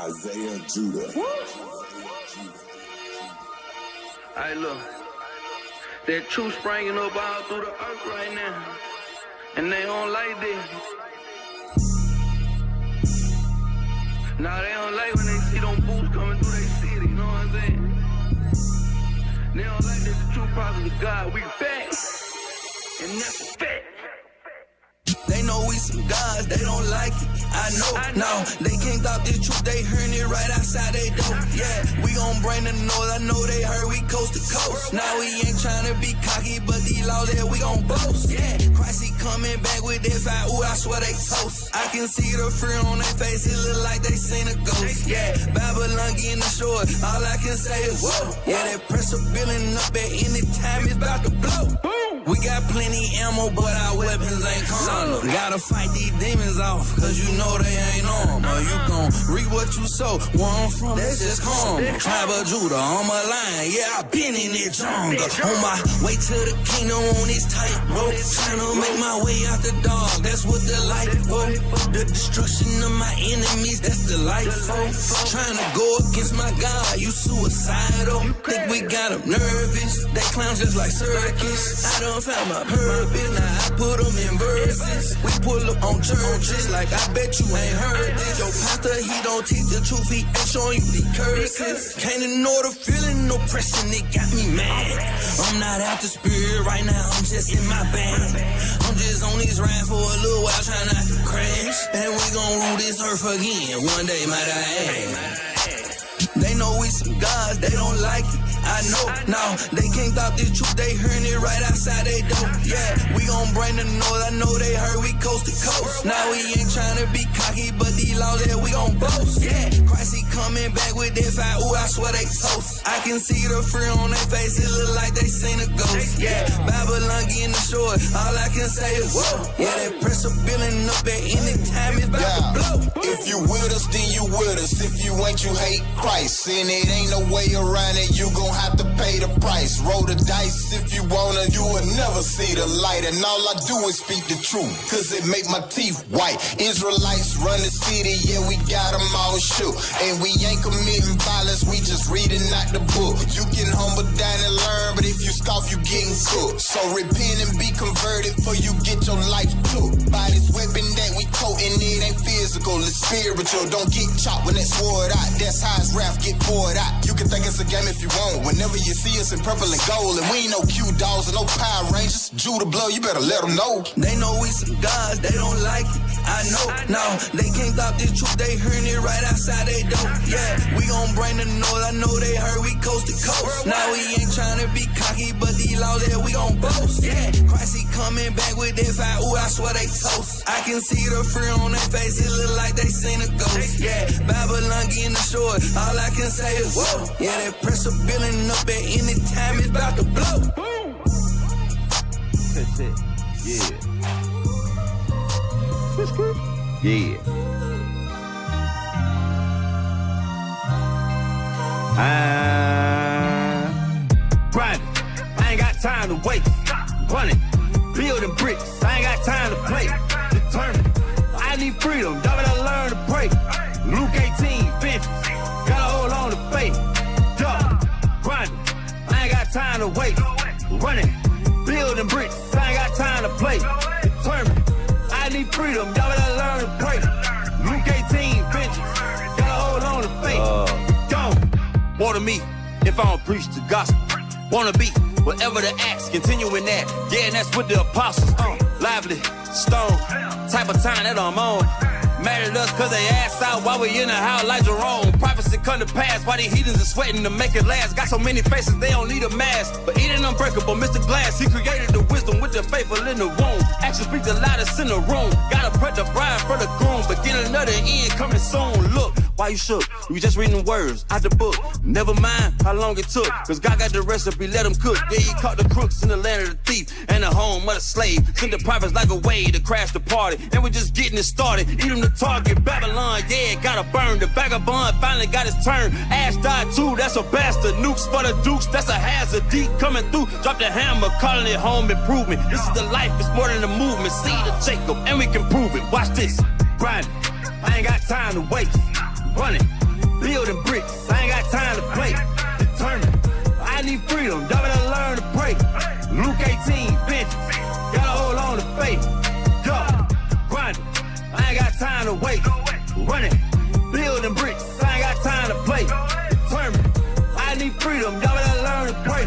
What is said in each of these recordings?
Isaiah Judah. Hey, look, that truth springing up all through the earth right now, and they don't like this. Nah, they don't like when they see them boots coming through their city, you know what I'm saying? They don't like this, the true prophets of God. We back, and that's a fact. They know we some gods, they don't like it. I know. No, they can't stop this truth, they hearing it right outside they door. Yeah, we gon' bring the north, I know they heard we coast to coast. Now we ain't tryna be cocky, but these laws that we gon' boast. Yeah, Christ he coming back with that fire, ooh, I swear they toast. I can see the fear on their face, it look like they seen a ghost. Yeah, Babylon getting the shore, all I can say is whoa. Yeah, that pressure building up at any time, it's about to blow. We got plenty ammo, but our weapons ain't carnal. Gotta fight these demons off, cause you know they ain't normal. You gon' reap what you sow, where I'm from, that's just karma. Tribe of Judah, on my line, yeah, I been in that jungle. On my way to the kingdom on this tight rope, tryna make my way out the dark, that's what the light for. The destruction of my enemies, that's the light for. Tryna go against my God, you suicidal. Think we got them nervous, they clowns just like circus. I done found my purpose, now I put them in verses. We pull up on churches like I bet you ain't heard this. Your pastor, he don't teach the truth, he ain't showing you the curses. Can't ignore the feeling, no pressing, it got me mad. I'm not out the spirit right now, I'm just in my bag. I'm just on this ride for a little while, trying not to crash. And we gon' rule this earth again, one day might I add. They know we some gods, they don't like it. I know, no, they can't stop this truth, they hearing it right outside they door. Yeah, we gon' bring the north, I know they heard we coast to coast. Now we ain't tryna be cocky, but these laws that we gon' boast. Yeah, Christ he coming back with that fire, ooh, I swear they toast. I can see the fear on their face, it look like they seen a ghost. Yeah, Babylon getting the shore, all I can say is whoa. Yeah, that pressure building up at any time, it's about to blow. If you with us, then you with us. If you ain't, you hate Christ. And it ain't no way around it, you gon' have to pay the price. Roll the dice if you wanna, you will never see the light. And all I do is speak the truth, cause it make my teeth white. Israelites run the city, yeah, we got them all shook. And we ain't committing violence, we just reading out the book. You can humble down and learn, but if you scoff, you getting cooked. So repent and be converted, for you get your life took. By this weapon that we toting, it ain't physical, it's spiritual. Don't get chopped when that sword out, that's how his wrath get poured out. You can think it's a game if you want, whenever you see us in purple and gold. And we ain't no Q dolls and no Power Rangers. Judah blood, you better let them know. They know we some gods, they don't like it. I know, no, they can't stop this truth, they hearing it right outside they door. Yeah, we gon' bring the north, I know they heard we coast to coast. Now we ain't tryna be cocky, but these laws that we gon' boast. Yeah, Christ he coming back with that fire, ooh, I swear they toast. I can see the fear on their face, it look like they seen a ghost. Yeah, Babylon getting the shore, all I can say is whoa. Yeah, that pressure building up at any time, it's about to blow. That's it. Yeah. Yeah. Grinding. I ain't got time to wait. Running. Building bricks. I ain't got time to play. Determined. I need freedom. Y'all better learn to pray. Luke 18, vengeance. Gotta hold on to faith. Grinding. I ain't got time to wait. Running. Building bricks. I ain't got time to play. Determined. I need freedom. Y'all better learn to pray. Luke 18, vengeance. Gotta hold on to faith. Gone. Water me if I don't preach the gospel. Wanna be whatever the acts, continuing that. Yeah, and that's with the apostles. Lively, stone, type of time that I'm on. Mad at us cause they ass out while we in the house like Jerome. Prophecy come to pass while these heathens are sweating to make it last. Got so many faces they don't need a mask. But eating unbreakable, Mr. Glass, he created the wisdom with the faithful in the womb. Actions speak the loudest in the room. Gotta prep the bride for the groom, but get another end coming soon. Look, why you shook? We just reading words out the book. Never mind how long it took, cause God got the recipe, let him cook. Yeah, he caught the crooks in the land of the thief and the home of the slave. Sent the prophets like a way to crash the party, and we're just getting it started. Eat them the target, Babylon, yeah, gotta burn. The vagabond finally got his turn. Ash died too, that's a bastard. Nukes for the dukes, that's a hazard. Deep coming through, drop the hammer, calling it home improvement. This is the life, it's more than a movement. Seed of Jacob, and we can prove it. Watch this, grinding. I ain't got time to waste. Running, bricks, I ain't got time to play. Determined, I need freedom, gotta learn to pray. Luke 18, vengeance, gotta hold on to faith. Yo, grinding, I ain't got time to wait. Running, building bricks, I ain't got time to play. Determined, I need freedom, gotta learn to pray.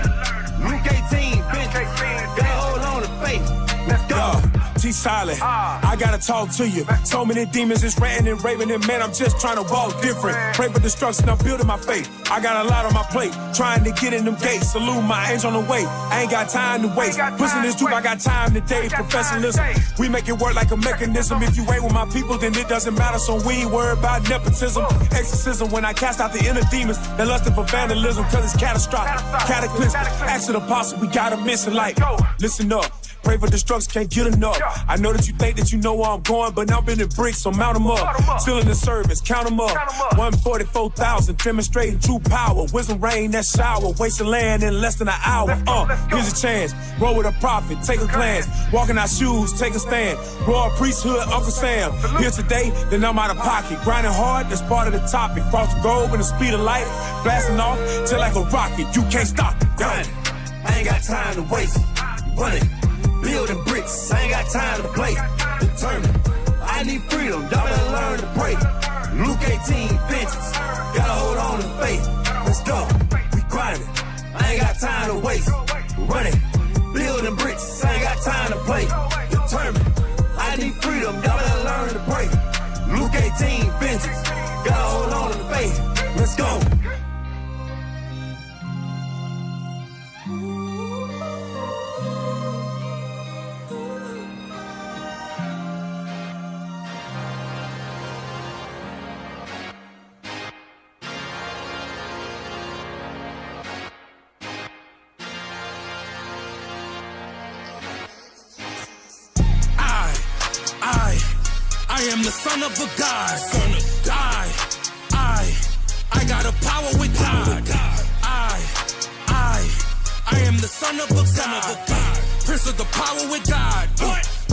Luke 18, vengeance, gotta hold on to faith. Let's go. T-Silent, I gotta talk to you. So many demons is ranting and raving, and man, I'm just trying to walk different. Pray for destruction, I'm building my faith. I got a lot on my plate, trying to get in them gates. Salute my angel on the way, I ain't got time to waste. Pushing this truth, I got time today. Professionalism, we make it work like a mechanism. If you ain't with my people, then it doesn't matter. So we ain't worried about nepotism. Exorcism, when I cast out the inner demons, they're lusting for vandalism, cause it's catastrophic. Cataclysmic, acts of the apostle, we got a mission like, listen up. Pray for destruction, can't get enough. I know that you think that you know where I'm going, but now I'm bending bricks, so mount them up. Still in the service, count them up. 144,000, demonstrating true power. Wisdom rain, that shower, wasting land in less than an hour. Here's a chance, roll with a prophet, take a glance. Walk in our shoes, take a stand. Royal priesthood, Uncle Sam. Here today, then I'm out of pocket. Grinding hard, that's part of the topic. Cross the globe in the speed of light. Blasting off, just like a rocket, you can't stop it. Grinding, I ain't got time to waste. Running, building bricks, I ain't got time to play. Determined, I need freedom, gotta learn to pray. Luke 18, vengeance, gotta hold on to faith. Let's go, we grinding, I ain't got time to waste. Running, building bricks, I ain't got time to play. Determined, I need freedom, gotta learn to pray. Luke 18, vengeance, gotta hold on to faith. Let's go. I am the son of a God. I got a power with God. I am the son of a God. Prince of the power with God.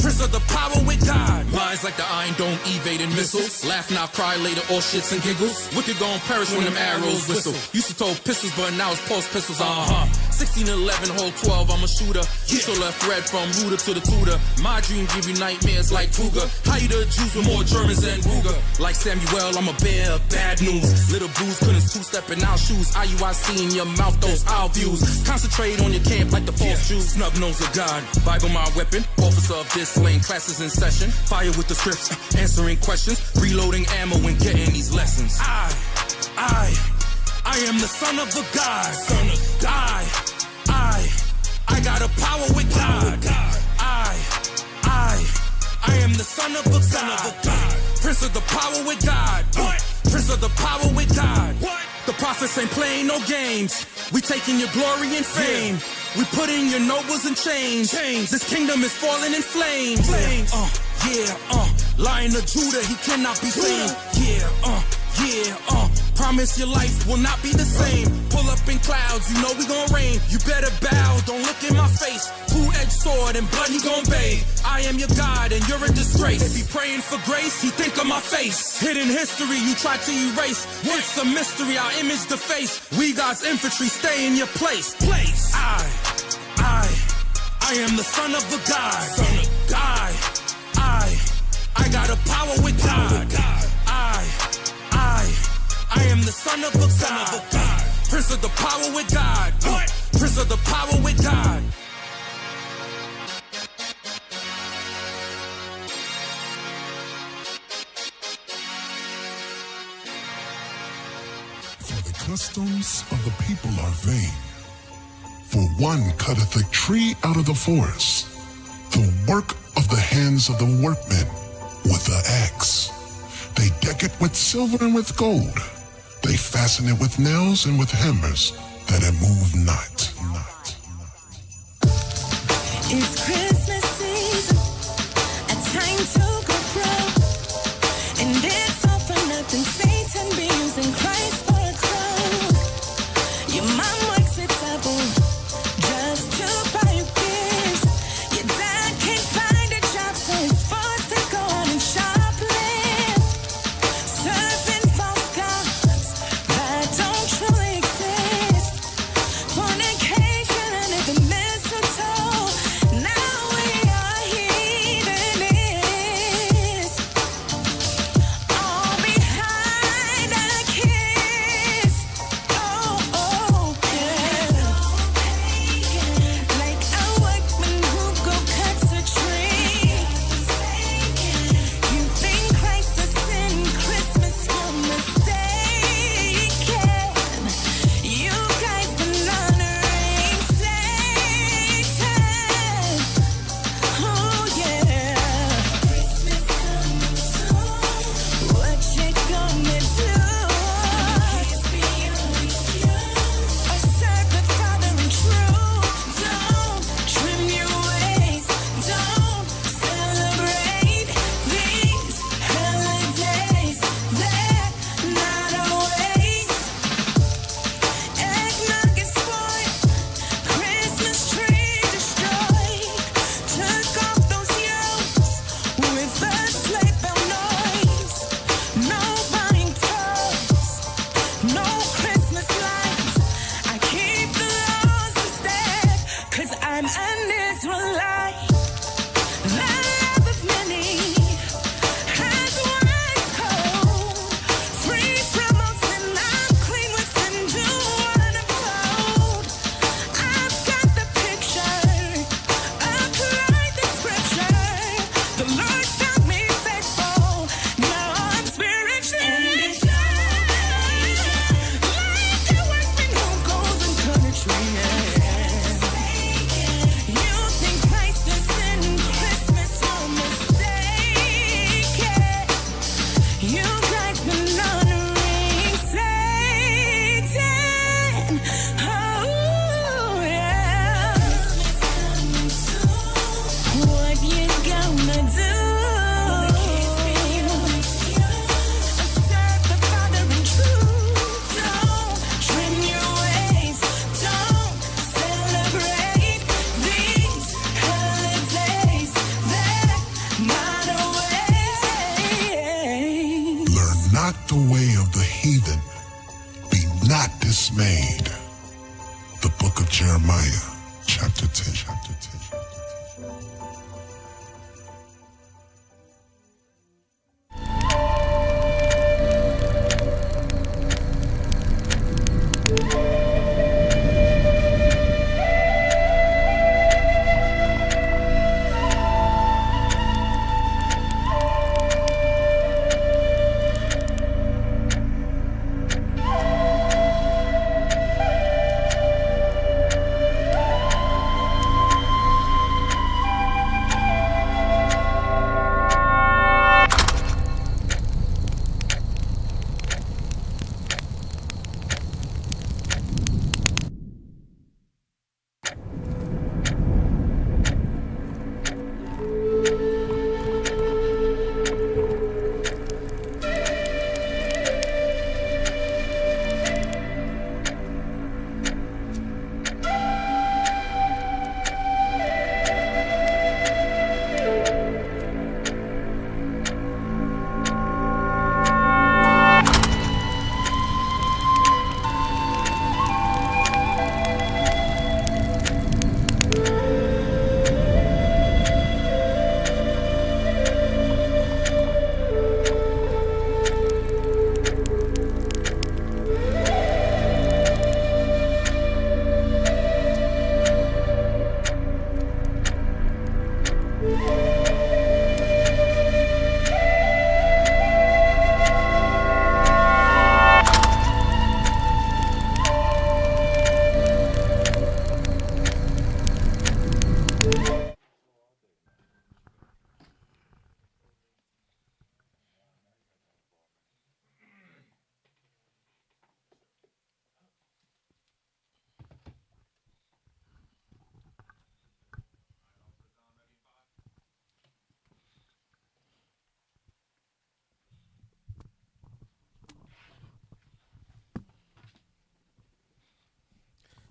Prince of the power with God. Lies like the iron dome evading missiles. Laugh now, cry later, all shits and giggles. Wicked gon' perish when them arrows whistle. Used to throw pistols, but now it's post pistols. 16-11, hold 12, I'm a shooter. So left red from Ruder to the Tudor. My dream give you nightmares like Kruger. Hide the Jews with more Germans than Ruger. Like Samuel, I'm a bear of bad news. Little booze couldn't two-step in our shoes. IUIC in your mouth, those our views. Concentrate on your camp like the false Jews. Snub nose of God, Bible my weapon. Officer of this lane, classes in session. Fire with the scripts, answering questions. Reloading ammo and getting these lessons. I am the son of the God. I got a power with God. I am the son of a God. Prince of the power with God. Prince of the power with God. The prophets ain't playing no games. We taking your glory and fame. We putting your nobles in chains. This kingdom is falling in flames. Lion of Judah, he cannot be tamed. Promise your life will not be the same. Pull up in clouds, you know we gon' rain. You better bow, don't look in my face. Two-edged sword and blood he gon' bathe. I am your God and you're a disgrace. If he praying for grace, he think of my face. Hidden history you try to erase. It's a mystery, our image deface. We God's infantry, stay in your place. I am the son of a God. I got a power with God. I am the son of a God. Prince of the power with God. Prince of the power with God. For the customs of the people are vain. For one cutteth a tree out of the forest, the work of the hands of the workmen with the axe. They deck it with silver and with gold. They fasten it with nails and with hammers, that it move not. It's Christmas season, a time to go pro. And it's all for nothing, Satan be using Christ for a crown. Your mom works a double, just to buy you gifts. Your dad can't find a job, so he's forced to go out and shoplift. Serving false gods that heathen, be not dismayed. The book of Jeremiah, chapter 10.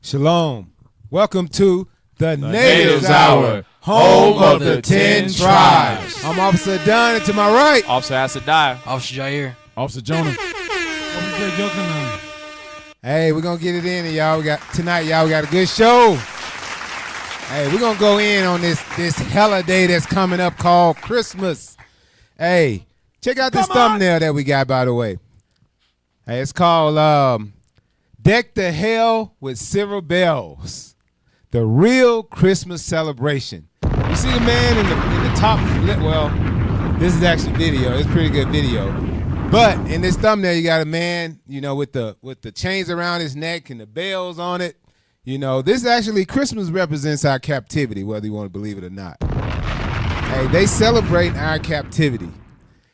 Shalom. Welcome to the Natives Hour, home of the 10 tribes. I'm Officer Dunn, and to my right, Officer Asadai. Officer Jair. Officer Jonah. hey, we're gonna get it in, and y'all. We got a good show. Hey, we're gonna go in on this holiday that's coming up called Christmas. Hey, check out this thumbnail that we got, by the way. Hey, it's called Deck the Hell with Silver Bells, the real Christmas celebration. You see the man in the top, well, this is actually video. It's pretty good video. But in this thumbnail, you got a man, with the chains around his neck and the bells on it. This actually, Christmas represents our captivity, whether you want to believe it or not. Hey, they celebrate our captivity.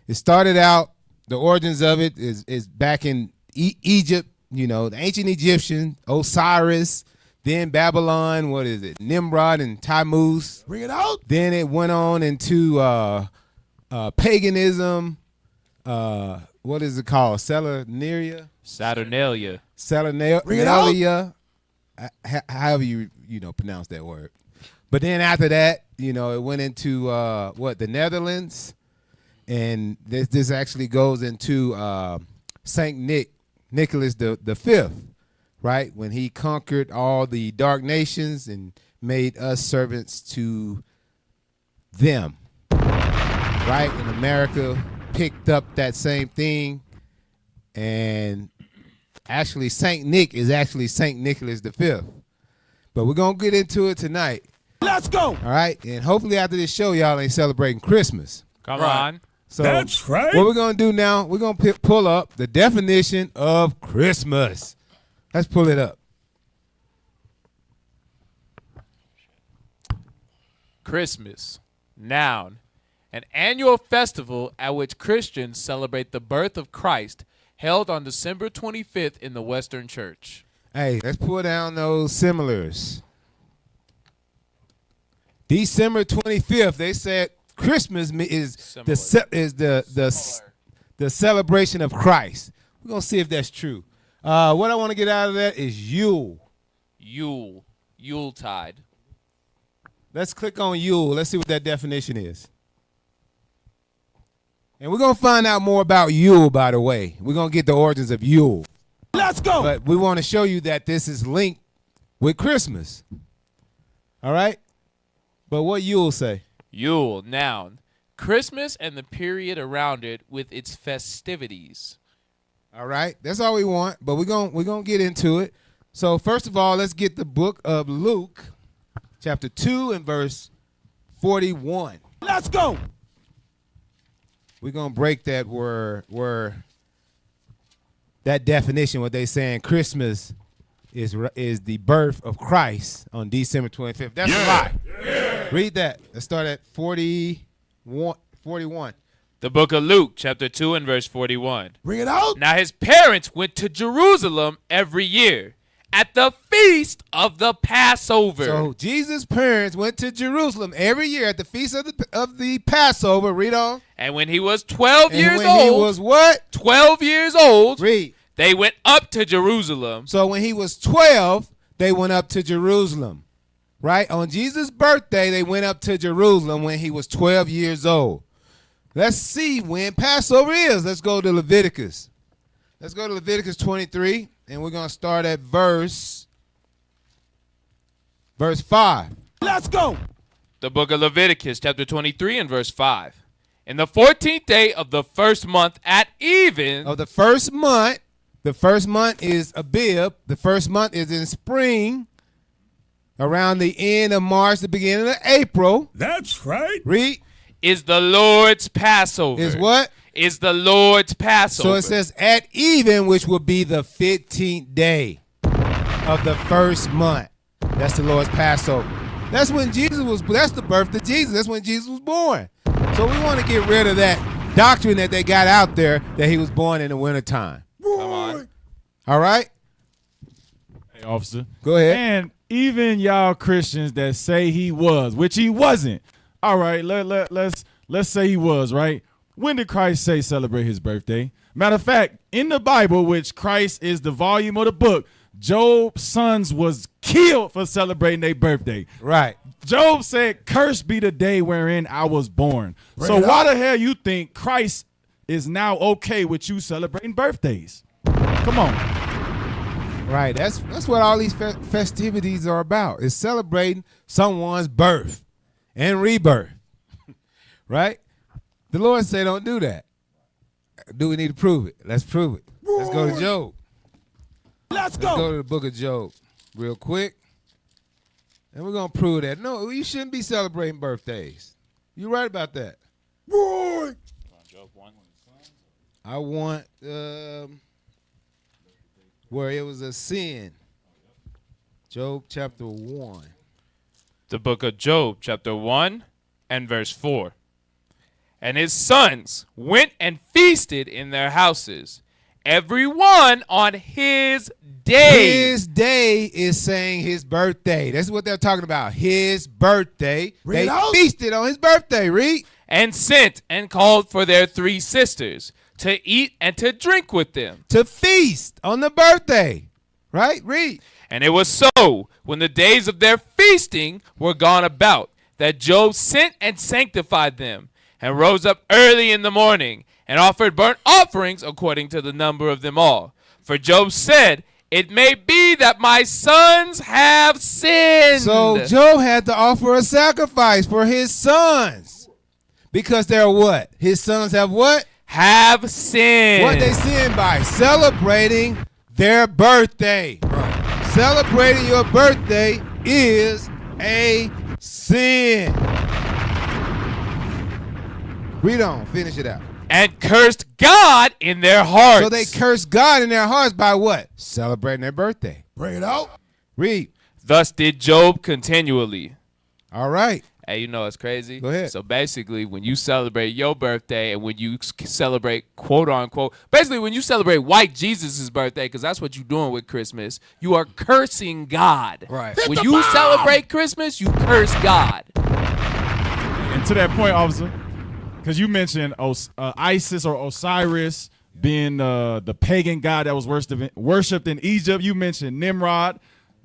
It started out, the origins of it is back in Egypt. The ancient Egyptian, Osiris, then Babylon, Nimrod and Tammuz. Bring it out. Then it went on into paganism. What is it called? Saturnalia. Bring it out. However you pronounce that word. But then after that, it went into the Netherlands, and this actually goes into Saint Nicholas the Fifth, right? When he conquered all the dark nations and made us servants to them, right? And America picked up that same thing, and actually Saint Nick is actually Saint Nicholas the Fifth. But we're gonna get into it tonight. Let's go. All right, and hopefully after this show, y'all ain't celebrating Christmas. Come on. So That's right. What we're going to do now, we're going to pull up the definition of Christmas. Let's pull it up. Christmas. Noun. An annual festival at which Christians celebrate the birth of Christ, held on December 25th in the Western Church. Hey, let's pull down those similars. December 25th, they said Christmas is the celebration of Christ. We're going to see if that's true. What I want to get out of that is Yule. Yuletide. Let's click on Yule. Let's see what that definition is. And we're going to find out more about Yule, by the way. We're going to get the origins of Yule. Let's go. But we want to show you that this is linked with Christmas. All right? But what Yule say? Yule, noun. Christmas and the period around it with its festivities. All right? That's all we want, but we're going to get into it. So first of all, let's get the book of Luke, chapter 2 and verse 41. Let's go. We're going to break that where that definition, what they saying Christmas is the birth of Christ on December 25th. That's a lie. Yeah. Read that. Let's start at 41. The book of Luke, chapter 2 and verse 41. Bring it out. Now his parents went to Jerusalem every year at the feast of the Passover. So Jesus' parents went to Jerusalem every year at the feast of the Passover. Read on. And when he was 12 years when old. he was what? 12 years old. Read. They went up to Jerusalem. So when he was 12, they went up to Jerusalem. Right? On Jesus' birthday, they went up to Jerusalem when he was 12 years old. Let's see when Passover is. Let's go to Leviticus. Let's go to Leviticus 23, and we're going to start at verse 5. Let's go. The book of Leviticus, chapter 23 and verse 5. In the 14th day of the first month at even. Of the first month is Abib. The first month is in spring, around the end of March, the beginning of April. That's right. Read. Is the Lord's Passover. Is what? Is the Lord's Passover. So it says at even, which will be the 15th day of the first month. That's the Lord's Passover. That's when Jesus was, that's the birth of Jesus. That's when Jesus was born. So we want to get rid of that doctrine that they got out there that he was born in the wintertime. Come on. All right? Hey, officer. Go ahead. And even y'all Christians that say he was, which he wasn't. All right, let's say he was, right? When did Christ say celebrate his birthday? Matter of fact, in the Bible, which Christ is the volume of the book, Job's sons was killed for celebrating their birthday. Right. Job said, cursed be the day wherein I was born. So why the hell you think Christ is now okay with you celebrating birthdays? Come on. Right. That's what all these festivities are about. Is celebrating someone's birth and rebirth. Right? The Lord said don't do that. Do we need to prove it? Let's prove it. Let's go to Job. Let's go to the book of Job real quick. And we're going to prove that. No, you shouldn't be celebrating birthdays. You're right about that. Boy. I want where it was a sin. Job chapter 1. The book of Job, chapter 1 and verse 4. And his sons went and feasted in their houses, every one on his day. His day is saying his birthday. That's what they're talking about. His birthday. They feasted on his birthday. Read. And sent and called for their 3 sisters to eat and to drink with them. To feast on the birthday. Right? Read. And it was so, when the days of their feasting were gone about, that Job sent and sanctified them, and rose up early in the morning, and offered burnt offerings according to the number of them all. For Job said, it may be that my sons have sinned. So Job had to offer a sacrifice for his sons. Because they're what? His sons have what? Have sinned. What they sin by? Celebrating their birthday. Right. Celebrating your birthday is a sin. Read on. Finish it out. And cursed God in their hearts. So they cursed God in their hearts by what? Celebrating their birthday. Bring it out. Read. Thus did Job continually. All right. Hey, you know what's crazy? Go ahead. So basically, when you celebrate your birthday and when you celebrate, quote unquote, basically when you celebrate white Jesus' birthday, because that's what you're doing with Christmas, you are cursing God. Right. When you celebrate Christmas, you curse God. And to that point, officer, because you mentioned Isis or Osiris being the pagan god that was worshipped in Egypt. You mentioned Nimrod,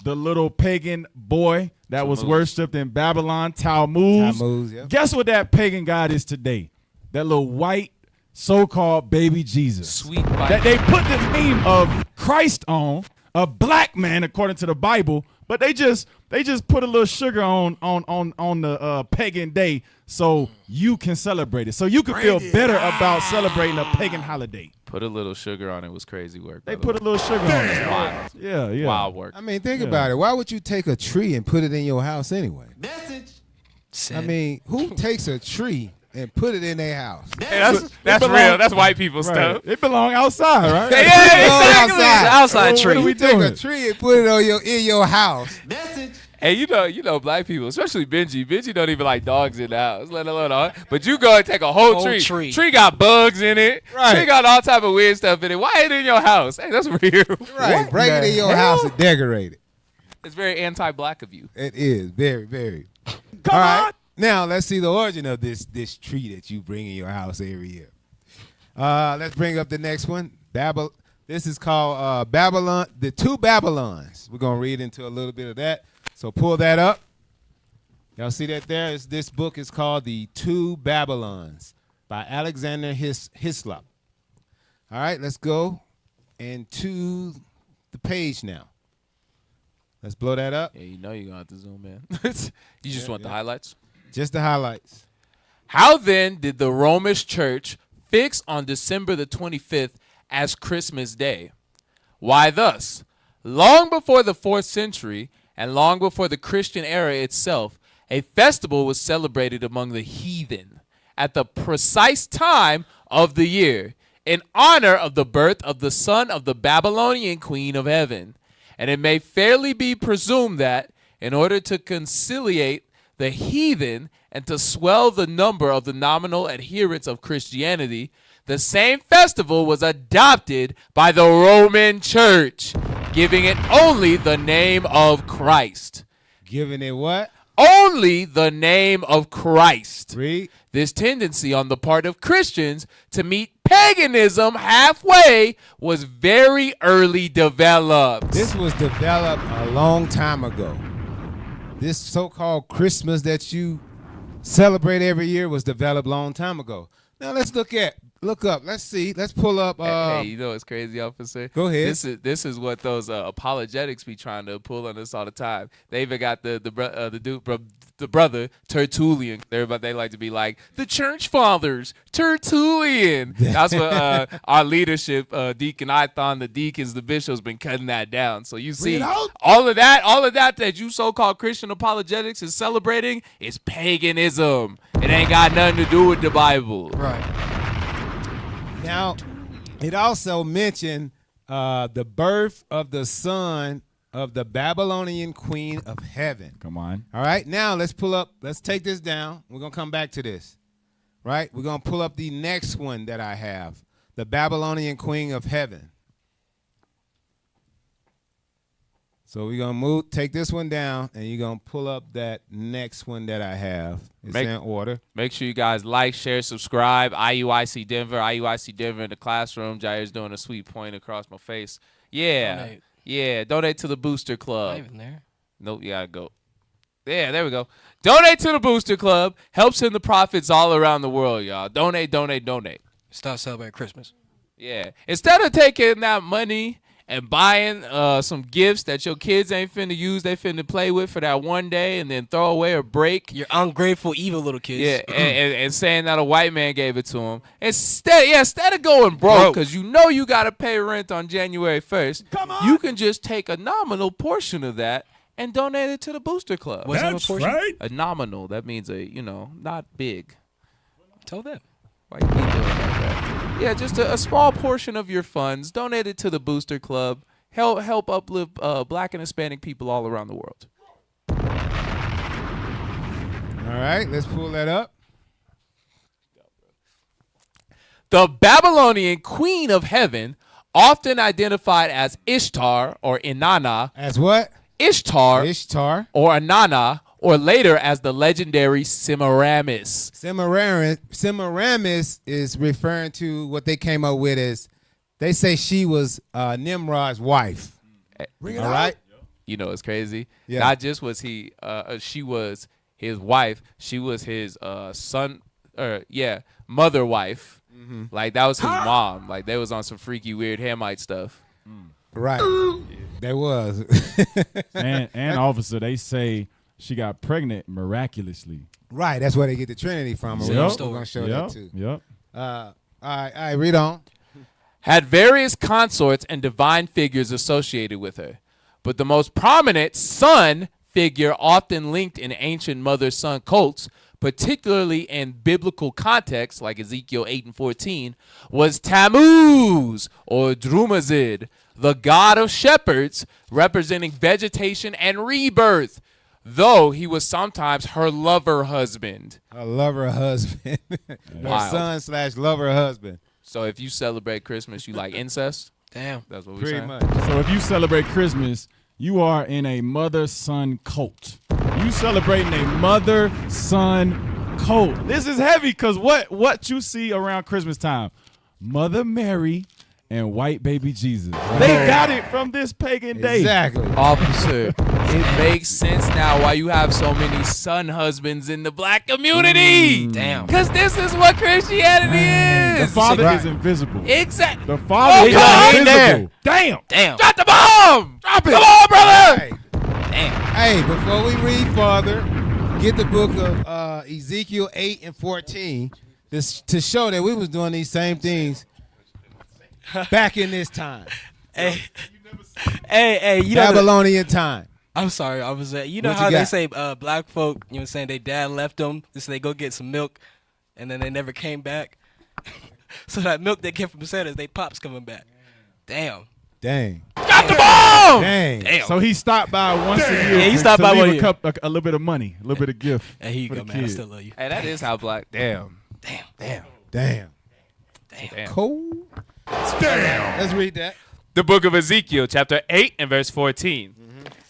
the little pagan boy that was worshipped in Babylon, Tammuz. Tammuz, yeah. Guess what that pagan god is today? That little white so-called baby Jesus. Sweet That they put the name of Christ on, a black man according to the Bible, but they just put a little sugar on the pagan day so you can celebrate it. So you can feel better about celebrating a pagan holiday. Put a little sugar on it was crazy work. They put a little sugar on it. Wild. Yeah. Wild work. I mean, think about it. Why would you take a tree and put it in your house anyway? I mean, who takes a tree and put it in their house? Hey, that's real. That's white people stuff. It belong outside, right? Yeah, exactly. Outside tree. What are we Take doing? a tree and put it on in your house. Hey, you know, black people, especially Benji. Benji don't even like dogs in the house, let alone. But you go and take a whole tree. Tree got bugs in it. Right. Tree got all type of weird stuff in it. Why it in your house? Hey, that's weird. Right. Bring it in your house and decorate it. It's very anti-black of you. It is very, very. All right. Now let's see the origin of this tree that you bring in your house every year. Let's bring up the next one. This is called Babylon. The Two Babylons. We're gonna read into a little bit of that. So pull that up. Y'all see that there? This book is called The Two Babylons by Alexander Hislop. All right, let's go into the page now. Let's blow that up. Yeah, you know you're going to have to zoom in. You just want the highlights? Just the highlights. How then did the Roman Church fix on December the 25th as Christmas Day? Why thus? Long before the 4th century and long before the Christian era itself, a festival was celebrated among the heathen at the precise time of the year in honor of the birth of the son of the Babylonian queen of heaven. And it may fairly be presumed that in order to conciliate the heathen and to swell the number of the nominal adherents of Christianity, the same festival was adopted by the Roman Church, giving it only the name of Christ. Giving it what? Only the name of Christ. Read. This tendency on the part of Christians to meet paganism halfway was very early developed. This was developed a long time ago. This so-called Christmas that you celebrate every year was developed a long time ago. Now let's look up. Let's see. Let's pull up. Hey, you know what's crazy, officer? Go ahead. This is what those apologetics be trying to pull on us all the time. They even got the brother Tertullian. They like to be like the church fathers, Tertullian. That's what our leadership, Deacon Ithon, the deacons, the bishops, been cutting that down. So you see, all of that you so-called Christian apologetics is celebrating is paganism. It ain't got nothing to do with the Bible. Right. Now, it also mentioned the birth of the son of the Babylonian queen of heaven. Come on. All right, now let's pull up. Let's take this down. We're going to come back to this. Right? We're going to pull up the next one that I have, the Babylonian queen of heaven. So we're going to take this one down, and you're going to pull up that next one that I have. It's in order. Make sure you guys like, share, subscribe. IUIC Denver in the classroom. Jair's doing a sweet point across my face. Yeah. Donate. Yeah, donate to the Booster Club. Not even there. Nope, you gotta go. Yeah, there we go. Donate to the Booster Club. Help send the profits all around the world, y'all. Donate. Stop celebrating Christmas. Yeah. Instead of taking that money and buying some gifts that your kids ain't finna use, they finna play with for that one day and then throw away or break. You're ungrateful, evil little kids. Yeah, and saying that a white man gave it to him. Instead of going broke, because you know you got to pay rent on January 1st, you can just take a nominal portion of that and donate it to the Booster Club. That's right. A nominal. That means not big. Tell them. Why you keep doing that? Yeah, just a small portion of your funds donated to the Booster Club. Help uplift Black and Hispanic people all around the world. All right, let's pull that up. The Babylonian Queen of Heaven, often identified as Ishtar or Inanna. As what? Ishtar or Inanna, or later as the legendary Semiramis. Semiramis is referring to what they came up with as, they say she was Nimrod's wife. Bring it all right? You know it's crazy. Yeah. Not just was she was his wife, she was his mother wife. Like that was his mom. Like they was on some freaky weird Hamite stuff. Right. There was. and officer, they say she got pregnant miraculously. Right. That's where they get the Trinity from. We're Yep. going to show that too. Yep. All right. Read on. Had various consorts and divine figures associated with her, but the most prominent son figure often linked in ancient mother-son cults, particularly in biblical contexts like Ezekiel 8 and 14, was Tammuz or Drumazid, the god of shepherds, representing vegetation and rebirth, though he was sometimes her lover husband. Her lover husband. Her Wild. son/lover husband. So if you celebrate Christmas, you like incest? Damn. That's what we're Pretty saying. much. So if you celebrate Christmas, you are in a mother-son cult. You celebrating a mother-son cult. This is heavy because what you see around Christmas time, Mother Mary and white baby Jesus. They got it from this pagan day. Exactly. Officer, it makes sense now why you have so many son husbands in the black community. Damn. Because this is what Christianity The is. father Right. is invisible. Exactly. The father is God. invisible. Damn. Damn. Drop the bomb. Drop it. Come on, brother. Hey. Damn. Hey, before we read further, get the book of Ezekiel 8 and 14 to show that we was doing these same things back in this time. Hey, you know, Babylonian time. I'm sorry, I was you know What you how they got? say black folk, you know what I'm saying, they dad left them, so they go get some milk, and then they never came back. So that milk they get from Santa's, they pops coming back. Damn. Dang. Drop the bomb. Dang. Damn. So he stopped by once a year. Yeah, he to stopped by leave one a year. cup, a little bit of money, a little bit of gift. Hey, here you for go, the man. I kid. still love you. Hey, that is how black. Damn. Damn. Damn. Cold. Damn. Let's read that. The book of Ezekiel, chapter 8 and verse 14.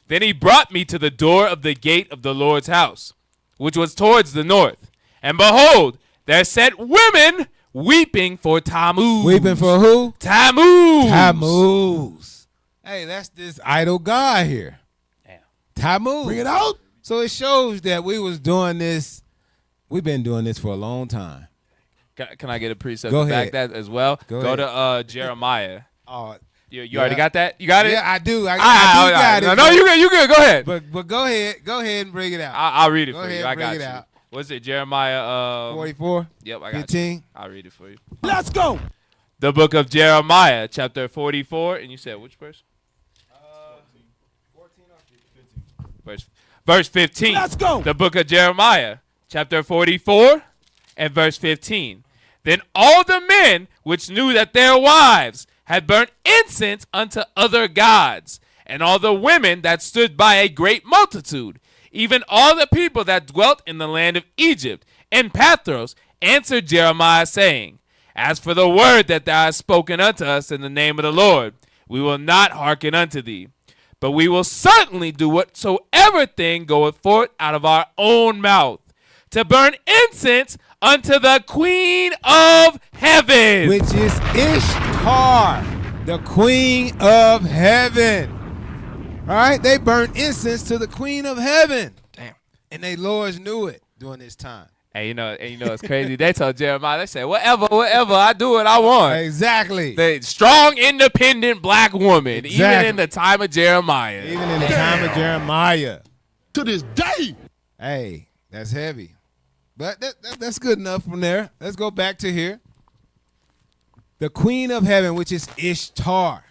Then he brought me to the door of the gate of the Lord's house, which was towards the north. And behold, there sat women weeping for Tammuz. Weeping for who? Tammuz. Tammuz. Hey, that's this idol god here. Damn. Tammuz. Bring it out. So it shows that we was doing this. We've been doing this for a long time. Can I get a precept Go to back ahead. that as well? Go Go ahead. to Jeremiah. Oh, You already got that? You got it? yeah, I do. I All do right. got it. No, you good. You good. Go ahead. But go ahead. Go ahead and bring it out. I'll read it Go for ahead, you. I bring got it you. out. What's it? Jeremiah. 44. Yep, I got 15. you. I'll read it for you. Let's go. The book of Jeremiah, chapter 44. And you said which verse? 14 or 15. Verse 15. Let's go. The book of Jeremiah, chapter 44 and verse 15. Then all the men which knew that their wives had burnt incense unto other gods, and all the women that stood by a great multitude, even all the people that dwelt in the land of Egypt and Pathros, answered Jeremiah, saying, As for the word that thou hast spoken unto us in the name of the Lord, we will not hearken unto thee. But we will certainly do whatsoever thing goeth forth out of our own mouth, to burn incense unto the Queen of Heaven. Which is Ishtar, the Queen of Heaven. All right, they burnt incense to the Queen of Heaven. Damn. And they lords knew it during this time. And you know it's crazy. They told Jeremiah, they said, whatever, I do what I want. Exactly. The strong, independent black woman, even Exactly. in the time of Jeremiah. Even in the time of Jeremiah. To this day. Hey, that's heavy. But that's good enough from there. Let's go back to here. The Queen of Heaven, which is Ishtar.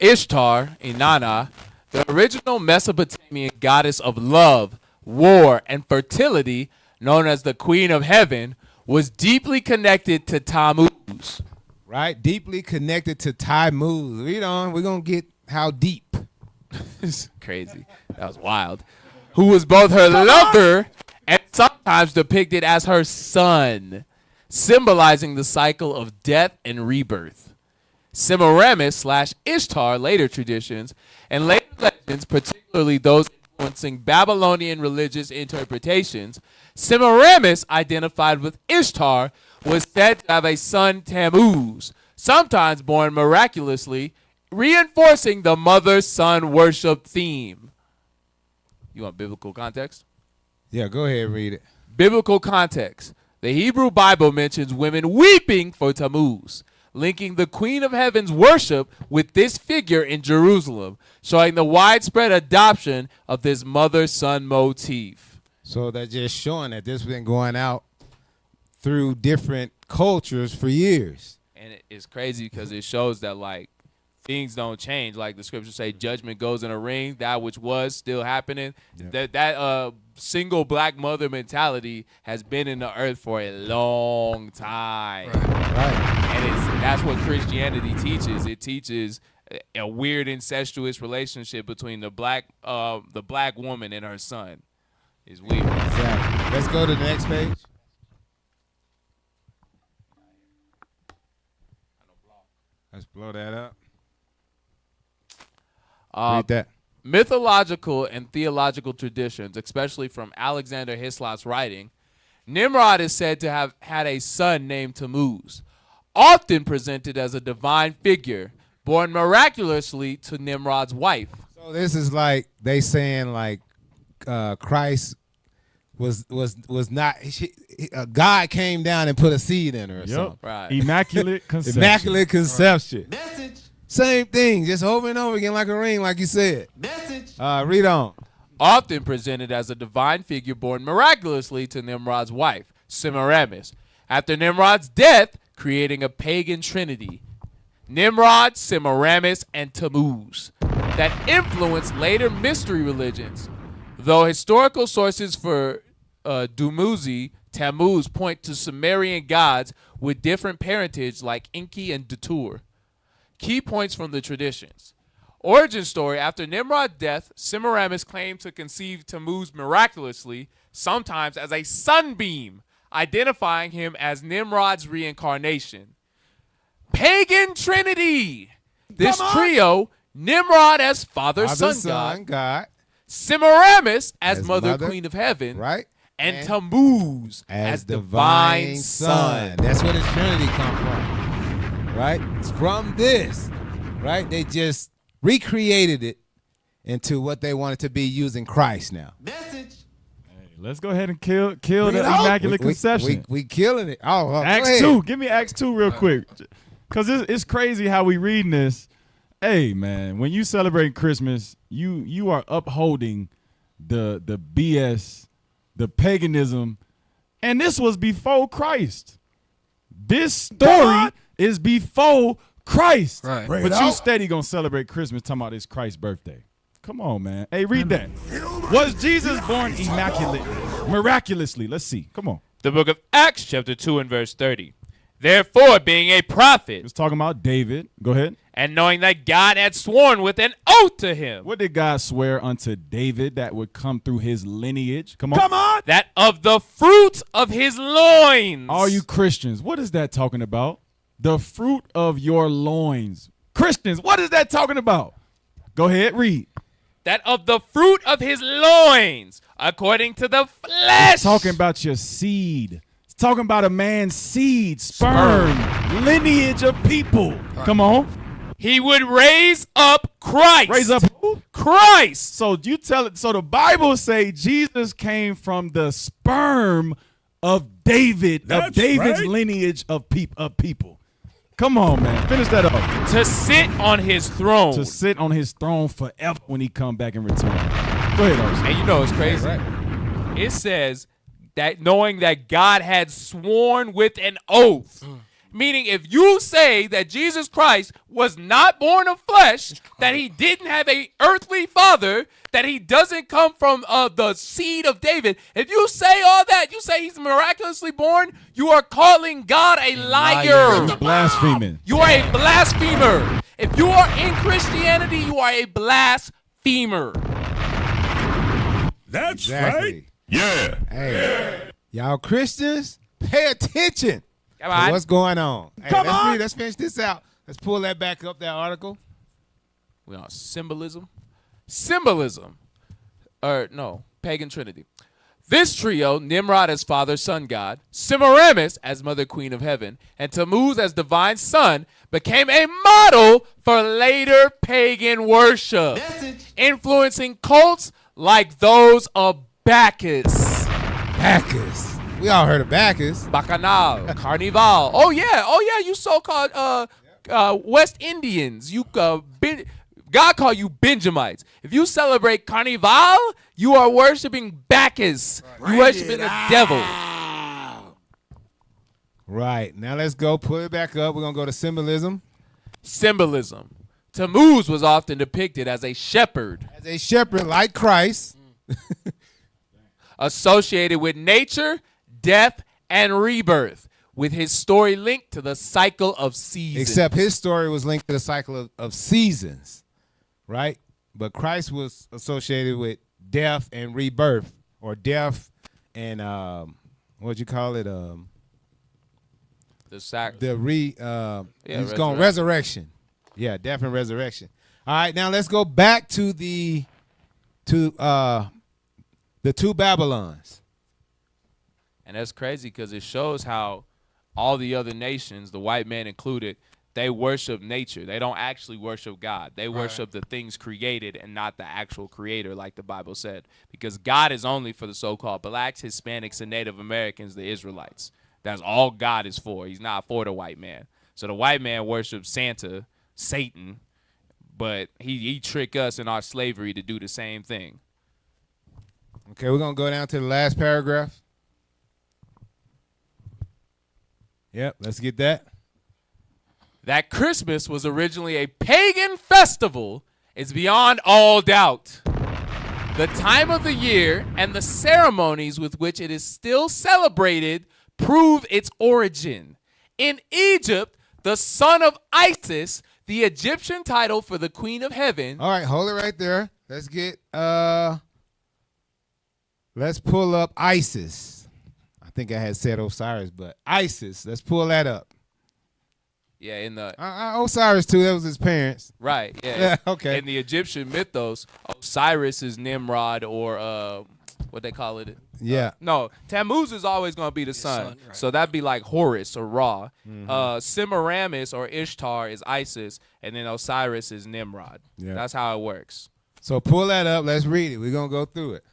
Ishtar, Inanna, the original Mesopotamian goddess of love, war, and fertility, known as the Queen of Heaven, was deeply connected to Tammuz. Right? Deeply connected to Tammuz. Read on. We're going to get how deep. It's crazy. That was wild. Who was both her lover and sometimes depicted as her son, symbolizing the cycle of death and rebirth. Semiramis / Ishtar, later traditions, and later legends, particularly those influencing Babylonian religious interpretations, Semiramis, identified with Ishtar, was said to have a son Tammuz, sometimes born miraculously, reinforcing the mother-son worship theme. You want biblical context? Yeah, go ahead and read it. Biblical context. The Hebrew Bible mentions women weeping for Tammuz, linking the Queen of Heaven's worship with this figure in Jerusalem, showing the widespread adoption of this mother-son motif. So they're just showing that this has been going out through different cultures for years. And it's crazy because it shows that, like, things don't change. Like the scriptures say, judgment goes in a ring. That which was still happening. Yeah. That single black mother mentality has been in the earth for a long time. Right. And that's what Christianity teaches. It teaches a weird incestuous relationship between the black woman and her son. It's weird. Exactly. Let's go to the next page. Let's blow that up. Read that. Mythological and theological traditions, especially from Alexander Hislop's writing, Nimrod is said to have had a son named Tammuz, often presented as a divine figure, born miraculously to Nimrod's wife. So this is like they saying like Christ was not God came down and put a seed in her or something. Right. Immaculate conception. Immaculate conception. Message. Same thing, just over and over again like a ring, like you said. Message. Read on. Often presented as a divine figure born miraculously to Nimrod's wife, Semiramis, after Nimrod's death, creating a pagan trinity, Nimrod, Semiramis, and Tammuz, that influenced later mystery religions. Though historical sources for Dumuzi, Tammuz point to Sumerian gods with different parentage like Enki and Datur. Key points from the traditions. Origin story: after Nimrod's death, Semiramis claimed to conceive Tammuz miraculously, sometimes as a sunbeam, identifying him as Nimrod's reincarnation. Pagan Trinity. This trio, Nimrod as Father, Son, God, Semiramis as Mother, Queen of Heaven, right, and Tammuz as Divine Son. That's where the Trinity come from. Right? It's from this. Right? They just recreated it into what they wanted to be using Christ now. Message. Hey, let's go ahead and kill the Immaculate Conception. We killing it. Oh, Acts 2. Give me Acts 2 real quick. Because it's crazy how we reading this. Hey, man, when you celebrate Christmas, you are upholding the BS, the paganism, and this was before Christ. This story is before Christ. Right. But you steady gonna celebrate Christmas talking about it's Christ's birthday. Come on, man. Hey, read that. Was Jesus born miraculously? Let's see. Come on. The book of Acts, chapter 2 and verse 30. Therefore, being a prophet, It's talking about David. Go ahead. and knowing that God had sworn with an oath to him, What did God swear unto David that would come through his lineage? Come on. that of the fruit of his loins. All you Christians, what is that talking about? The fruit of your loins. Christians, what is that talking about? Go ahead, read. That of the fruit of his loins, according to the flesh. It's talking about your seed. It's talking about a man's seed, sperm, lineage of people. Come on. He would raise up Christ. Raise up who? Christ. So you tell it. So the Bible say Jesus came from the sperm of David, of David's lineage of people. Come on, man. Finish that up. To sit on his throne. To sit on his throne forever when he come back and return. Go ahead, Austin. And you know it's crazy. Right. It says that knowing that God had sworn with an oath. Meaning if you say that Jesus Christ was not born of flesh, that he didn't have a earthly father, that he doesn't come from the seed of David, if you say all that, you say he's miraculously born, you are calling God a liar. Blaspheming. You are a blasphemer. If you are in Christianity, you are a blasphemer. That's Exactly. Yeah. Hey, y'all Christians, pay attention Come to on. what's going on. Hey, Come on. read. Let's finish this out. Let's pull that back up, that article. We on symbolism. Symbolism. Or no, pagan trinity. This trio, Nimrod as Father, Son, God, Semiramis as Mother, Queen of Heaven, and Tammuz as Divine Son, became a model for later pagan worship, influencing cults like those of Bacchus. Bacchus. We all heard of Bacchus. Bacchanal, Carnival. Oh yeah, you so-called West Indians. God called you Benjamites. If you celebrate Carnival, you are worshiping Bacchus. You worshiping the devil. Right. Now let's go. Pull it back up. We're going to go to symbolism. Symbolism. Tammuz was often depicted as a shepherd. As a shepherd like Christ. Associated with nature, death, and rebirth, with his story linked to the cycle of seasons. Except his story was linked to the cycle of seasons, right? But Christ was associated with death and rebirth, or death and what'd you call it? He's going resurrection. Yeah, death and resurrection. All right, now let's go back to the two Babylons. And that's crazy because it shows how all the other nations, the white man included, they worship nature. They don't actually worship God. They worship the things created and not the actual creator, like the Bible said. Because God is only for the so-called blacks, Hispanics, and Native Americans, the Israelites. That's all God is for. He's not for the white man. So the white man worships Santa, Satan, but he tricked us in our slavery to do the same thing. Okay, we're going to go down to the last paragraph. Yep, let's get that. That Christmas was originally a pagan festival is beyond all doubt. The time of the year and the ceremonies with which it is still celebrated prove its origin. In Egypt, the son of Isis, the Egyptian title for the Queen of Heaven. All right, hold it right there. Let's get let's pull up Isis. I think I had said Osiris, but Isis. Let's pull that up. Yeah, in the Osiris too. That was his parents. Right. Yeah. Okay. In the Egyptian mythos, Osiris is Nimrod, or what they call it. Yeah. No, Tammuz is always going to be the sun. Right. So that'd be like Horus or Ra. Mm-hmm. Semiramis or Ishtar is Isis, and then Osiris is Nimrod. Yeah. That's how it works. So pull that up. Let's read it. We're going to go through it.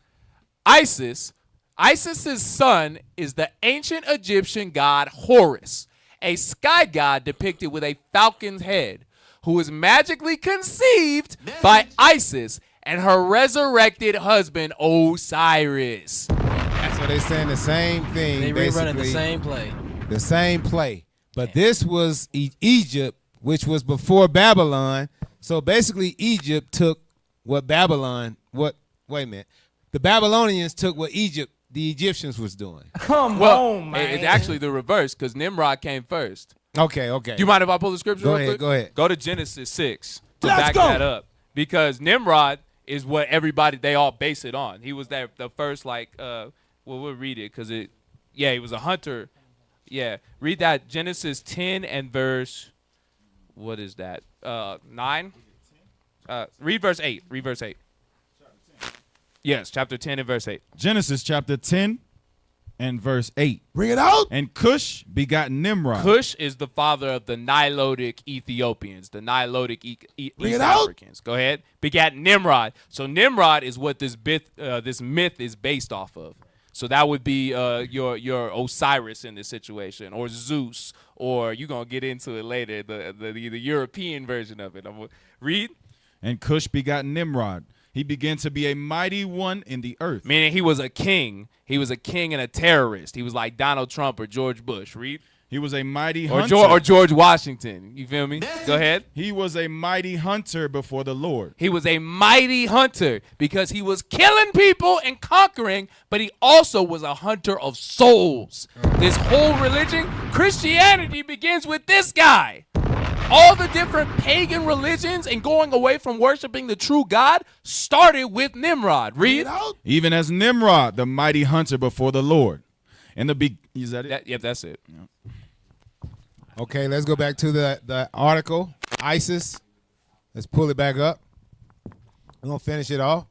Isis's son is the ancient Egyptian god Horus, a sky god depicted with a falcon's head, who was magically conceived by Isis and her resurrected husband Osiris. So they're saying the same thing. They rerunning the same play. The same play. But this was Egypt, which was before Babylon. So basically Egypt took what Babylon, wait a minute. The Babylonians took what the Egyptians was doing. Come on, man. It's actually the reverse, because Nimrod came first. Okay. Do you mind if I pull the scripture real quick? Go ahead. Go to Genesis 6 to back that up. Because Nimrod is what they all base it on. He was the first, we'll read it, because he was a hunter. Yeah, read that, Genesis 10 and verse, what is that, 9? Read verse 8. Yes, chapter 10 and verse 8. Genesis chapter 10 and verse 8. Bring it out. And Cush begot Nimrod. Cush is the father of the Nilotic Ethiopians, the Nilotic East Africans. Go ahead. Begat Nimrod. So Nimrod is what this myth is based off of. So that would be your Osiris in this situation, or Zeus, or you're going to get into it later, the European version of it. Read. And Cush begot Nimrod. He began to be a mighty one in the earth. Meaning he was a king. He was a king and a terrorist. He was like Donald Trump or George Bush. Read. He was a mighty hunter. Or George Washington. You feel me? Go ahead. He was a mighty hunter before the Lord. He was a mighty hunter because he was killing people and conquering, but he also was a hunter of souls. This whole religion, Christianity, begins with this guy. All the different pagan religions and going away from worshiping the true God started with Nimrod. Read. Even as Nimrod, the mighty hunter before the Lord. And is that it? Yep, that's it. Yeah. Okay, let's go back to the article. Isis. Let's pull it back up. We're going to finish it off.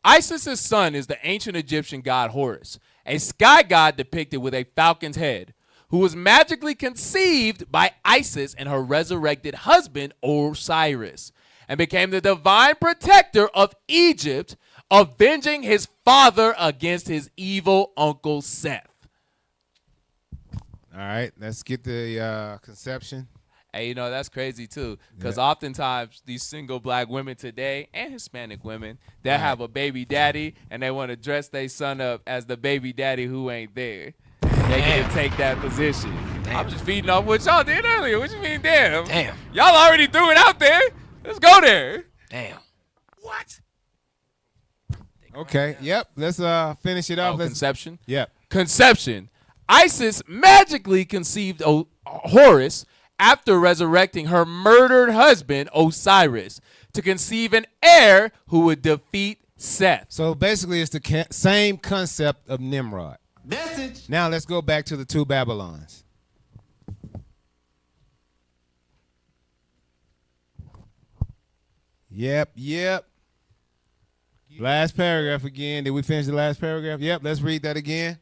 Isis's son is the ancient Egyptian god Horus, a sky god depicted with a falcon's head, who was magically conceived by Isis and her resurrected husband Osiris, and became the divine protector of Egypt avenging his father against his evil uncle Seth. All right, let's get the conception. Hey, that's crazy too, because oftentimes these single black women today and Hispanic women, they'll have a baby daddy and they want to dress their son up as the baby daddy who ain't there. They can take that position. Damn. I'm just feeding off what y'all did earlier. What you mean, damn? Damn. Y'all already threw it out there. Let's go there. Damn. What? Okay. Yep. Let's finish it off. Conception. Yep. Conception. Isis magically conceived Horus after resurrecting her murdered husband Osiris to conceive an heir who would defeat Seth. So basically, it's the same concept of Nimrod. Message. Now let's go back to the two Babylons. Yep. Last paragraph again. Did we finish the last paragraph? Yep, let's read that again.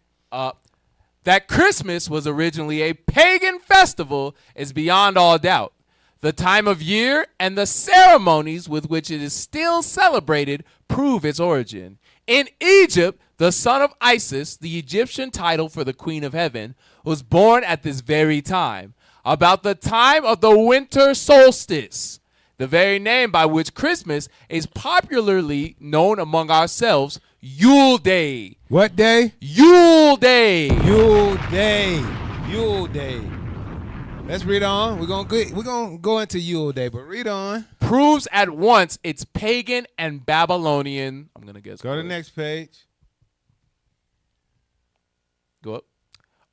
That Christmas was originally a pagan festival is beyond all doubt. The time of year and the ceremonies with which it is still celebrated prove its origin. In Egypt, the son of Isis, the Egyptian title for the Queen of Heaven, was born at this very time, about the time of the winter solstice, the very name by which Christmas is popularly known among ourselves, Yule Day. What day? Yule Day. Yule Day. Yule Day. Let's read on. We're gonna go into Yule Day, but read on. Proves at once its pagan and Babylonian. I'm gonna guess. Go to the next page. Go up.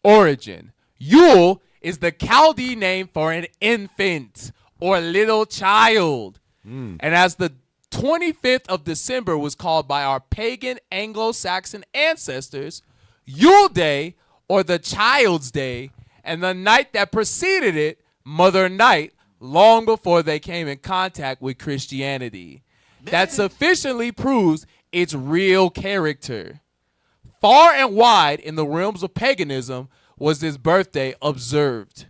Origin. Yule is the Chaldee name for an infant or little child, and as the 25th of December was called by our pagan Anglo-Saxon ancestors Yule Day or the Child's Day, and the night that preceded it, Mother Night, long before they came in contact with Christianity. That sufficiently proves its real character. Far and wide in the realms of paganism was this birthday observed.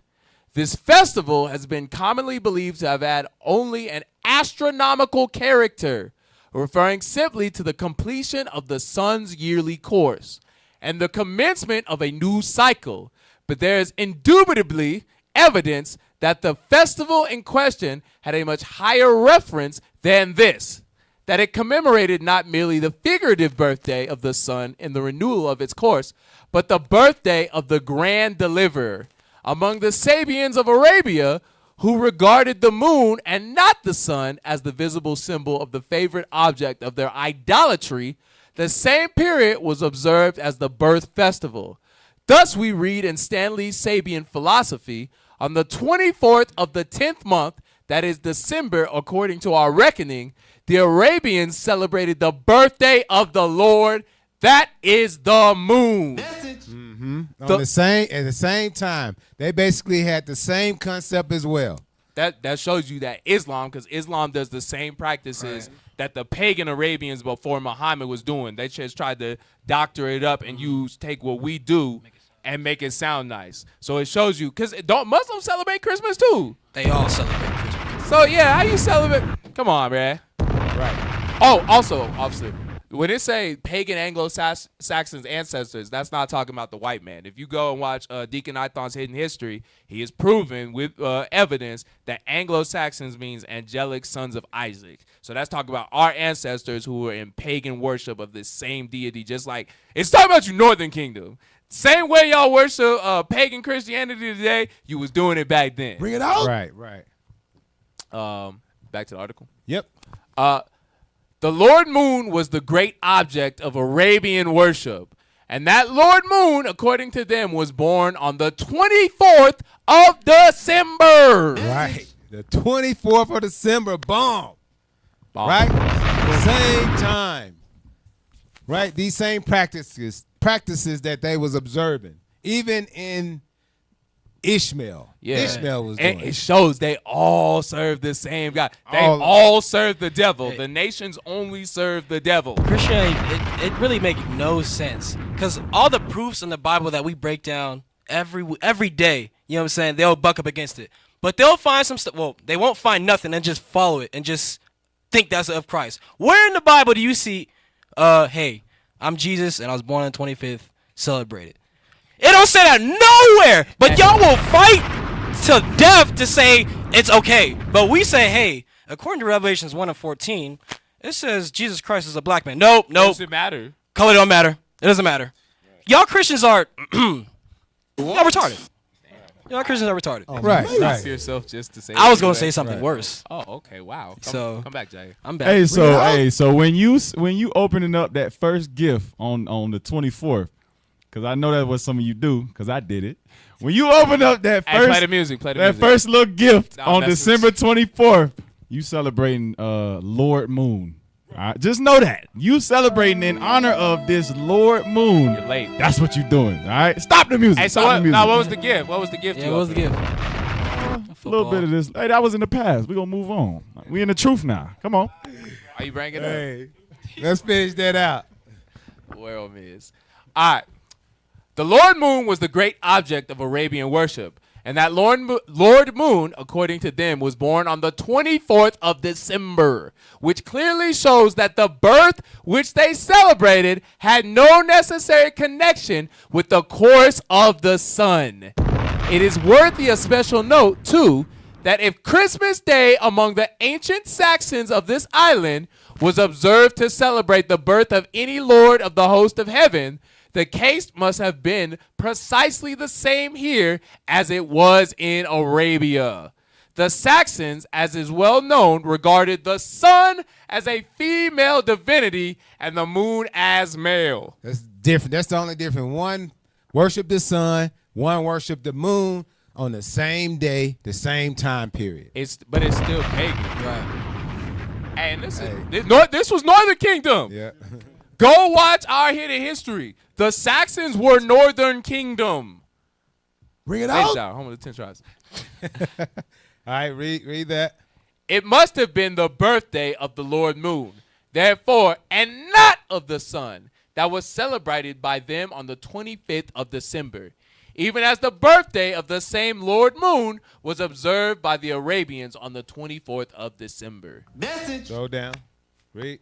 This festival has been commonly believed to have had only an astronomical character, referring simply to the completion of the sun's yearly course and the commencement of a new cycle. But there is indubitably evidence that the festival in question had a much higher reference than this, that it commemorated not merely the figurative birthday of the sun in the renewal of its course, but the birthday of the grand deliverer. Among the Sabians of Arabia, who regarded the moon and not the sun as the visible symbol of the favorite object of their idolatry, the same period was observed as the birth festival. Thus we read in Stanley's Sabian philosophy, on the 24th of the 10th month, that is December according to our reckoning, the Arabians celebrated the birthday of the Lord, that is the moon. At the same time, they basically had the same concept as well. That shows you that Islam, because Islam does the same practices that the pagan Arabians before Muhammad was doing. They just tried to doctor it up and take what we do and make it sound nice. So it shows you, because don't Muslims celebrate Christmas too? They all celebrate Christmas. So yeah, how you celebrate? Come on, man. Right. Oh, also, officer, when it say pagan Anglo-Saxons ancestors, that's not talking about the white man. If you go and watch Deacon Ithon's Hidden History, he is proven with evidence that Anglo-Saxons means angelic sons of Isaac. So that's talking about our ancestors who were in pagan worship of this same deity, just like it's talking about you Northern Kingdom. Same way y'all worship pagan Christianity today, you was doing it back then. Bring it out. Right. Back to the article. Yep. The Lord Moon was the great object of Arabian worship. And that Lord Moon, according to them, was born on the 24th of December. Right. The 24th of December. Bomb. Right? Same time. Right? These same practices that they was observing. Even in Ishmael. Yeah. Ishmael was doing and it shows they all serve the same God. They all serve the devil. The nations only serve the devil. Christianity, it really makes no sense. Because all the proofs in the Bible that we break down every day, you know what I'm saying, they'll buck up against it. But they'll find some stuff. Well, they won't find nothing and just follow it and just think that's of Christ. Where in the Bible do you see hey, I'm Jesus and I was born on the 25th. Celebrate it. It don't say that nowhere. But y'all will fight to death to say it's okay. But we say, hey, according to Revelations 1:14, it says Jesus Christ is a black man. Nope. Does it matter? Color don't matter. It doesn't matter. Y'all Christians are y'all retarded. Y'all Christians are retarded. Right. Yourself just to say. I was gonna say something worse. Oh, okay. Wow. Come back, Jay. I'm back. So when you opening up that first gift on the 24th, because I know that was some of you do, because I did it. When you open up that first, play the music. First little gift on December 24th, you celebrating Lord Moon. All right? Just know that you celebrating in honor of this Lord Moon. You're late. That's what you're doing. All right, stop the music. Hey, so what was the gift? What was the gift? Yeah, what was the gift? A little bit of this. Hey, that was in the past. We gonna move on. We in the truth now. Come on. Are you bringing it up? Let's finish that out. World is. All right. The Lord Moon was the great object of Arabian worship, and that Lord Moon, according to them, was born on the 24th of December, which clearly shows that the birth which they celebrated had no necessary connection with the course of the sun. It is worthy of special note, too, that if Christmas Day among the ancient Saxons of this island was observed to celebrate the birth of any lord of the host of heaven, the case must have been precisely the same here as it was in Arabia. The Saxons, as is well known, regarded the sun as a female divinity and the moon as male. That's different. That's the only difference. One worshiped the sun, one worshiped the moon on the same day, the same time period. But it's still pagan. Right. And this was Northern Kingdom. Yeah. Go watch our hidden history. The Saxons were Northern Kingdom. Bring it out. Home of the 10 tribes. All right, read that. It must have been the birthday of the Lord Moon, therefore, and not of the sun, that was celebrated by them on the 25th of December, even as the birthday of the same Lord Moon was observed by the Arabians on the 24th of December. Message. Go down. Read.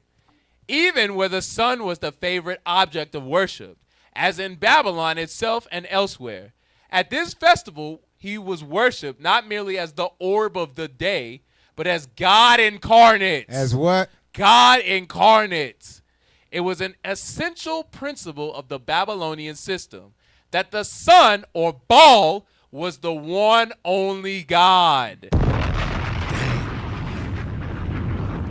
Even where the sun was the favorite object of worship, as in Babylon itself and elsewhere. At this festival, he was worshipped not merely as the orb of the day, but as God incarnate. As what? God incarnate. It was an essential principle of the Babylonian system that the sun, or Baal, was the one only God.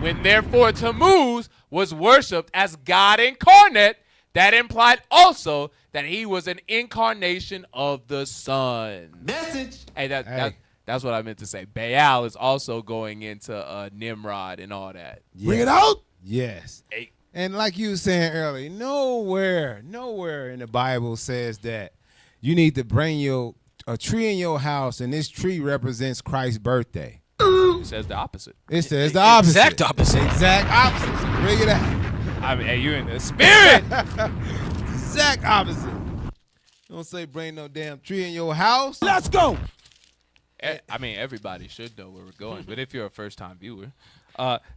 When therefore Tammuz was worshipped as God incarnate, that implied also that he was an incarnation of the sun. Message. Hey, that's what I meant to say. Baal is also going into Nimrod and all that. Yes. Bring it out. Yes. Hey. And like you were saying earlier, nowhere in the Bible says that you need to bring a tree in your house and this tree represents Christ's birthday. It says the opposite. It says the opposite. Exact opposite. Exact opposite. Bring it out. I mean, hey, you in the spirit. Exact opposite. Don't say bring no damn tree in your house. Let's go. I mean, everybody should know where we're going, but if you're a first-time viewer,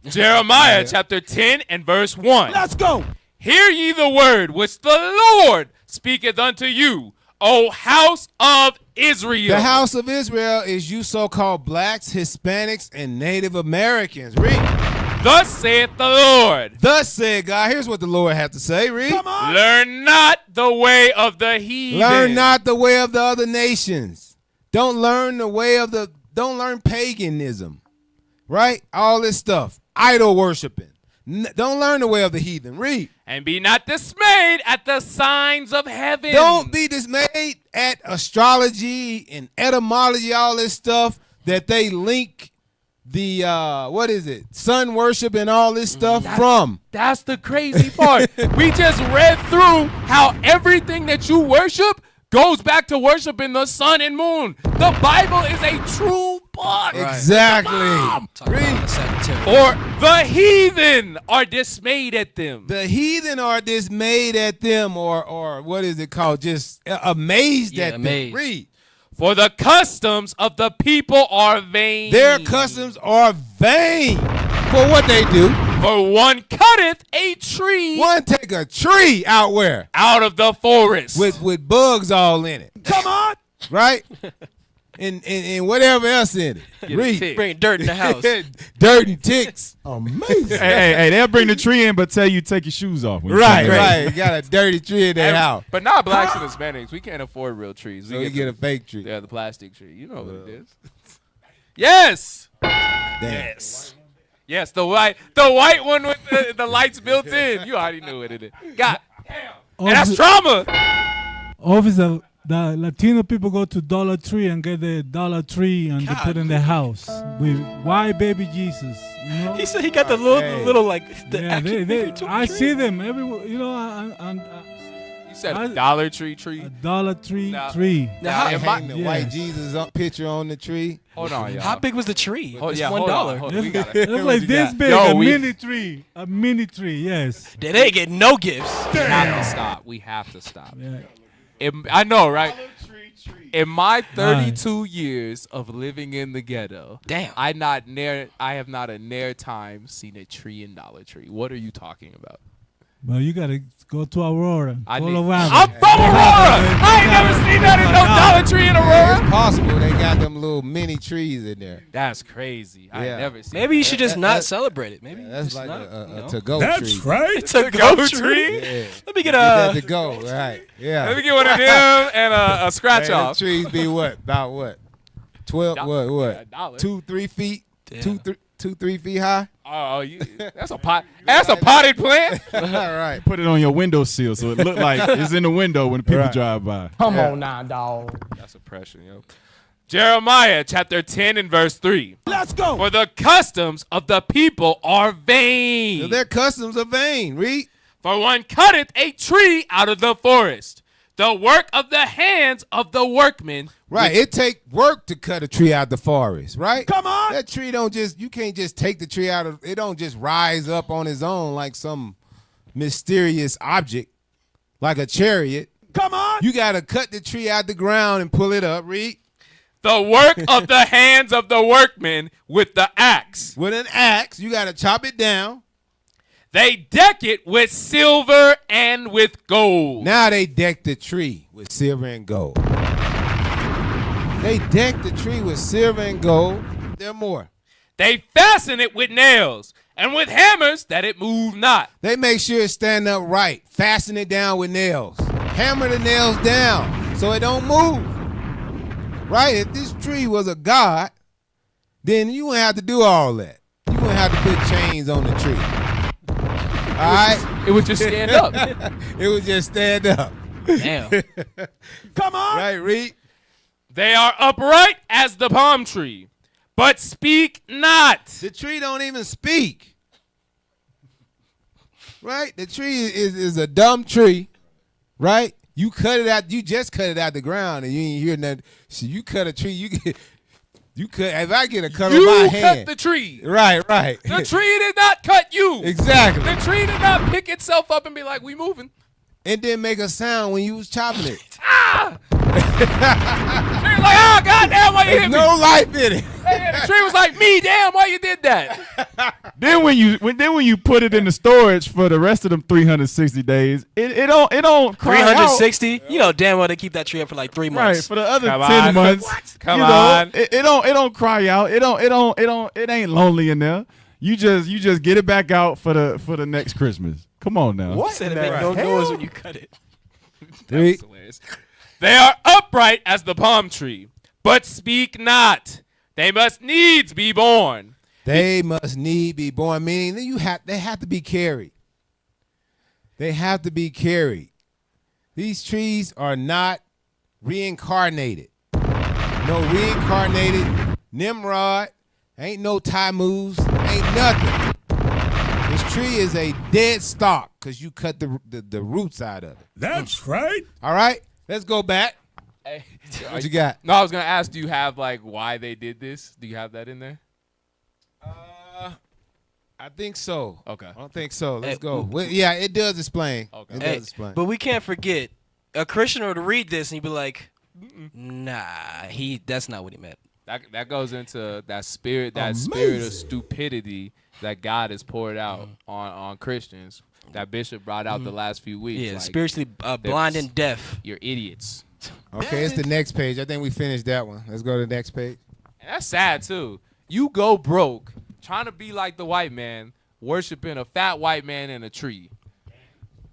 Jeremiah chapter 10 and verse 1. Let's go. Hear ye the word which the Lord speaketh unto you, O house of Israel. The house of Israel is you so-called blacks, Hispanics, and Native Americans. Read. Thus saith the Lord. Thus said God. Here's what the Lord had to say. Read. Come on. Learn not the way of the heathen. Learn not the way of the other nations. Don't learn paganism. Right? All this stuff. Idol worshiping. Don't learn the way of the heathen. Read. And be not dismayed at the signs of heaven. Don't be dismayed at astrology and etymology, all this stuff that they link the sun worship and all this stuff from. That's the crazy part. We just read through how everything that you worship goes back to worshiping the sun and moon. The Bible is a true book. Exactly. Or the heathen are dismayed at them. The heathen are dismayed at them, or what is it called? Just amazed at them. Read. For the customs of the people are vain. Their customs are vain. For what they do? For one cutteth a tree. One take a tree out where? Out of the forest. With bugs all in it. Come on. Right? And whatever else in it. Read. Bring dirt in the house. Dirt and ticks. Amazing. Hey, they'll bring the tree in, but tell you take your shoes off. Right. You got a dirty tree in that house. But not blacks and Hispanics. We can't afford real trees. So you get a fake tree. Yeah, the plastic tree. You know what it is. Yes. Damn. Yes, the white one with the lights built in. You already knew what it is. God damn. And that's trauma. Officer, the Latino people go to Dollar Tree and get the Dollar Tree and they put in their house with why baby Jesus. You know? He said he got the little like the I see them everywhere. You know, you said a Dollar Tree tree. A Dollar Tree tree. Now hang the white Jesus picture on the tree. Hold on, y'all. How big was the tree? Oh, It's yeah, $1. It was like this big, a mini tree, yes. They didn't get no gifts. We have to stop. We have to stop. Yeah. I know, right? In my 32 years of living in the ghetto, damn, I have not a near time seen a tree in Dollar Tree. What are you talking about? Well, you gotta go to Aurora. I'm from Aurora. I ain't never seen that in no Dollar Tree in Aurora. It's possible they got them little mini trees in there. That's crazy. I ain't never seen. Maybe you should just not celebrate it. Maybe that's like not, a to-go That's tree. right. It's a go tree. Yeah. Let me get that to go. Right. Yeah. Let me get one of them and a scratch Them off. trees be what? About what? 12. What? $1. 2-3 feet. 2-3 feet high. Oh, that's a pot. That's a potted plant. All right. Put it on your windowsill so it look like it's in the window when people drive by. Come on now, dog. That's oppression, yo. Jeremiah chapter 10 and verse 3. Let's go. For the customs of the people are vain. So their customs are vain. Read. For one cutteth a tree out of the forest, the work of the hands of the workmen. Right. It take work to cut a tree out the forest, right? Come on. That tree you can't just take the tree out of, it don't just rise up on its own like some mysterious object, like a chariot. Come on. You got to cut the tree out the ground and pull it up. Read. The work of the hands of the workmen with the axe. With an axe, you got to chop it down. They deck it with silver and with gold. Now they deck the tree with silver and gold. They deck the tree with silver and gold. There are more. They fasten it with nails and with hammers that it move not. They make sure it stand up right. Fasten it down with nails. Hammer the nails down so it don't move. Right? If this tree was a god, then you wouldn't have to do all that. You wouldn't have to put chains on the tree. All right? It would just stand up. It would just stand up. Damn. Come on. Right, Reed? They are upright as the palm tree, but speak not. The tree don't even speak. Right? The tree is a dumb tree. Right? You cut it out. You just cut it out the ground, and you ain't hear nothing. So you cut a tree. You cut. If I get a cut on my hand, you cut the tree. Right. The tree did not cut you. Exactly. The tree did not pick itself up and be like, "We moving." And then make a sound when you was chopping it. Tree was like, "Ah, goddamn, why you hit me?" No life in it. And the tree was like, "Me, damn, why you did that?" Then when you put it in the storage for the rest of them 360 days, it don't cry out. 360. You know damn well they keep that tree up for like 3 months. Right, for the other Come 10 on. months. Come you know, on. It don't cry out. It ain't lonely in there. You just get it back out for the next Christmas. Come on now. What? Said it make no noise when you cut it. That's hilarious. They are upright as the palm tree, but speak not. They must needs be born. They must need be born, meaning they have to be carried. They have to be carried. These trees are not reincarnated. No reincarnated Nimrod, ain't no Tammuz, ain't nothing. This tree is a dead stalk because you cut the roots out of it. That's right. All right, let's go back. Hey, What you got? No, I was gonna ask, do you have like why they did this? Do you have that in there? I think so. Okay. I don't think so. Let's Hey, go. Well, yeah, it does explain. Okay. It Hey, does explain. but we can't forget a Christian would read this and he'd be like, "Nah, that's not what he meant." That goes into that spirit of stupidity that God has poured out on Christians. That Bishop brought out the last few weeks. Yeah, like, spiritually blind and deaf. You're idiots. Okay, it's the next page. I think we finished that one. Let's go to the next page. And that's sad too. You go broke trying to be like the white man, worshiping a fat white man in a tree.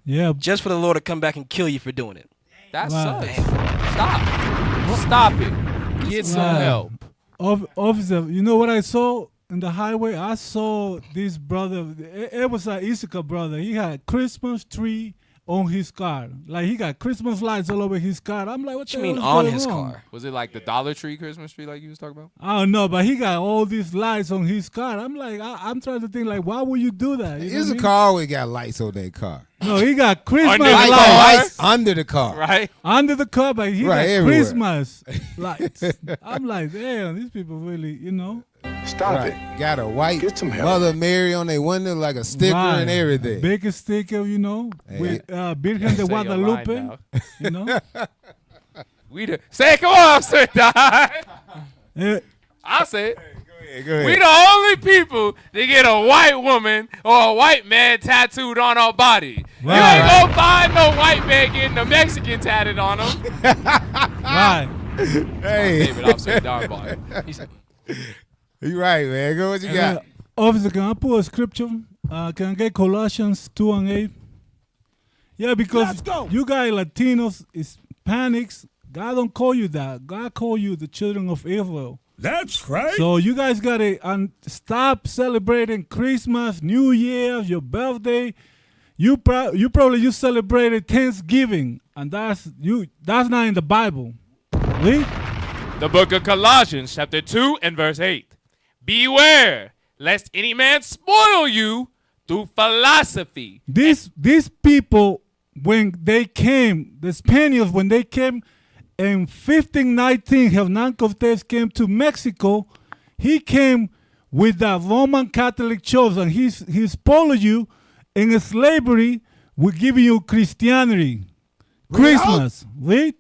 Yeah. Just for the Lord to come back and kill you for doing it. That Right. sucks. Stop it. Get some help. Officer, you know what I saw in the highway? I saw this brother. It was an Issachar brother. He had Christmas tree on his car. Like, he got Christmas lights all over his car. I'm like, what the you mean hell is on going his on? car? Was it like the Dollar Tree Christmas tree like you was talking about? I don't know, but he got all these lights on his car. I'm like, I'm trying to think, like, why would you do that? You know what I Issachar mean? always got lights on their car. No, he got Christmas Under the lights. Lights under the car. Right? Under the car, but he Right, got everywhere. Christmas lights. I'm like, damn, these people really, you know. Stop it. Got a white Get some help. Mother Mary on their window, like a sticker Right. and everything. Big sticker, you know, with Virgen de Say your line Guadalupe, now. you know. Say it, come on, say it. Eh, I'll say it. Go ahead. We the only people that get a white woman or a white man tattooed on our body. Right. You ain't gonna find no white man getting a Mexican tatted on him. right. Hey, David, I'll say darn boy. you right, man. Go what you got. Officer, can I put a scripture? Can I get Colossians 2:8? Yeah, because you guys Latinos, Hispanics, God don't call you that. God call you the children of Israel. That's right. So you guys gotta stop celebrating Christmas, New Year, your birthday. You probably celebrated Thanksgiving, and that's not in the Bible. Read. The book of Colossians, chapter 2 and verse 8. Beware, lest any man spoil you through philosophy. These people, when they came, the Spaniards, when they came in 1519, Hernan Cortez came to Mexico. He came with the Roman Catholic Church, and he spoiled you in slavery. We're giving you Christianity, Christmas, right?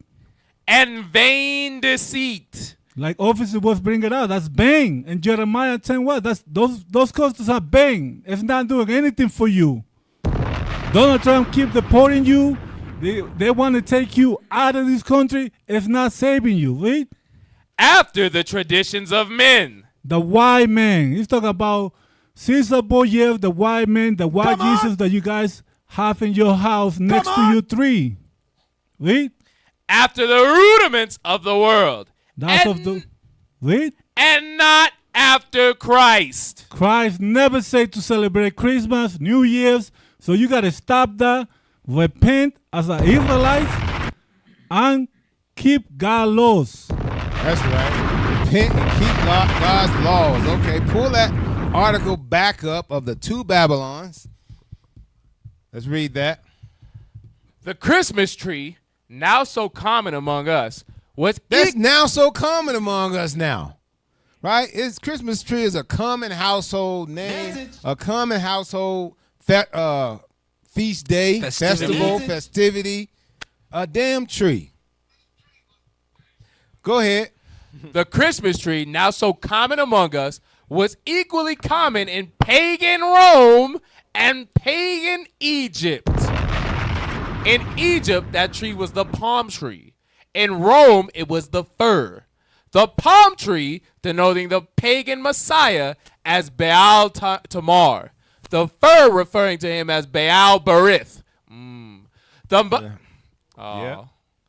And vain deceit. Like officer was bringing out, that's bang. And Jeremiah 10 what? That's those costs are bang. It's not doing anything for you. Donald Trump keep deporting you. They want to take you out of this country. It's not saving you, right? After the traditions of men. The white man. He's talking about Caesar Borgia, the white man, the white Jesus that you guys have in your house next to your tree. Right? After the rudiments of the world. That's of the right? And not after Christ. Christ never said to celebrate Christmas, New Year's. So you got to stop that, repent as an Israelite, and keep God's laws. That's right. Repent and keep God's laws. Okay, pull that article back up of the two Babylons. Let's read that. The Christmas tree, now so common among us, That's now so common among us now. Right? It's Christmas tree is a common household name, a common household feast day, festival, festivity, a damn tree. Go ahead. The Christmas tree, now so common among us, was equally common in pagan Rome and pagan Egypt. In Egypt, that tree was the palm tree. In Rome, it was the fir. The palm tree denoting the pagan Messiah as Baal Tamar. The fir referring to him as Baal Berith. Yeah.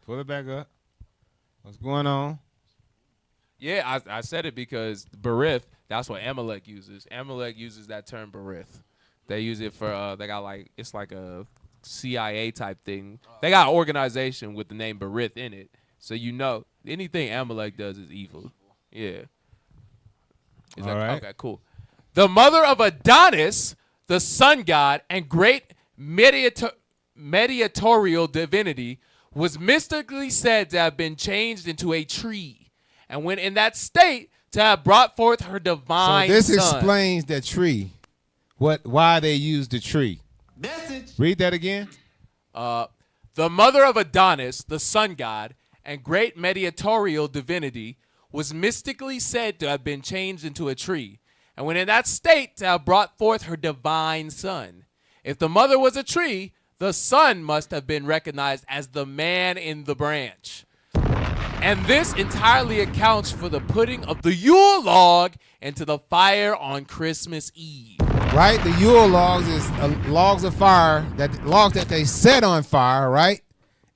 Pull it back up. What's going on? Yeah, I said it because Berith, that's what Amalek uses. Amalek uses that term Berith. They use it for, they got like, it's like a CIA type thing. They got an organization with the name Berith in it. So you know, anything Amalek does is evil. Yeah. All right. Okay, cool. The mother of Adonis, the sun god and great mediatorial divinity, was mystically said to have been changed into a tree, and when in that state, to have brought forth her divine So this son. explains the tree. Why they used the tree. Message. Read that again. The mother of Adonis, the sun god, and great mediatorial divinity, was mystically said to have been changed into a tree, and when in that state to have brought forth her divine son. If the mother was a tree, the son must have been recognized as the man in the branch. And this entirely accounts for the putting of the Yule log into the fire on Christmas Eve. Right? The Yule logs is logs of fire, logs that they set on fire, right?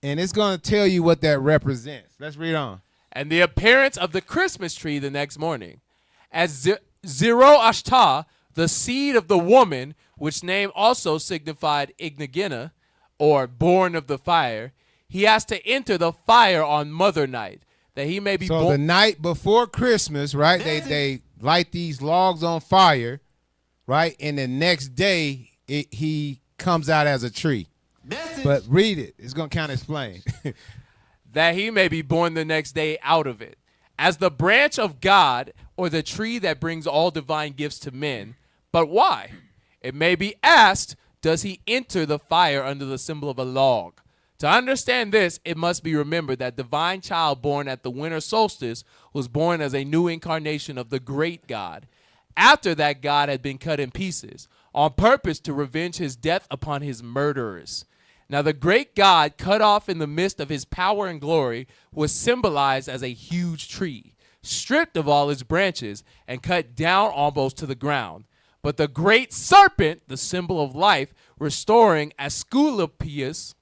And it's going to tell you what that represents. Let's read on. And the appearance of the Christmas tree the next morning. As Zero-Ashta, the seed of the woman, which name also signified Ignagina, or born of the fire, he has to enter the fire on Mother Night, that he may be born. So the night before Christmas, right, they light these logs on fire, right, and the next day he comes out as a tree. But read it. It's going to kind of explain. That he may be born the next day out of it. As the branch of God, or the tree that brings all divine gifts to men. But why? It may be asked, does he enter the fire under the symbol of a log? To understand this, it must be remembered that divine child born at the winter solstice was born as a new incarnation of the great God, after that God had been cut in pieces, on purpose to revenge his death upon his murderers. Now the great God, cut off in the midst of his power and glory, was symbolized as a huge tree, stripped of all its branches and cut down almost to the ground. But the great serpent, the symbol of life, restoring Asclepius,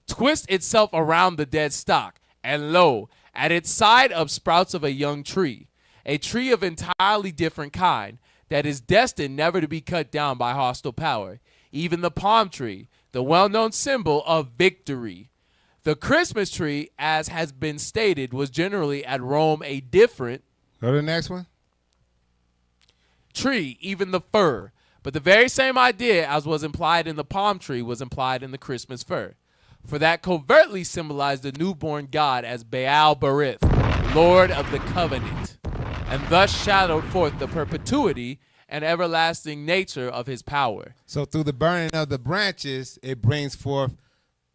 twists itself around the dead stock, and lo, at its side up sprouts of a young tree, a tree of entirely different kind, that is destined never to be cut down by hostile power, even the palm tree, the well-known symbol of victory. The Christmas tree, as has been stated, was generally at Rome a different Go to the next one. tree, even the fir. But the very same idea as was implied in the palm tree was implied in the Christmas fir. For that covertly symbolized the newborn God as Baal Berith, Lord of the covenant, and thus shadowed forth the perpetuity and everlasting nature of his power. So through the burning of the branches, it brings forth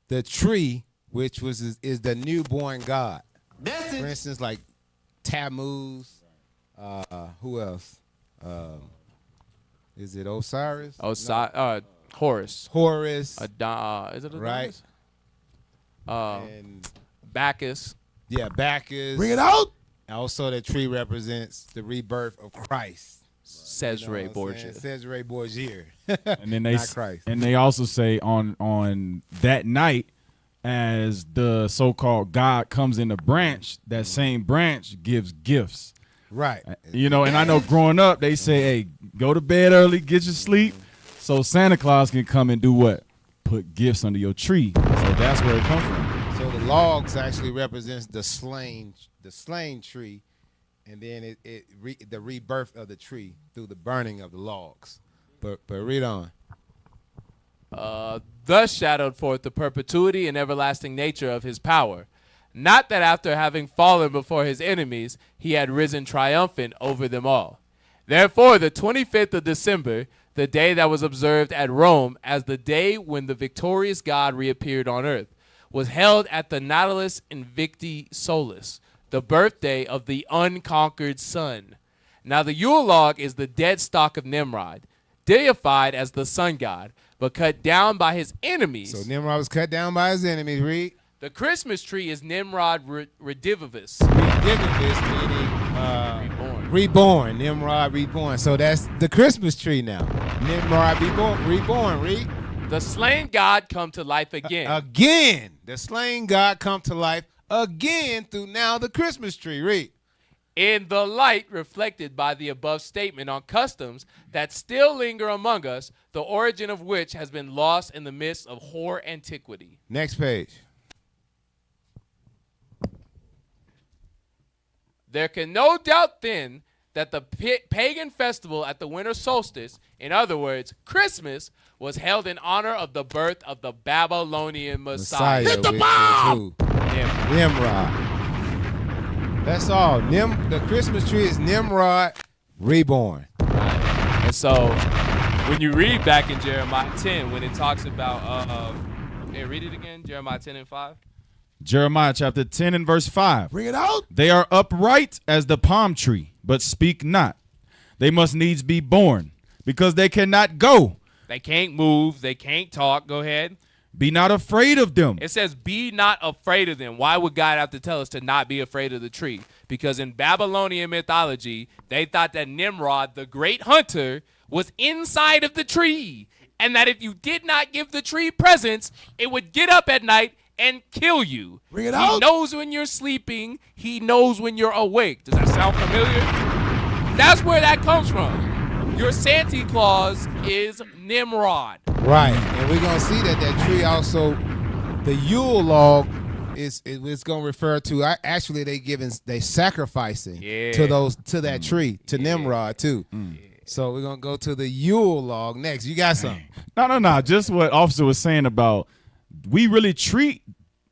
the tree, which is the newborn God. For instance, like Tammuz. Who else? Is it Osiris? Horus. Horus. Is it Adonis? Right. And Bacchus. Yeah, Bacchus. Bring it out. Also, the tree represents the rebirth of Christ. Cesare Borgia. Cesare Borgia. And then Not Christ. and they also say on that night, as the so-called God comes in the branch, that same branch gives gifts. Right. You know, and I know growing up, they say, hey, go to bed early, get your sleep, so Santa Claus can come and do what? Put gifts under your tree. So that's where it comes from. So the logs actually represents the slain tree, and then the rebirth of the tree through the burning of the logs. But read on. Thus shadowed forth the perpetuity and everlasting nature of his power. Not that after having fallen before his enemies, he had risen triumphant over them all. Therefore, the 25th of December, the day that was observed at Rome as the day when the victorious God reappeared on earth, was held at the Nautilus Invicti Solis, the birthday of the unconquered sun. Now the Yule log is the dead stock of Nimrod, deified as the sun god, but cut down by his enemies. So Nimrod was cut down by his enemies. Read. The Christmas tree is Nimrod Redivivus. Redivivus meaning reborn. Nimrod reborn. So that's the Christmas tree now. Nimrod reborn. Read. The slain God come to life again. Again. The slain God come to life again through now the Christmas tree. Read. In the light reflected by the above statement on customs that still linger among us, the origin of which has been lost in the midst of hoar antiquity. Next page. There can no doubt then that the pagan festival at the winter solstice, in other words, Christmas, was held in honor of the birth of the Babylonian Messiah. Hit the bomb! Nimrod. That's all. The Christmas tree is Nimrod reborn. Right. And so when you read back in Jeremiah 10, when it talks about, read it again, Jeremiah 10 and 5. Jeremiah chapter 10 and verse 5. Bring it out. They are upright as the palm tree, but speak not. They must needs be born, because they cannot go. They can't move. They can't talk. Go ahead. Be not afraid of them. It says, be not afraid of them. Why would God have to tell us to not be afraid of the tree? Because in Babylonian mythology, they thought that Nimrod, the great hunter, was inside of the tree. And that if you did not give the tree presents, it would get up at night and kill you. Bring it He out. knows when you're sleeping. He knows when you're awake. Does that sound familiar? That's where that comes from. Your Santa Claus is Nimrod. Right, and we're gonna see that tree also, the Yule log is gonna refer to. Actually, they sacrificing to that tree to Nimrod too. So we're gonna go to the Yule log next. You got something? No. Just what Officer was saying about we really treat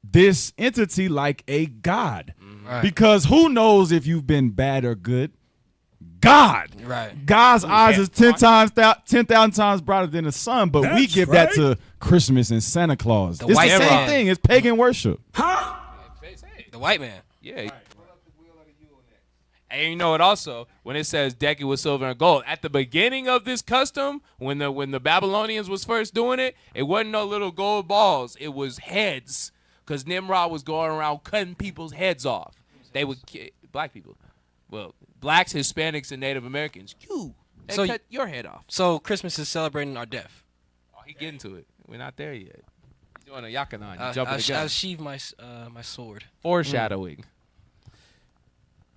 this entity like a god, because who knows if you've been bad or good? God. Right. God's eyes is 10,000 times brighter than the sun, but we That's give that to Christmas and Santa Claus. It's the white same man. thing. It's pagan worship. The white man. Yeah. And you know what also, when it says deck it with silver and gold, at the beginning of this custom, when the Babylonians was first doing it, it wasn't no little gold balls. It was heads, because Nimrod was going around cutting people's heads off. They would black people. Well, blacks, Hispanics, and Native Americans. They cut your head off. So Christmas is celebrating our death. Oh, he getting to it. We're not there yet. He's doing a yakanan. Jumping the gun. I'll sheathe my sword. Foreshadowing.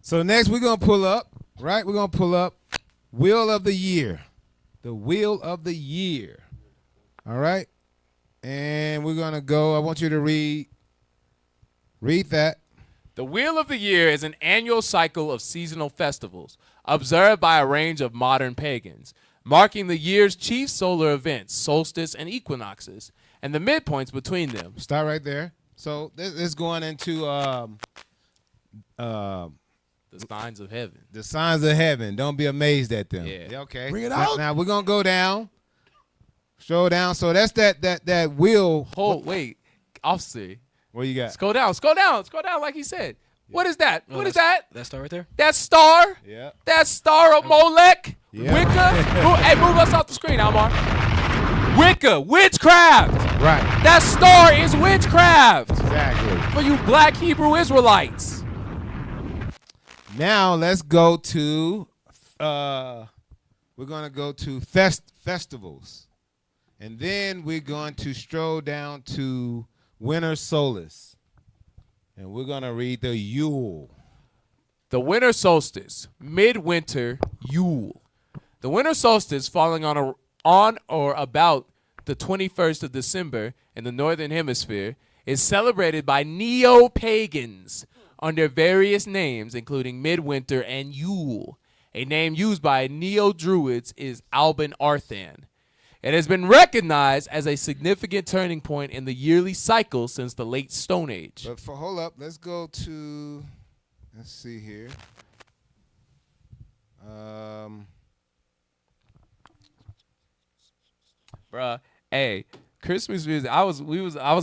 So next we're gonna pull up. Right, we're gonna pull up Wheel of the Year. The Wheel of the Year. All right, and we're gonna go. I want you to read that. The Wheel of the Year is an annual cycle of seasonal festivals observed by a range of modern pagans, marking the year's chief solar events, solstice and equinoxes, and the midpoints between them. Start right there. So this is going into the signs of heaven. The signs of heaven. Don't be amazed at them. Yeah. Okay. Bring it out. Now we're gonna go down. Show down. So that's that wheel. Hold, wait, officer. What you got? Scroll down, like he said. What is that? Oh, What is that? That star right there? That star? Yeah. That star of Molech? Yeah. Wicca? Hey, move us off the screen, Almar. Wicca, witchcraft. Right. That star is witchcraft. Exactly. For you black Hebrew Israelites. Now let's go to we're gonna go to festivals. And then we're going to stroll down to winter solace. And we're going to read the Yule. The winter solstice, midwinter Yule. The winter solstice falling on or about the 21st of December in the northern hemisphere is celebrated by neo-pagans under various names, including midwinter and Yule. A name used by neo-druids is Alban Arthan. It has been recognized as a significant turning point in the yearly cycle since the late Stone Age. But hold up, let's go to, let's see here. Bruh, hey, Christmas music. I was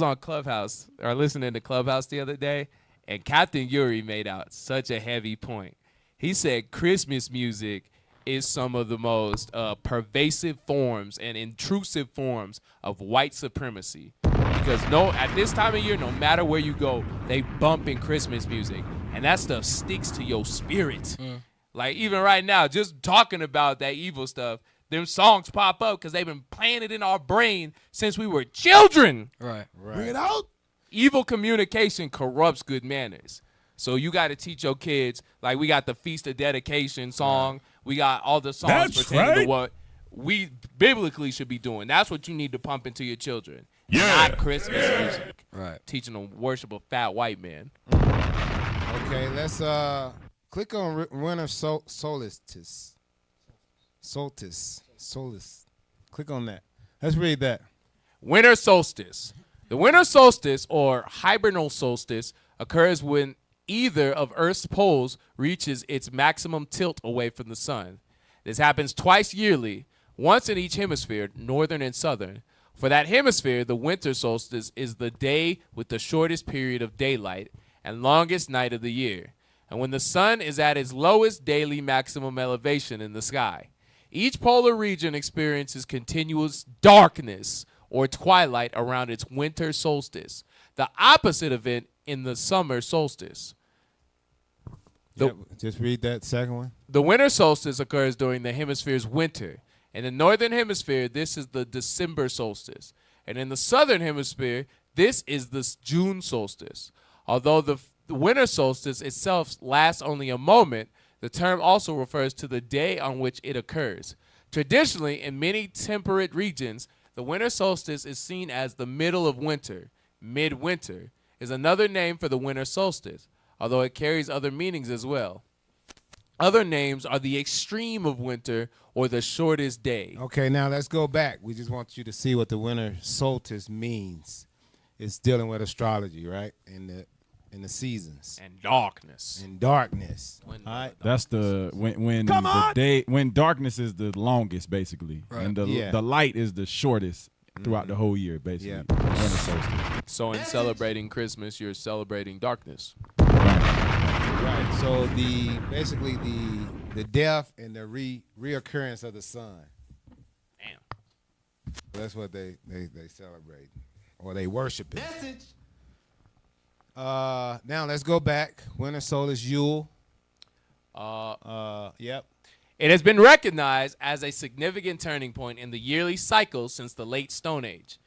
on Clubhouse or listening to Clubhouse the other day, and Captain Yuri made out such a heavy point. He said Christmas music is some of the most pervasive forms and intrusive forms of white supremacy. Because at this time of year, no matter where you go, they bumping Christmas music, and that stuff sticks to your spirit. Like even right now, just talking about that evil stuff, them songs pop up because they've been playing it in our brain since we were children. Right. Bring it out. Evil communication corrupts good manners. So you got to teach your kids, like we got the Feast of Dedication song. We got all the songs That's pertaining to right. what we biblically should be doing. That's what you need to pump into your children. Yeah. Not Christmas music. Right. Teaching them worship a fat white man. Okay, let's click on winter solstice. Solstice. Click on that. Let's read that. Winter solstice. The winter solstice, or hibernal solstice, occurs when either of Earth's poles reaches its maximum tilt away from the sun. This happens twice yearly, once in each hemisphere, northern and southern, For that hemisphere, the winter solstice is the day with the shortest period of daylight and longest night of the year, and when the sun is at its lowest daily maximum elevation in the sky. Each polar region experiences continuous darkness or twilight around its winter solstice, the opposite event in the summer solstice. Just read that second one. The winter solstice occurs during the hemisphere's winter. In the northern hemisphere, this is the December solstice. And in the southern hemisphere, this is the June solstice. Although the winter solstice itself lasts only a moment, the term also refers to the day on which it occurs. Traditionally, in many temperate regions, the winter solstice is seen as the middle of winter. Midwinter is another name for the winter solstice, although it carries other meanings as well. Other names are the extreme of winter or the shortest day. Okay, now let's go back. We just want you to see what the winter solstice means. It's dealing with astrology, right? In the seasons. And darkness. And darkness. All right. That's the when darkness is the longest, basically, Right. and the light is the shortest throughout the whole year, basically. Yeah. Winter solstice. So in celebrating Christmas, you're celebrating darkness. Right. So basically the death and the reoccurrence of the sun. Damn. That's what they celebrate or they worship it. Now let's go back. Winter solstice, Yule. Yep. It has been recognized as a significant turning point in the yearly cycle since the late Stone Age.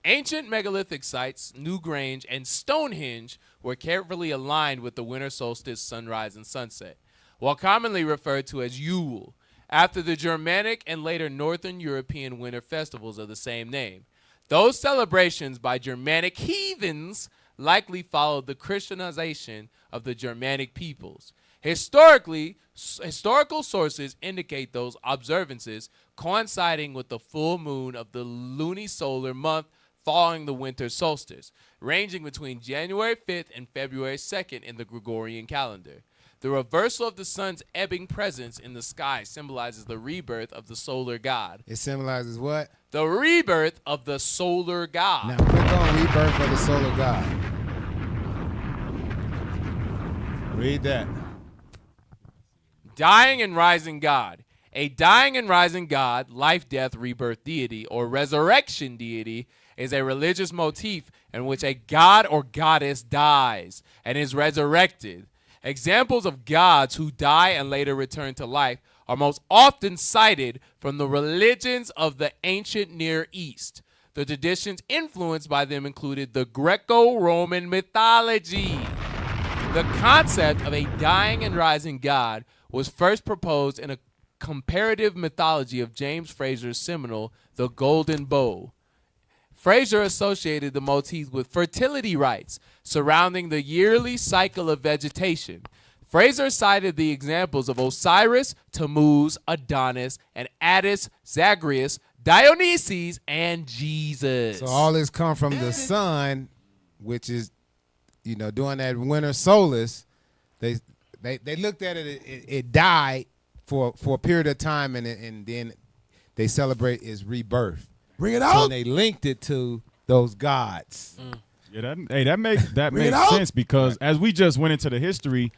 Ancient megalithic sites, Newgrange and Stonehenge, were carefully aligned with the winter solstice sunrise and sunset, while commonly referred to as Yule, after the Germanic and later Northern European winter festivals of the same name. Those celebrations by Germanic heathens likely followed the Christianization of the Germanic peoples. Historical sources indicate those observances coinciding with the full moon of the lunisolar month following the winter solstice, ranging between January 5th and February 2nd in the Gregorian calendar. The reversal of the sun's ebbing presence in the sky symbolizes the rebirth of the solar god. It symbolizes what? The rebirth of the solar god. Now click on rebirth of the solar god. Read that. Dying and rising god. A dying and rising god, life, death, rebirth deity, or resurrection deity is a religious motif in which a god or goddess dies and is resurrected. Examples of gods who die and later return to life are most often cited from the religions of the ancient Near East. The traditions influenced by them included the Greco-Roman mythology. The concept of a dying and rising god was first proposed in a comparative mythology of James Fraser's seminal The Golden Bow. Fraser associated the motif with fertility rites surrounding the yearly cycle of vegetation. Fraser cited the examples of Osiris, Tammuz, Adonis, and Attis, Zagreus, Dionysus, and Jesus. So all this come from the sun, which is, during that winter solstice, they looked at it. It died for a period of time, and then they celebrate its rebirth. Bring it So out. they linked it to those gods. Yeah, that makes sense because as we just went into the history,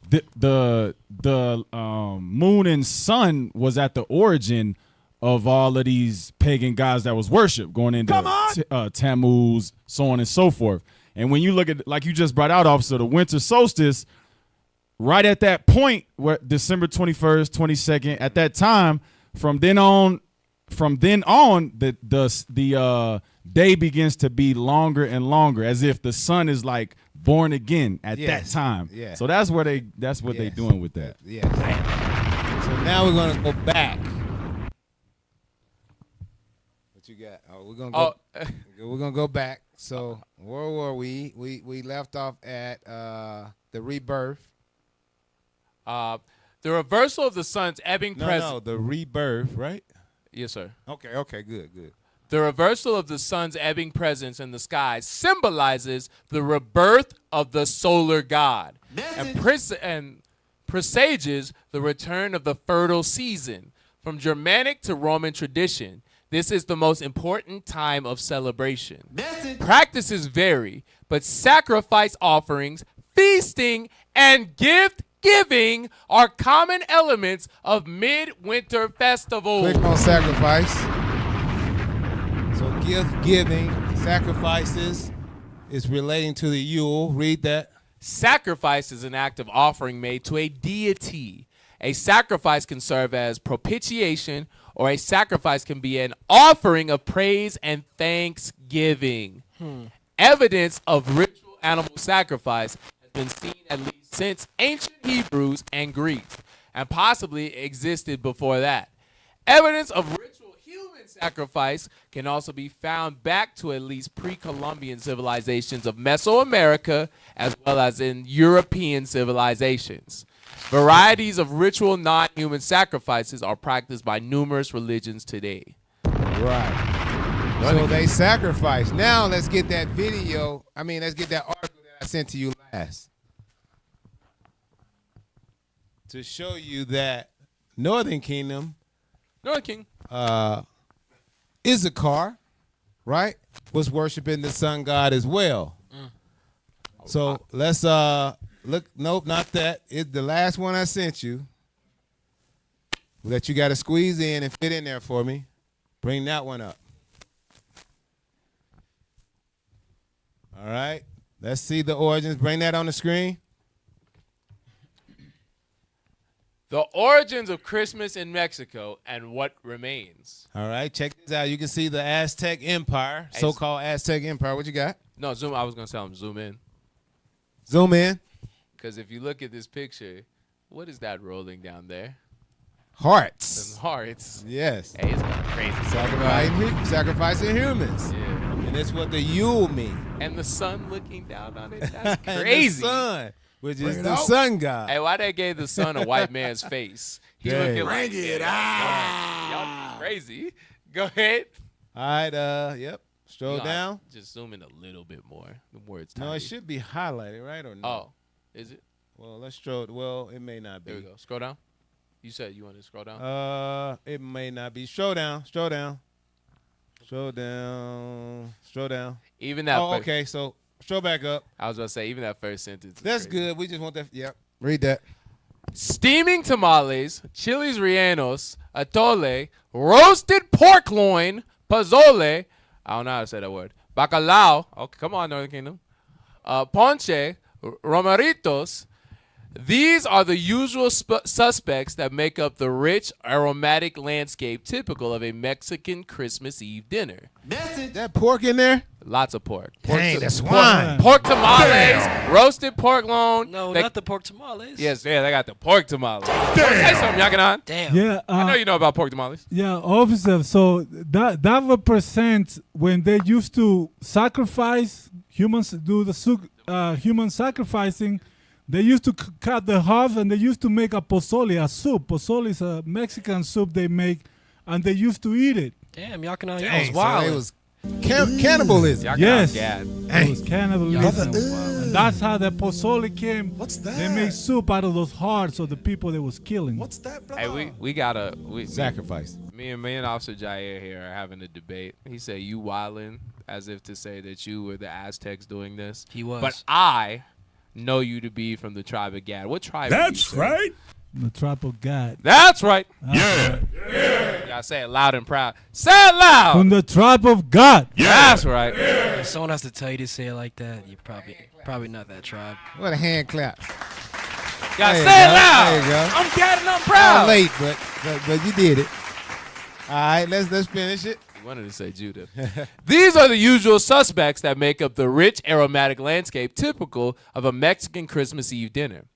the moon and sun was at the origin of all of these pagan gods that was worshipped, going into Tammuz, so on and so forth. And when you look at, like you just brought out, officer, the winter solstice, right at that point, where December 21st, 22nd, at that time, from then on, the day begins to be longer and longer, as if the sun is like born again at that time. Yeah. So that's what they doing with that. Yeah. So now we're gonna go back. What you got? Oh, we're gonna go back. So where were we? We left off at the rebirth. The reversal of the sun's ebbing presence. No, the rebirth, right? Yes, sir. Okay, good. The reversal of the sun's ebbing presence in the sky symbolizes the rebirth of the solar god and presages the return of the fertile season. From Germanic to Roman tradition, This is the most important time of celebration. Practices vary, but sacrifice offerings, feasting, and gift giving are common elements of midwinter festival. Click on sacrifice. So gift giving, sacrifices is relating to the Yule. Read that. Sacrifice is an act of offering made to a deity. A sacrifice can serve as propitiation, or a sacrifice can be an offering of praise and thanksgiving. Evidence of ritual animal sacrifice has been seen at least since ancient Hebrews and Greeks, and possibly existed before that. Evidence of ritual human sacrifice can also be found back to at least pre-Columbian civilizations of Mesoamerica, as well as in European civilizations. Varieties of ritual non-human sacrifices are practiced by numerous religions today. Right. So they sacrifice. Now let's get that video. Let's get that article that I sent to you last. To show you that Northern Kingdom, Issachar, right, was worshiping the sun god as well. So let's look. Nope, not that. It's the last one I sent you. That you got to squeeze in and fit in there for me. Bring that one up. All right. Let's see the origins. Bring that on the screen. The origins of Christmas in Mexico and what remains. All right. Check this out. You can see the Aztec Empire, so-called Aztec Empire. What you got? No, zoom. I was going to tell him zoom in. Zoom in. Because if you look at this picture, what is that rolling down there? Hearts. Some hearts. Yes. Hey, it's kind of crazy. Sacrificing humans. Yeah. And that's what the Yule mean. And the sun looking down on it. That's crazy. The sun, which is the sun god. Hey, why they gave the sun a white man's face? He looking like it. Y'all crazy. Go ahead. All right. Yep. Scroll down. Just zoom in a little bit more. The words. No, it should be highlighted, right, or no? Oh, is it? Well, let's scroll. Well, it may not be. There we go. Scroll down. You said you wanted to scroll down? It may not be. Scroll down. Scroll down. Scroll down. Scroll down. Even that. Oh, okay. So scroll back up. I was going to say, even that first sentence. That's crazy. good. We just want that. Yep. Read that. Steaming tamales, chiles rellenos, atole, roasted pork loin, pozole. I don't know how to say that word. Bacalao. Okay, come on, Northern Kingdom. Ponche, romeritos. These are the usual suspects that make up the rich, aromatic landscape typical of a Mexican Christmas Eve dinner. That pork in there? Lots of pork. Dang, that's swine. Pork tamales, roasted pork loin. No, not the pork tamales. Yes, yeah, they got the pork tamales. Say something, Yakanan. Damn. Yeah, I know you know about pork tamales. Yeah, officer. So that represents when they used to sacrifice humans, do the human sacrificing. They used to cut the halves and they used to make a pozole, a soup. Pozole is a Mexican soup they make, and they used to eat it. Damn, y'all was So wild. it was cannibalism. Yes. Yeah. It was cannibalism. And that's how the pozole came. What's that? They made soup out of those hearts of the people they was killing. What's that, brother? Hey, we gotta Sacrifice. Me and Officer Jair here are having a debate. He said you wildin', as if to say that you were the Aztecs doing this. He was. But I know you to be from the tribe of Gad. What tribe? That's right. The tribe of God. That's right. Yeah. Y'all say it loud and proud. Say it loud. From the tribe of God. That's right. If someone has to tell you to say it like that, you're probably not that tribe. What a hand clap. Y'all There you say it go. loud. There you go. I'm Gad and I'm proud. Late, but you did it. All right, let's finish it. You wanted to say Judah. These are the usual suspects that make up the rich, aromatic landscape typical of a Mexican Christmas Eve dinner.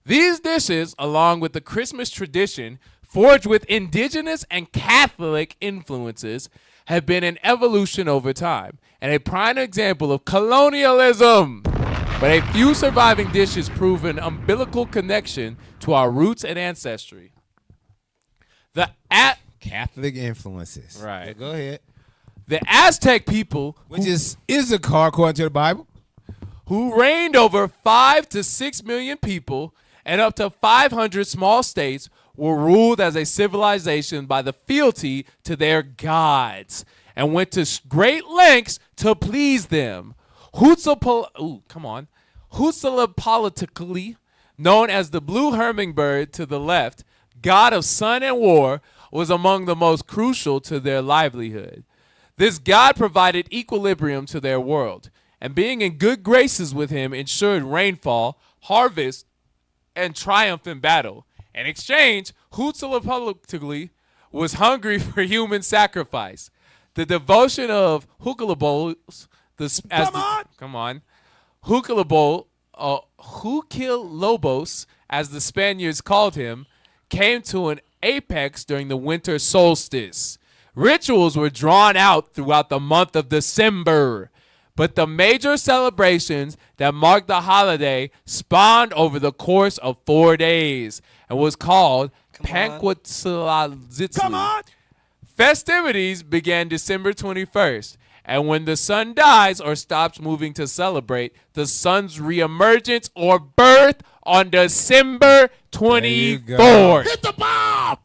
These dishes, along with the Christmas tradition forged with indigenous and Catholic influences, have been an evolution over time and a prime example of colonialism. But a few surviving dishes prove an umbilical connection to our roots and ancestry. Catholic influences. Right. Go ahead. The Aztec people, Which is Issachar according to the Bible. who reigned over 5 to 6 million people and up to 500 small states, were ruled as a civilization by the fealty to their gods and went to great lengths to please them. Huitzilopochtli, known as the blue hummingbird to the left, god of sun and war, was among the most crucial to their livelihood. This god provided equilibrium to their world, and being in good graces with him ensured rainfall, harvest, and triumph in battle. In exchange, Huitzilopochtli was hungry for human sacrifice. The devotion of Huitzilopochtli, Huitzilopochtli, as the Spaniards called him, came to an apex during the winter solstice. Rituals were drawn out throughout the month of December, but the major celebrations that marked the holiday spawned over the course of 4 days and was called Panquatzilazitli. Festivities began December 21st, and when the sun dies or stops moving to celebrate the sun's reemergence or birth on December 24th. Hit the bomb!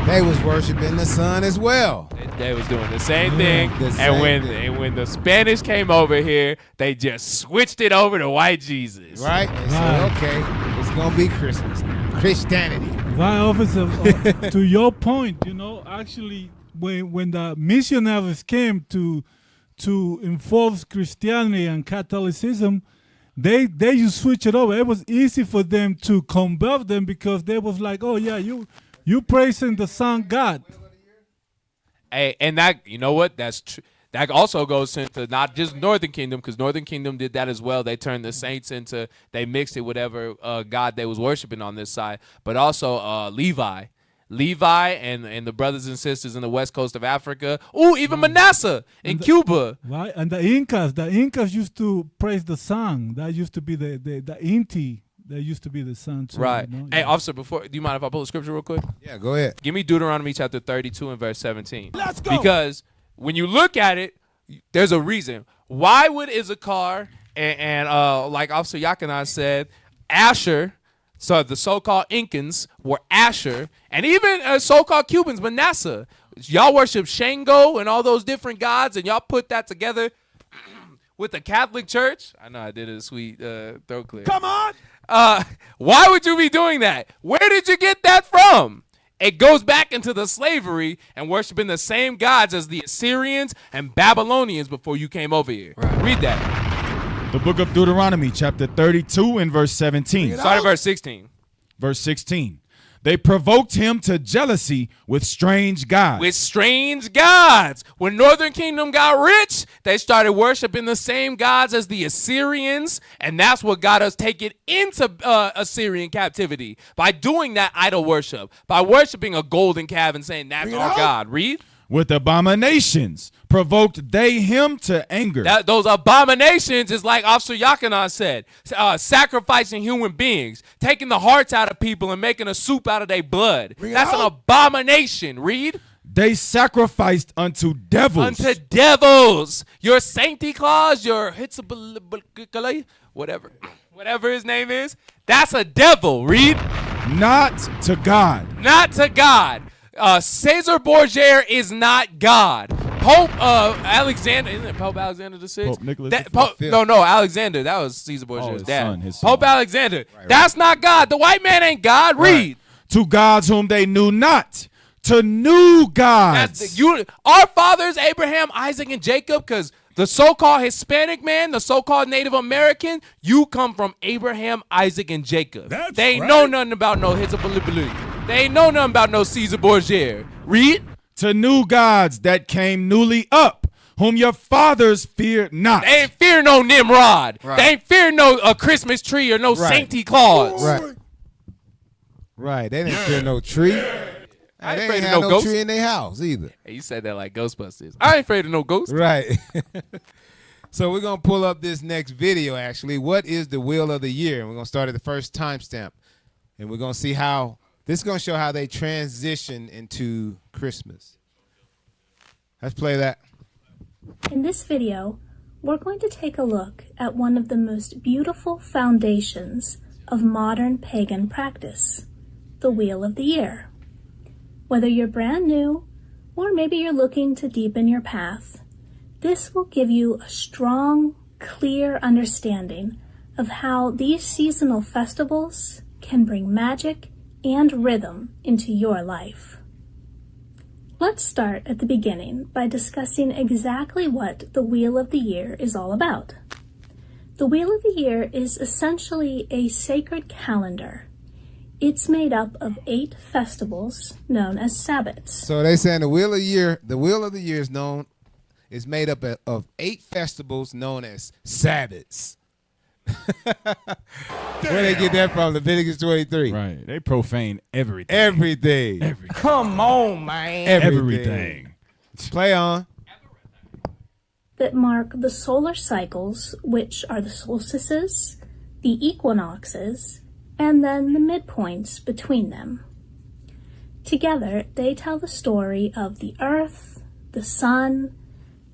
They was worshiping the sun as well. They was doing the same thing. When the Spanish came over here, they just switched it over to white Jesus. Right? They said, okay, it's going to be Christmas now. Christianity. Right, officer, to your point, actually, when the missionaries came to enforce Christianity and Catholicism, they used to switch it over. It was easy for them to convert them because they was like, oh yeah, you praising the sun God. Hey, and that, you know what? That's true. That also goes into not just Northern Kingdom, because Northern Kingdom did that as well. They turned the saints into, they mixed it whatever God they was worshiping on this side, but also Levi and the brothers and sisters in the west coast of Africa. Ooh, even Manasseh in Cuba. Right, and the Incas used to praise the sun. That used to be the Inti. That used to be the sun too. Right. Hey, officer, do you mind if I pull the scripture real quick? Yeah, go ahead. Give me Deuteronomy chapter 32 and verse 17. Let's go. Because when you look at it, there's a reason. Why would Issachar and like Officer Yakana said, Asher, so the so-called Incans were Asher, and even so-called Cubans, Manasseh. Y'all worship Shango and all those different gods, and y'all put that together with the Catholic Church. I know I did a sweet throat clear. Come on. Why would you be doing that? Where did you get that from? It goes back into the slavery and worshiping the same gods as the Assyrians and Babylonians before you came over here. Right. Read that. The book of Deuteronomy, chapter 32 and verse 17. Start at verse 16. Verse 16. They provoked him to jealousy with strange gods. With strange gods. When Northern Kingdom got rich, they started worshiping the same gods as the Assyrians, and that's what got us taken into Assyrian captivity. By doing that idol worship, by worshiping a golden calf and saying that's our God. Read. With abominations provoked they him to anger. Those abominations is like Officer Yakana said, sacrificing human beings, taking the hearts out of people and making a soup out of their blood. That's an abomination. Read. They sacrificed unto devils. Unto devils. Your Sancti Claus, your whatever his name is, that's a devil. Read. Not to God. Not to God. Caesar Borgia is not God. Pope Alexander, isn't it Pope Alexander the Sixth? Pope Nicholas No, Alexander. That was Caesar Borgia's dad. His son. Pope Alexander. Right. That's not God. The white man ain't God. Read. Right. To gods whom they knew not. To new gods. Our fathers, Abraham, Isaac, and Jacob, because the so-called Hispanic man, the so-called Native American, you come from Abraham, Isaac, and Jacob. They ain't know nothing about no Hitzapalipali. They ain't know nothing about no Caesar Borgia. Read. To new gods that came newly up, whom your fathers feared not. They ain't fear no Nimrod. Right. They ain't fear no Christmas tree or no Sancti Claus. Right. Right. They didn't fear no tree. I ain't they afraid ain't of have no no ghosts. tree in their house either. Hey, you said that like Ghostbusters. I ain't afraid of no ghosts. Right. So we're going to pull up this next video, actually. What is the will of the year? And we're going to start at the first timestamp. And we're going to see how, this is going to show how they transition into Christmas. Let's play that. In this video, we're going to take a look at one of the most beautiful foundations of modern pagan practice, the Wheel of the Year. Whether you're brand new or maybe you're looking to deepen your path, this will give you a strong, clear understanding of how these seasonal festivals can bring magic and rhythm into your life. Let's start at the beginning by discussing exactly what the Wheel of the Year is all about. The Wheel of the Year is essentially a sacred calendar. It's made up of 8 festivals known as Sabbats. So they saying the Wheel of the Year is made up of 8 festivals known as Sabbats. Where they get that from? Leviticus 23. Right. They profane everything. Everything. Come on, man. Everything. Play on. That mark the solar cycles, which are the solstices, the equinoxes, and then the midpoints between them. Together, they tell the story of the earth, the sun,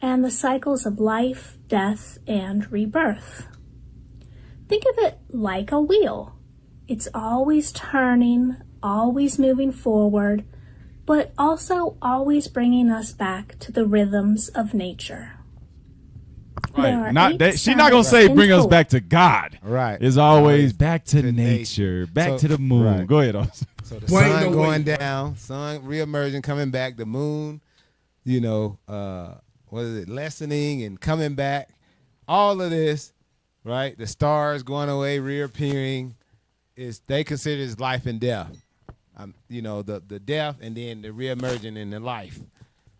and the cycles of life, death, and rebirth. Think of it like a wheel. It's always turning, always moving forward, but also always bringing us back to the rhythms of nature. Right. She's not going to say bring us back to God. Right. It's always back to nature, back to the moon. Right. Go ahead, Austin. So the sun going down, sun reemerging, coming back, the moon, lessening and coming back. All of this, right? The stars going away, reappearing, they consider it life and death. The death and then the reemerging and the life.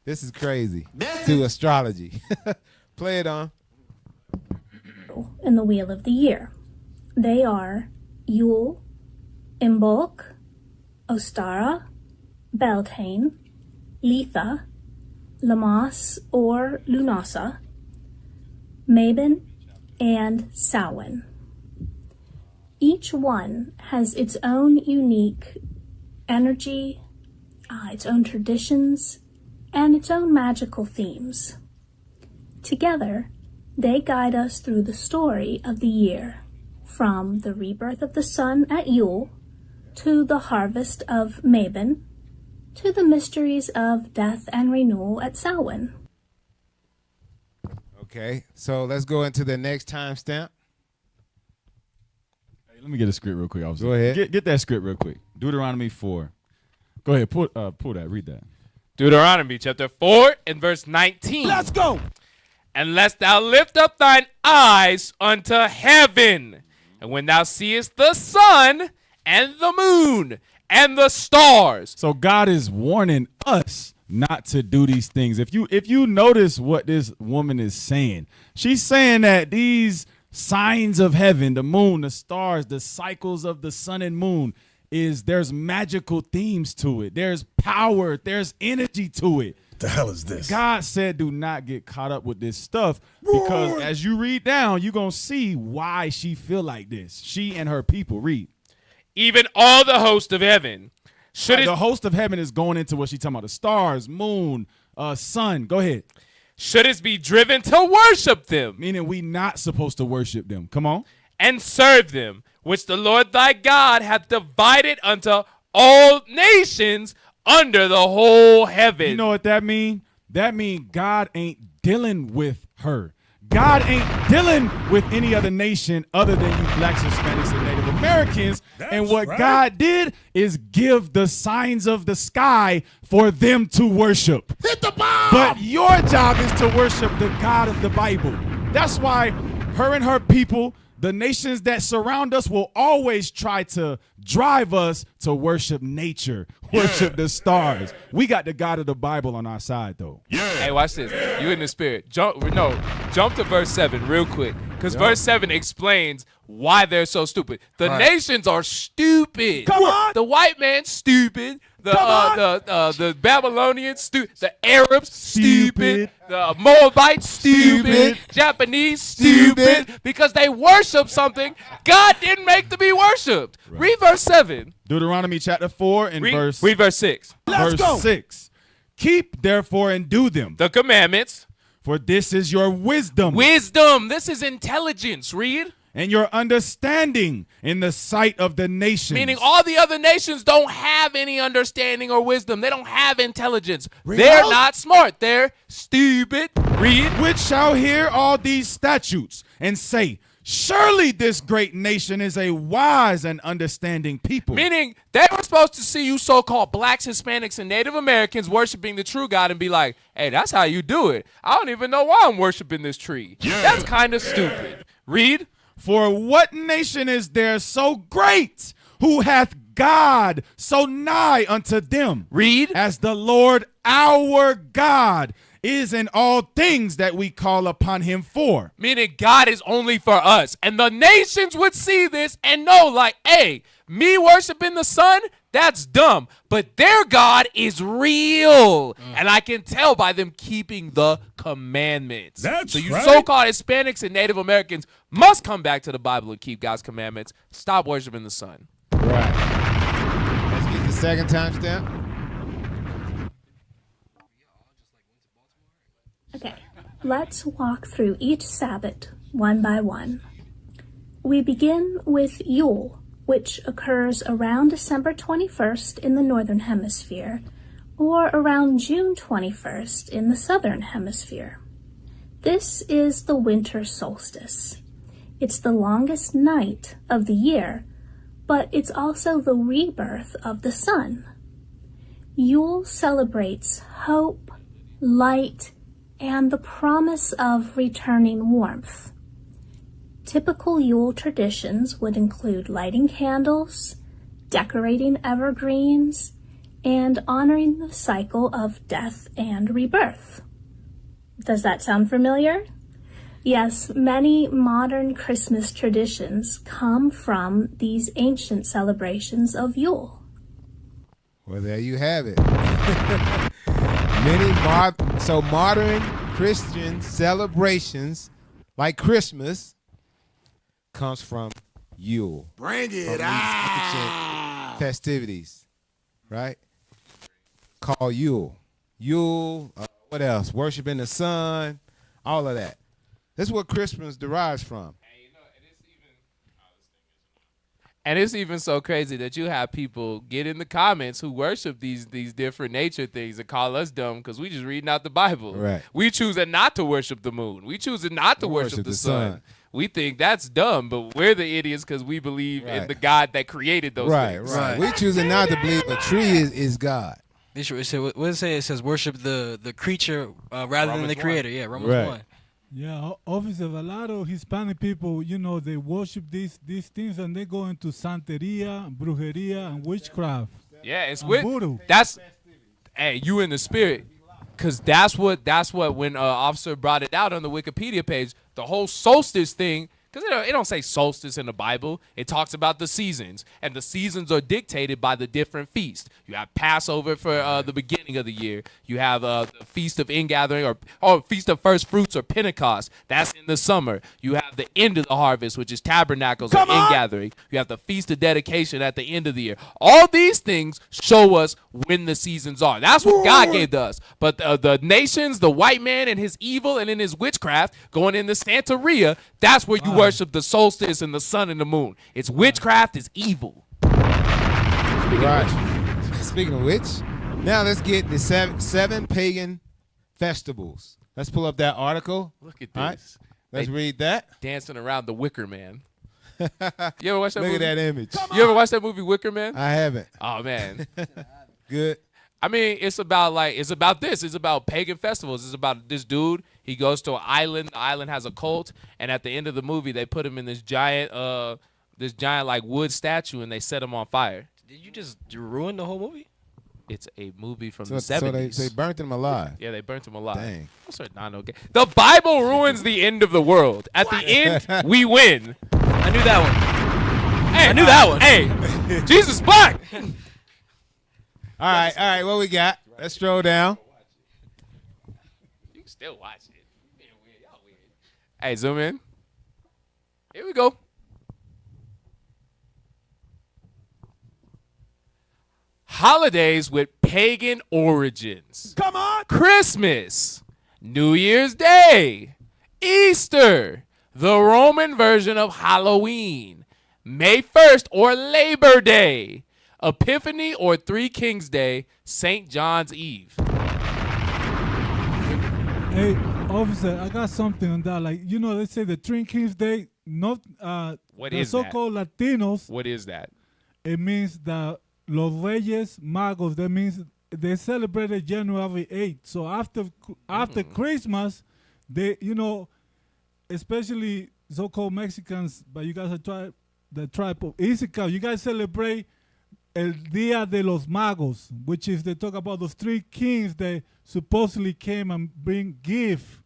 This is crazy. Through astrology. Play it on. In the Wheel of the Year. They are Yule, Imbolc, Ostara, Beltane, Letha, Lammas or Lunasa, Mabon, and Samhain. Each one has its own unique energy, its own traditions, and its own magical themes. Together, they guide us through the story of the year, from the rebirth of the sun at Yule, to the harvest of Mabon, to the mysteries of death and renewal at Samhain. Okay, so let's go into the next timestamp. Hey, let me get a script real quick, officer. Go ahead. Get that script real quick. Deuteronomy 4. Go ahead, pull that, read that. Deuteronomy chapter 4 and verse 19. Let's go. Unless thou lift up thine eyes unto heaven, and when thou seest the sun and the moon and the stars. So God is warning us not to do these things. If you notice what this woman is saying, she's saying that these signs of heaven, the moon, the stars, the cycles of the sun and moon, there's magical themes to it. There's power, there's energy to it. The hell is this? God said do not get caught up with this stuff, because as you read down, you're going to see why she feel like this. She and her people. Read. Even all the host of heaven. The host of heaven is going into what she's talking about. The stars, moon, sun. Go ahead. Shouldest be driven to worship them. Meaning we not supposed to worship them. Come on. And serve them, which the Lord thy God hath divided unto all nations under the whole heaven. You know what that mean? That mean God ain't dealing with her. God ain't dealing with any other nation other than you blacks, Hispanics, and Native Americans. And what God did is give the signs of the sky for them to worship. Hit the bomb! But your job is to worship the God of the Bible. That's why her and her people, the nations that surround us, will always try to drive us to worship nature, worship the stars. We got the God of the Bible on our side, though. Hey, watch this. You in the spirit. Jump to verse 7 real quick, because verse 7 explains why they're so stupid. The nations are stupid. Come on. The white man's stupid. The Babylonians stupid. The Arabs stupid. The Moabites stupid. Japanese stupid. Because they worship something God didn't make to be worshipped. Read verse 7. Deuteronomy chapter 4 and Read verse verse 6. Let's go. 6. Keep therefore and do them, The commandments. for this is your wisdom. Wisdom. This is intelligence. Read. and your understanding in the sight of the nations. Meaning all the other nations don't have any understanding or wisdom. They don't have intelligence. They're not smart. They're stupid. Read. Which shall hear all these statutes and say, surely this great nation is a wise and understanding people. Meaning they were supposed to see you so-called blacks, Hispanics, and Native Americans worshiping the true God and be like, hey, that's how you do it. I don't even know why I'm worshiping this tree. Yeah. That's kind of stupid. Read. For what nation is there so great who hath God so nigh unto them? Read. As the Lord our God is in all things that we call upon him for. Meaning God is only for us. And the nations would see this and know like, hey, me worshiping the sun, that's dumb. But their God is real. And I can tell by them keeping the commandments. That's so you right. so-called Hispanics and Native Americans must come back to the Bible and keep God's commandments. Stop worshiping the sun. Right. Let's get the second timestamp. Okay, let's walk through each Sabbath one by one. We begin with Yule, which occurs around December 21st in the Northern Hemisphere, or around June 21st in the Southern Hemisphere. This is the winter solstice. It's the longest night of the year, but it's also the rebirth of the sun. Yule celebrates hope, light, and the promise of returning warmth. Typical Yule traditions would include lighting candles, decorating evergreens, and honoring the cycle of death and rebirth. Does that sound familiar? Yes, many modern Christmas traditions come from these ancient celebrations of Yule. Well, there you have it. Modern Christian celebrations like Christmas comes from Yule. Bring it from out. Ancient festivities, right? Called Yule. Yule, what else? Worshiping the sun, all of that. This is what Christmas derives from. And it's even so crazy that you have people get in the comments who worship these different nature things and call us dumb because we just reading out the Bible. Right. We choosing not to worship the moon. We choosing not to worship the sun. We think that's dumb, but we're the idiots because we believe in the God that created those things. Right. We choosing not to believe a tree is God. What does it say? It says worship the creature rather than the creator. Yeah, Romans 1. Yeah, obviously, a lot of Hispanic people, they worship these things and they go into Santeria, Brujeria, and witchcraft. Yeah, it's voodoo. That's, hey, you in the spirit. Because that's what when Officer brought it out on the Wikipedia page, the whole solstice thing, because it don't say solstice in the Bible. It talks about the seasons, and the seasons are dictated by the different feasts. You have Passover for the beginning of the year. You have the Feast of Ingathering or Feast of First Fruits or Pentecost. That's in the summer. You have the end of the harvest, which is Tabernacles or Ingathering. You have the Feast of Dedication at the end of the year. All these things show us when the seasons are. That's what God gave to us. But the nations, the white man and his evil and in his witchcraft, going into Santeria, that's where you worship the solstice and the sun and the moon. It's witchcraft, it's evil. Speaking of which, now let's get the seven pagan festivals. Let's pull up that article. Look at this. All right, let's read that. Dancing around the Wicker Man. You ever watch that Look movie? at that image. You ever watch that movie Wicker Man? I haven't. Oh man. Good. I mean, it's about this. It's about pagan festivals. It's about this dude. He goes to an island. The island has a cult, and at the end of the movie, they put him in this giant like wood statue, and they set him on fire. Did you just ruin the whole movie? It's a movie from the 70s. So they burnt him alive. Yeah, they burnt him alive. Dang. The Bible ruins the end of the world. At the end, we win. I knew that one. Hey, I knew that one. Hey, Jesus black. All right, what we got? Let's stroll down. You can still watch it. Y'all weird. Hey, zoom in. Here we go. Holidays with pagan origins. Come on. Christmas, New Year's Day, Easter, the Roman version of Halloween, May 1st or Labor Day, Epiphany or Three Kings Day, St. John's Eve. Hey, officer, I got something on that. Like, they say the Three Kings Day, not What the is that? so-called Latinos. What is that? It means the Los Reyes Magos. That means they celebrated January 8th. So after Christmas, they, especially so-called Mexicans, but you guys are the tribe of Issachar, you guys celebrate El Dia de los Magos, which is they talk about those three kings that supposedly came and bring gift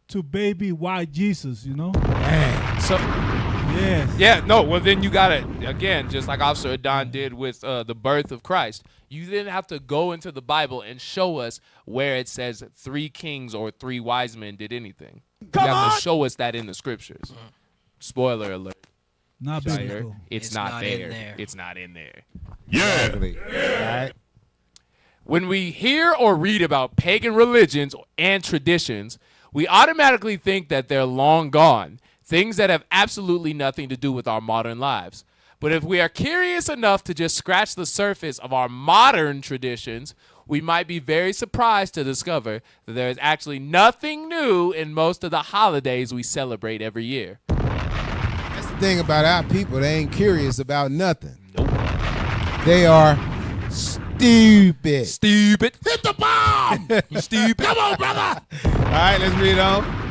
to baby white Jesus, Dang. So, yes. Yeah, no, well, then you got to, again, just like Officer Adon did with the birth of Christ, you then have to go into the Bible and show us where it says three kings or three wise men did anything. You have to show us that in the scriptures. Spoiler alert. Not biblical. It's not there. It's not in there. Yeah. Exactly. All right. When we hear or read about pagan religions and traditions, we automatically think that they're long gone, things that have absolutely nothing to do with our modern lives. But if we are curious enough to just scratch the surface of our modern traditions, we might be very surprised to discover that there is actually nothing new in most of the holidays we celebrate every year. That's the thing about our people. They ain't curious about nothing. Nope. They are stupid. Stupid. Hit the bomb. You stupid. Come on, brother. All right, let's read on.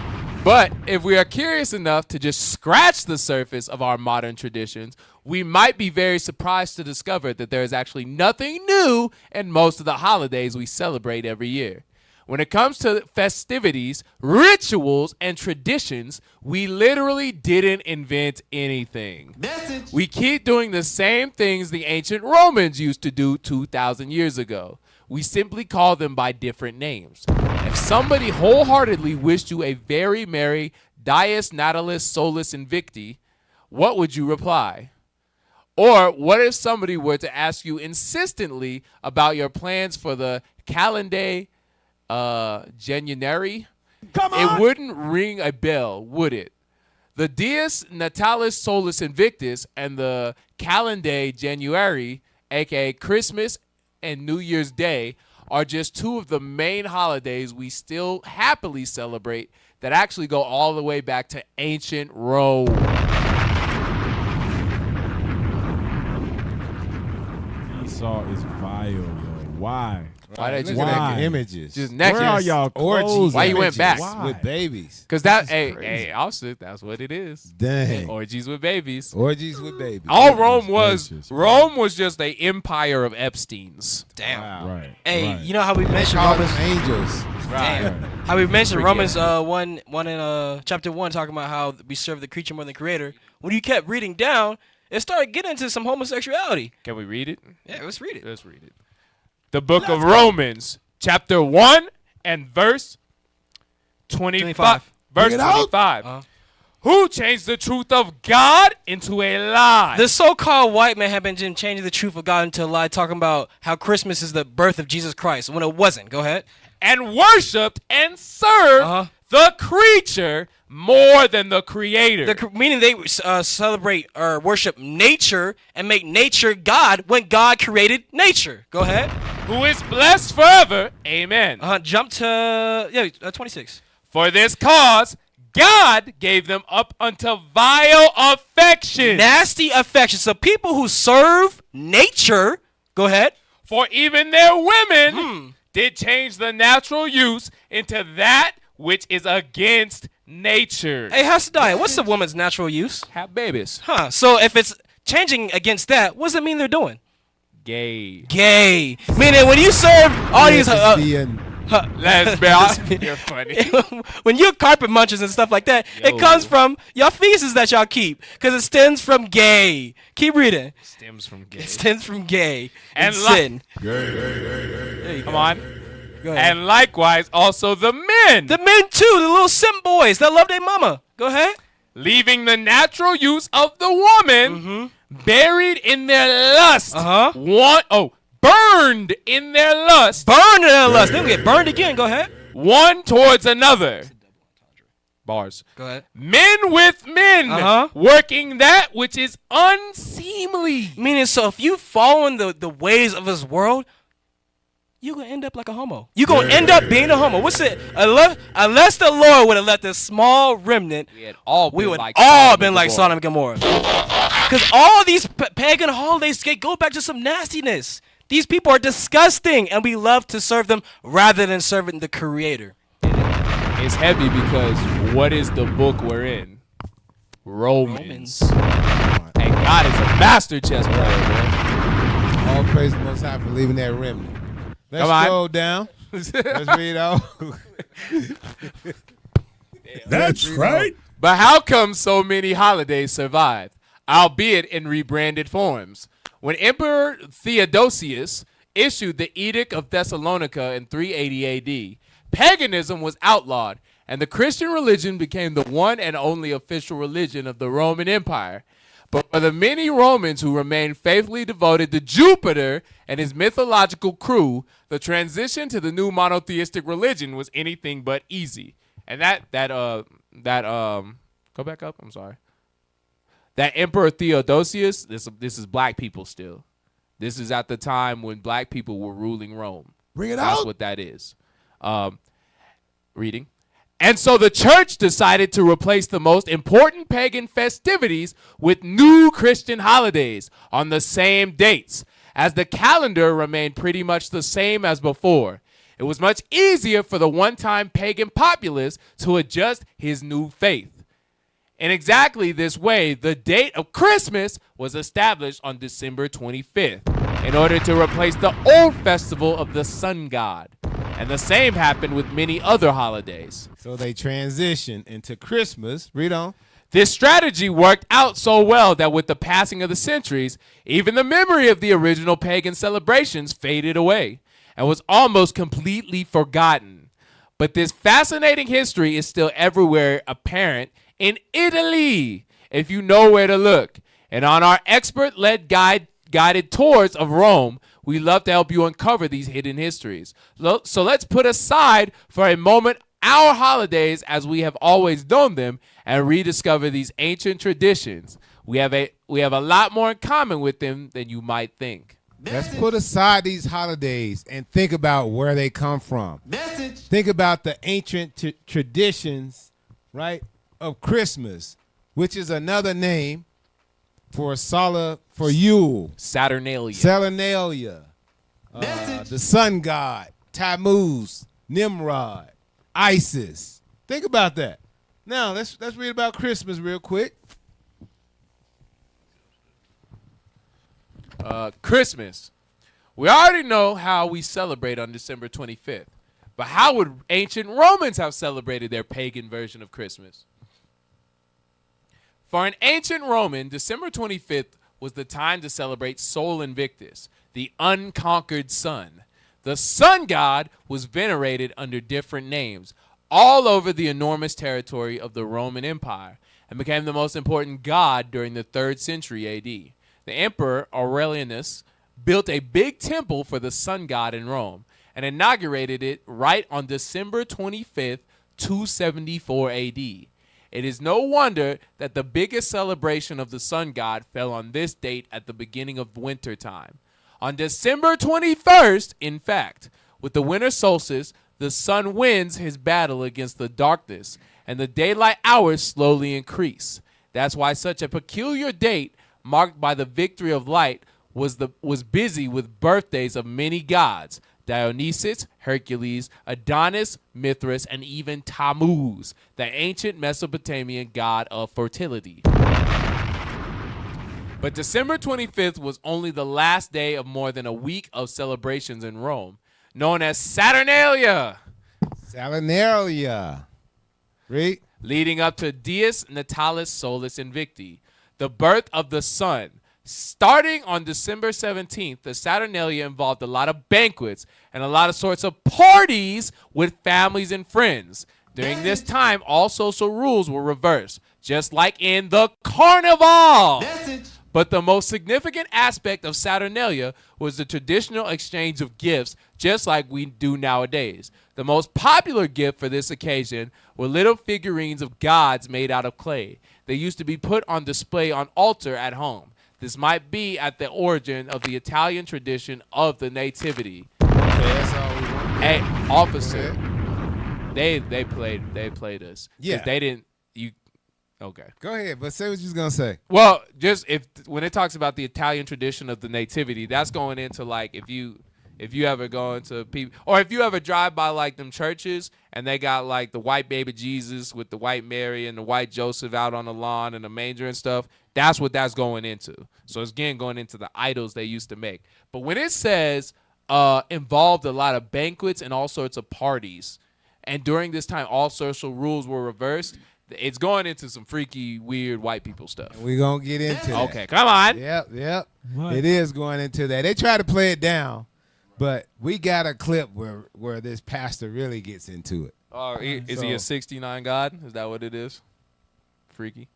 But if we are curious enough to just scratch the surface of our modern traditions, we might be very surprised to discover that there is actually nothing new in most of the holidays we celebrate every year. When it comes to festivities, rituals, and traditions, we literally didn't invent anything. Message. We keep doing the same things the ancient Romans used to do 2,000 years ago. We simply call them by different names. If somebody wholeheartedly wished you a very merry Dies Natalis Solis Invicti, what would you reply? Or what if somebody were to ask you insistently about your plans for the Calendae January? Come on. It wouldn't ring a bell, would it? The Dies Natalis Solis Invictus and the Calendae January, aka Christmas and New Year's Day, are just two of the main holidays we still happily celebrate that actually go all the way back to ancient Rome. Esau is vile, yo. Why? Why did you Look at Why? the images. just naked? Where are y'all Orgies. clothes Why at? you went back? Why? With babies. Because that, crazy. hey, also, that's what it is. Dang. Orgies with babies. Orgies with babies. All Rome was, gracious. Rome was just an empire of Epsteins. Damn. Wow. Right. Hey, right. you know how we mentioned Call them Romans? angels. Damn. How we mentioned Forget. Romans 1 in chapter 1 talking about how we serve the creature more than the creator. When you kept reading down, it started getting into some homosexuality. Can we read it? Yeah, let's read it. Let's read it. The book of Romans, chapter 1 and verse 25. Verse Bring it out. 25. Who changed the truth of God into a lie? The so-called white man have been changing the truth of God into a lie, talking about how Christmas is the birth of Jesus Christ when it wasn't. Go ahead. And worshipped and served the creature more than the creator. Meaning they celebrate or worship nature and make nature God when God created nature. Go ahead. Who is blessed forever. Amen. Jump to 26. For this cause, God gave them up unto vile affection. Nasty affection. So people who serve nature, go ahead. For even their women did change the natural use into that which is against nature. Hey, Hasadaya, what's the woman's natural use? Have babies. Huh. So if it's changing against that, what does it mean they're doing? Gay. Gay. Meaning when you serve all these... Lesbian. Lesbian. You're funny. When you're carpet munchers and stuff like that, it comes from your feces that y'all keep because it stems from gay. Keep reading. Stems from gay. It stems from gay And sin. Come on. And likewise also the men. The men too, the little simp boys that love their mama. Go ahead. Leaving the natural use of the woman, buried in their lust. Burned in their lust. Burned in their lust. Then we get burned again. Go ahead. One towards another. Bars. Go ahead. Men with men working that which is unseemly. Meaning, so if you following the ways of this world, you're going to end up like a homo. You're going to end up being a homo. What's it? Unless the Lord would have left a small remnant, we would all been like Sodom and Gomorrah. Because all these pagan holidays go back to some nastiness. These people are disgusting, and we love to serve them rather than serving the Creator. It's heavy because what is the book we're in? Romans. And God is a master chess player, man. All praise the Most High for leaving that remnant. Let's go down. Let's read on. That's right. But how come so many holidays survive, albeit in rebranded forms? When Emperor Theodosius issued the Edict of Thessalonica in 380 AD, paganism was outlawed, and the Christian religion became the one and only official religion of the Roman Empire. But for the many Romans who remained faithfully devoted to Jupiter and his mythological crew, the transition to the new monotheistic religion was anything but easy. And go back up. I'm sorry. That Emperor Theodosius, this is black people still. This is at the time when black people were ruling Rome. Bring it That's out. what that is. Reading. And so the church decided to replace the most important pagan festivities with new Christian holidays on the same dates, as the calendar remained pretty much the same as before. It was much easier for the one-time pagan populace to adjust his new faith. In exactly this way, the date of Christmas was established on December 25th in order to replace the old festival of the sun god. And the same happened with many other holidays. So they transitioned into Christmas. Read on. This strategy worked out so well that with the passing of the centuries, even the memory of the original pagan celebrations faded away and was almost completely forgotten. But this fascinating history is still everywhere apparent in Italy, if you know where to look. And on our expert-led guided tours of Rome, we love to help you uncover these hidden histories. So let's put aside for a moment our holidays as we have always known them and rediscover these ancient traditions. We have a lot more in common with them than you might think. Let's put aside these holidays and think about where they come from. Think about the ancient traditions, right, of Christmas, which is another name for Yule. Saturnalia. The sun god, Tammuz, Nimrod, Isis. Think about that. Now let's read about Christmas real quick. Christmas. We already know how we celebrate on December 25th. But how would ancient Romans have celebrated their pagan version of Christmas? For an ancient Roman, December 25th was the time to celebrate Sol Invictus, the unconquered sun. The sun god was venerated under different names all over the enormous territory of the Roman Empire and became the most important god during the 3rd century AD. The emperor Aurelianus built a big temple for the sun god in Rome and inaugurated it right on December 25th, 274 AD. It is no wonder that the biggest celebration of the sun god fell on this date at the beginning of winter time. On December 21st, in fact, with the winter solstice, the sun wins his battle against the darkness, and the daylight hours slowly increase. That's why such a peculiar date, marked by the victory of light, was busy with birthdays of many gods: Dionysus, Hercules, Adonis, Mithras, and even Tammuz, the ancient Mesopotamian god of fertility. But December 25th was only the last day of more than a week of celebrations in Rome, known as Saturnalia. Saturnalia. Read. Leading up to Dies Natalis Solis Invicti, the birth of the sun. Starting on December 17th, the Saturnalia involved a lot of banquets and a lot of sorts of parties with families and friends. During this time, all social rules were reversed, just like in the carnival. But the most significant aspect of Saturnalia was the traditional exchange of gifts, just like we do nowadays. The most popular gift for this occasion were little figurines of gods made out of clay. They used to be put on display on altar at home. This might be at the origin of the Italian tradition of the nativity. That's all we want. Hey, officer, they played us. Yeah. They didn't. Okay. Go ahead, but say what you was gonna say. Well, just when it talks about the Italian tradition of the nativity, that's going into like if you ever go into people, or if you ever drive by like them churches and they got like the white baby Jesus with the white Mary and the white Joseph out on the lawn and the manger and stuff, that's what that's going into. So it's again going into the idols they used to make. But when it says involved a lot of banquets and all sorts of parties, and during this time all social rules were reversed, it's going into some freaky, weird white people stuff. We're going to get into that. Okay, come on. Yep. Right. It is going into that. They try to play it down, but we got a clip where this pastor really gets into it. Is he a 69 God? Is that what it is? Freaky.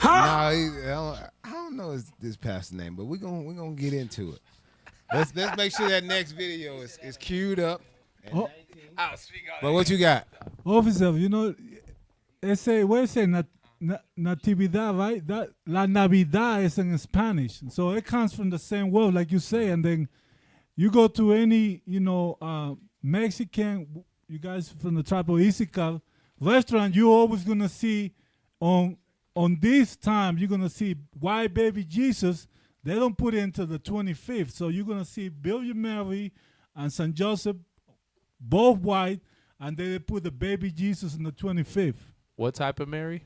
No, I don't know this pastor's name, but we're gonna get into it. Let's make sure that next video is queued up. But what you got? Officer, where it say natividad, right? That la Navidad is in Spanish, so it comes from the same word, like you say. And then you go to any, Mexican, you guys from the tribe of Issachar restaurant, you're always gonna see on this time you're gonna see white baby Jesus. They don't put it into the 25th, so you're gonna see Virgin Mary and Saint Joseph, both white, and then they put the baby Jesus in the 25th. What type of Mary?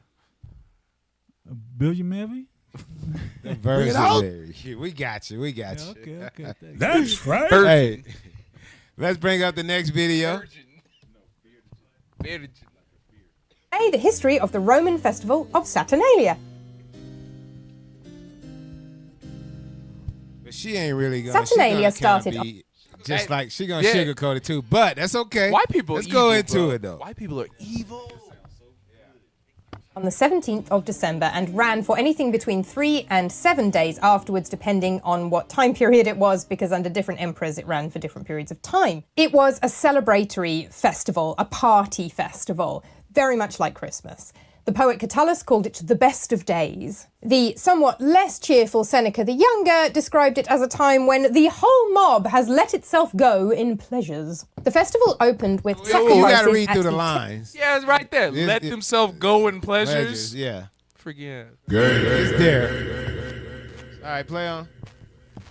Virgin Mary? The Virgin Mary. We got you. Okay. That's right. Hey, let's bring up the next video. Virgin. The history of the Roman festival of Saturnalia. But she ain't really gonna. Saturnalia started be just like she gonna sugarcoat it too. But that's okay. White people. Let's evil, go into bro. it though. White people are evil. On the 17th of December and ran for anything between 3 and 7 days afterwards, depending on what time period it was, because under different emperors it ran for different periods of time. It was a celebratory festival, a party festival, very much like Christmas. The poet Catullus called it the best of days. The somewhat less cheerful Seneca the Younger described it as a time when the whole mob has let itself go in pleasures. The festival opened with sacrifices. You gotta read through the lines. Yeah, it's right there. Let themselves go in pleasures. Yeah. Forget. It's there. All right, play on.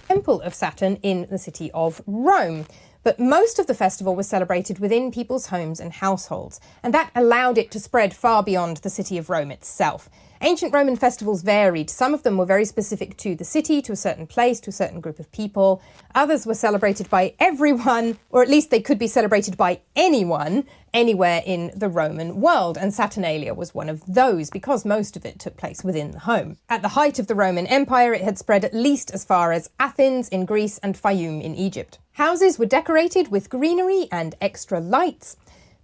Temple of Saturn in the city of Rome. But most of the festival was celebrated within people's homes and households, and that allowed it to spread far beyond the city of Rome itself. Ancient Roman festivals varied. Some of them were very specific to the city, to a certain place, to a certain group of people. Others were celebrated by everyone, or at least they could be celebrated by anyone, anywhere in the Roman world. And Saturnalia was one of those, because most of it took place within the home. At the height of the Roman Empire, it had spread at least as far as Athens in Greece and Fayum in Egypt. Houses were decorated with greenery and extra lights.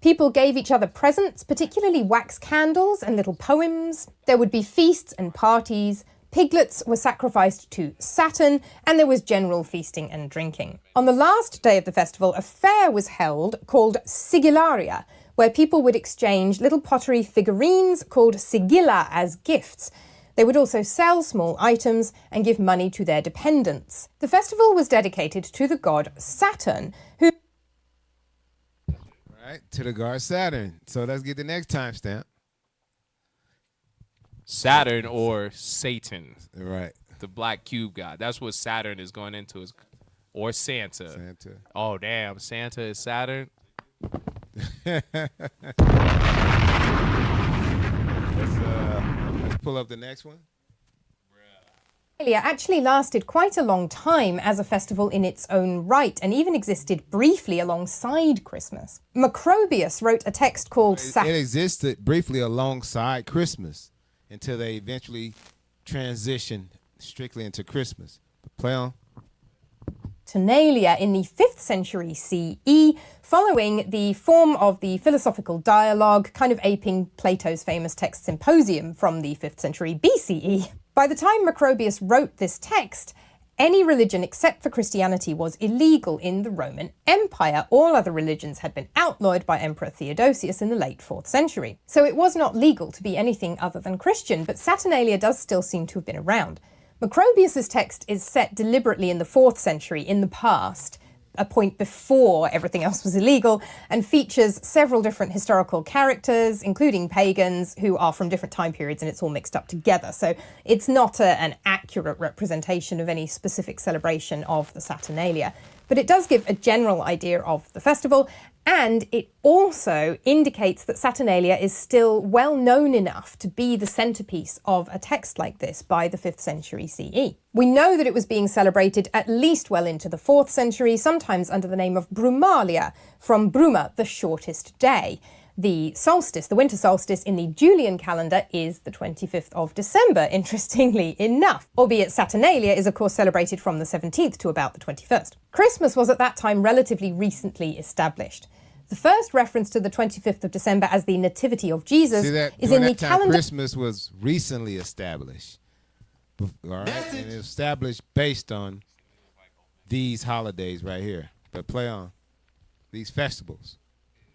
People gave each other presents, particularly wax candles and little poems. There would be feasts and parties. Piglets were sacrificed to Saturn, and there was general feasting and drinking. On the last day of the festival, a fair was held called Sigillaria, where people would exchange little pottery figurines called sigilla as gifts. They would also sell small items and give money to their dependents. The festival was dedicated to the god Saturn, who... Right, to the god Saturn. So let's get the next timestamp. Saturn or Satan. Right. The black cube god. That's what Saturn is going into. Or Santa. Santa. Oh, damn. Santa is Saturn. Let's pull up the next one. Saturnalia actually lasted quite a long time as a festival in its own right, and even existed briefly alongside Christmas. Macrobius wrote a text called It existed briefly alongside Christmas until they eventually transitioned strictly into Christmas. But play on. Saturnalia in the 5th century CE, following the form of the philosophical dialogue, kind of aping Plato's famous text Symposium from the 5th century BCE. By the time Macrobius wrote this text, any religion except for Christianity was illegal in the Roman Empire. All other religions had been outlawed by Emperor Theodosius in the late 4th century. So it was not legal to be anything other than Christian, but Saturnalia does still seem to have been around. Macrobius's text is set deliberately in the 4th century, in the past, a point before everything else was illegal, and features several different historical characters, including pagans, who are from different time periods, and it's all mixed up together. So it's not an accurate representation of any specific celebration of the Saturnalia. But it does give a general idea of the festival, and it also indicates that Saturnalia is still well known enough to be the centerpiece of a text like this by the 5th century CE. We know that it was being celebrated at least well into the 4th century, sometimes under the name of Brumalia, from Bruma, the shortest day. The solstice, the winter solstice in the Julian calendar, is the 25th of December, interestingly enough, albeit Saturnalia is of course celebrated from the 17th to about the 21st. Christmas was at that time relatively recently established. The first reference to the 25th of December as the Nativity of Jesus is in the calendar. Christmas was recently established. All right, and it was established based on these holidays right here. But play on these festivals.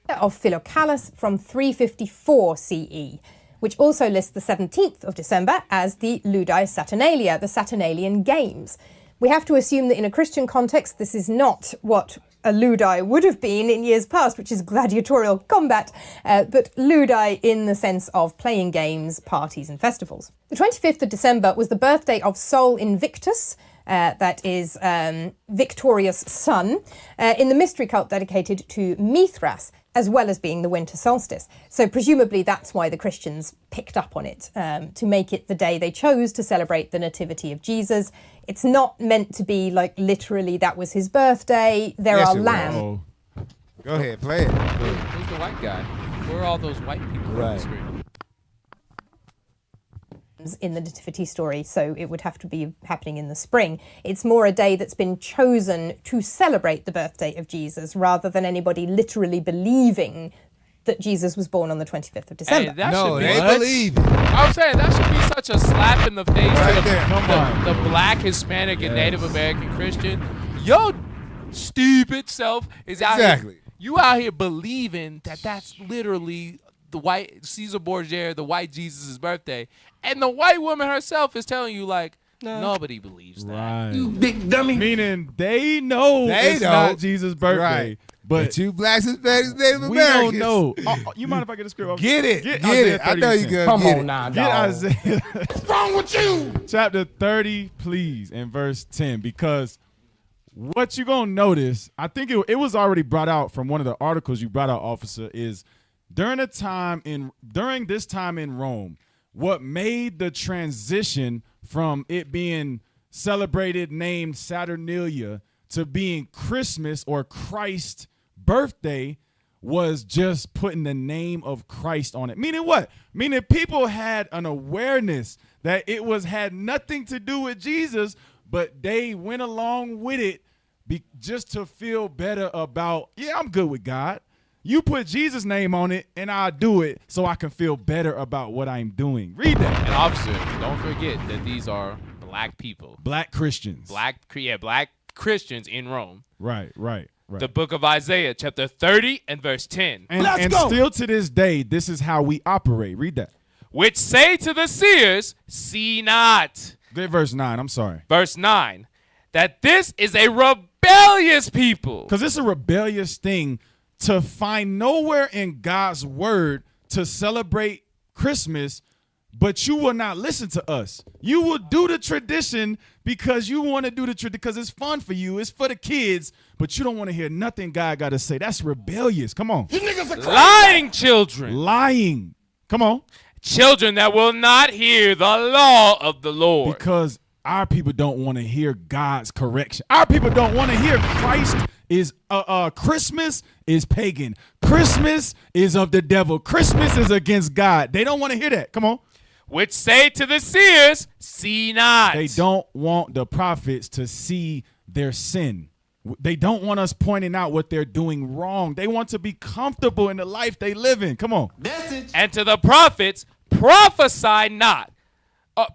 Of Philocalus from 354 CE, which also lists the 17th of December as the Ludi Saturnalia, the Saturnalian Games. We have to assume that in a Christian context, this is not what a Ludi would have been in years past, which is gladiatorial combat, but Ludi in the sense of playing games, parties and festivals. The 25th of December was the birthday of Sol Invictus, that is Victorious Sun, in the mystery cult dedicated to Mithras, as well as being the winter solstice. So presumably that's why the Christians picked up on it, to make it the day they chose to celebrate the Nativity of Jesus. It's not meant to be like literally that was his birthday. There are lambs. Go ahead, play it. Who's the white guy? Where are all those white people on the screen? In the nativity story, so it would have to be happening in the spring. It's more a day that's been chosen to celebrate the birthday of Jesus rather than anybody literally believing that Jesus was born on the 25th of December. Hey, they believe. I'm saying that should be such a slap in the face to the black, Hispanic, and Native American Christian. Yo, stupid self is out here. You out here believing that that's literally the white Caesar Borgia, the white Jesus' birthday, and the white woman herself is telling you like, nobody believes that. Right. You big dummy. Meaning they know it's not Jesus' birthday. Right. But you blacks, Hispanics, Native we Americans. don't know. You mind if I get a script? Get it. Get it. I know you good. Come on now, Get Isaiah. What's wrong with you? Chapter 30, please, and verse 10. Because what you're going to notice, I think it was already brought out from one of the articles you brought out, officer, is during this time in Rome, what made the transition from it being celebrated named Saturnalia to being Christmas or Christ's birthday was just putting the name of Christ on it. Meaning what? Meaning people had an awareness that it had nothing to do with Jesus, but they went along with it just to feel better about, I'm good with God. You put Jesus' name on it, and I'll do it so I can feel better about what I'm doing. Read that. And officer, don't forget that these are black people. Black Christians. Black Christians in Rome. Right. The book of Isaiah, chapter 30 and verse 10. And still to this day, this is how we operate. Read that. Which say to the seers, see not. Get verse 9, I'm sorry. Verse 9, that this is a rebellious people. Because it's a rebellious thing to find nowhere in God's word to celebrate Christmas, but you will not listen to us. You will do the tradition because you want to do the tradition because it's fun for you. It's for the kids, but you don't want to hear nothing God got to say. That's rebellious. Come on. You niggas are crazy. Lying children. Lying. Come on. Children that will not hear the law of the Lord. Because our people don't want to hear God's correction. Our people don't want to hear Christ is Christmas is pagan. Christmas is of the devil. Christmas is against God. They don't want to hear that. Come on. Which say to the seers, see not. They don't want the prophets to see their sin. They don't want us pointing out what they're doing wrong. They want to be comfortable in the life they live in. Come on. Message. And to the prophets, prophesy not.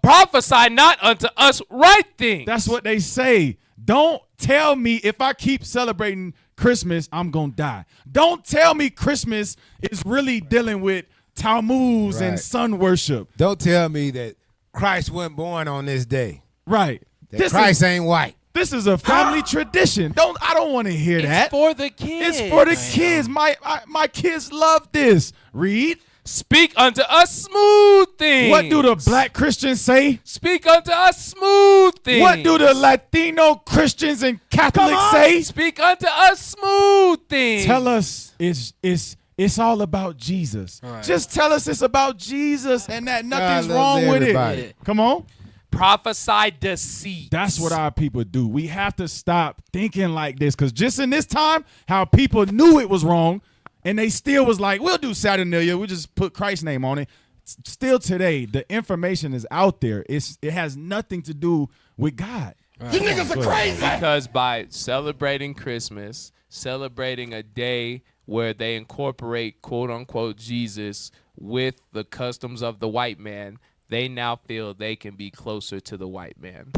prophesy not unto us right things. That's what they say. Don't tell me if I keep celebrating Christmas, I'm going to die. Don't tell me Christmas is really dealing with Talmuds and sun worship. Don't tell me that Christ wasn't born on this day. Right. That Christ ain't white. This is a family tradition. I don't want to hear that. It's for the kids. It's for the kids. My kids love this. Read. Speak unto us smooth things. What do the black Christians say? Speak unto us smooth things. What do the Latino Christians and Catholics say? Speak unto us smooth things. Tell us it's all about Jesus. Right. Just tell us it's about Jesus and that nothing's wrong with it. Come on. Prophesy deceit. That's what our people do. We have to stop thinking like this, because just in this time, how people knew it was wrong, and they still was like, we'll do Saturnalia. We just put Christ's name on it. Still today, the information is out there. It has nothing to do with God. Right. You niggas are crazy. Because by celebrating Christmas, celebrating a day where they incorporate quote unquote Jesus with the customs of the white man, they now feel they can be closer to the white man.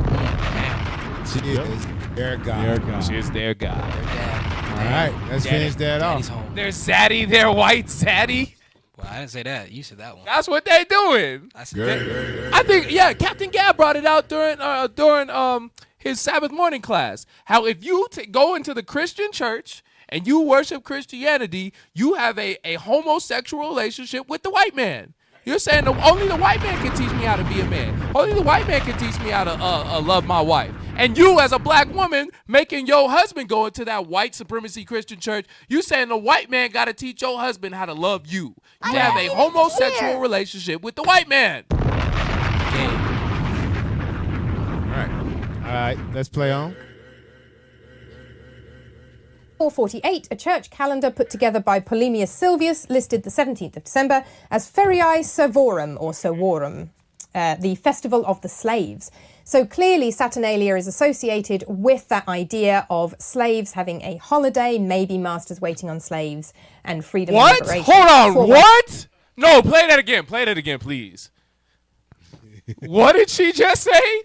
She is their God. She is their God. All right, let's finish that off. They're zaddy, they're white zaddy. Well, I didn't say that. You said that one. That's what they doing. I think, Captain Gab brought it out during his Sabbath morning class. How if you go into the Christian church and you worship Christianity, you have a homosexual relationship with the white man. You're saying only the white man can teach me how to be a man. Only the white man can teach me how to love my wife. And you, as a black woman, making your husband go into that white supremacy Christian church, you saying the white man got to teach your husband how to love you. You have a homosexual relationship with the white man. All right, let's play on. 448, a church calendar put together by Polemius Silvius listed the 17th of December as Feriae Servorum, or Servorum, the festival of the slaves. So clearly Saturnalia is associated with that idea of slaves having a holiday, maybe masters waiting on slaves, and freedom and liberation. Hold on, what? No, play that again, please. What did she just say?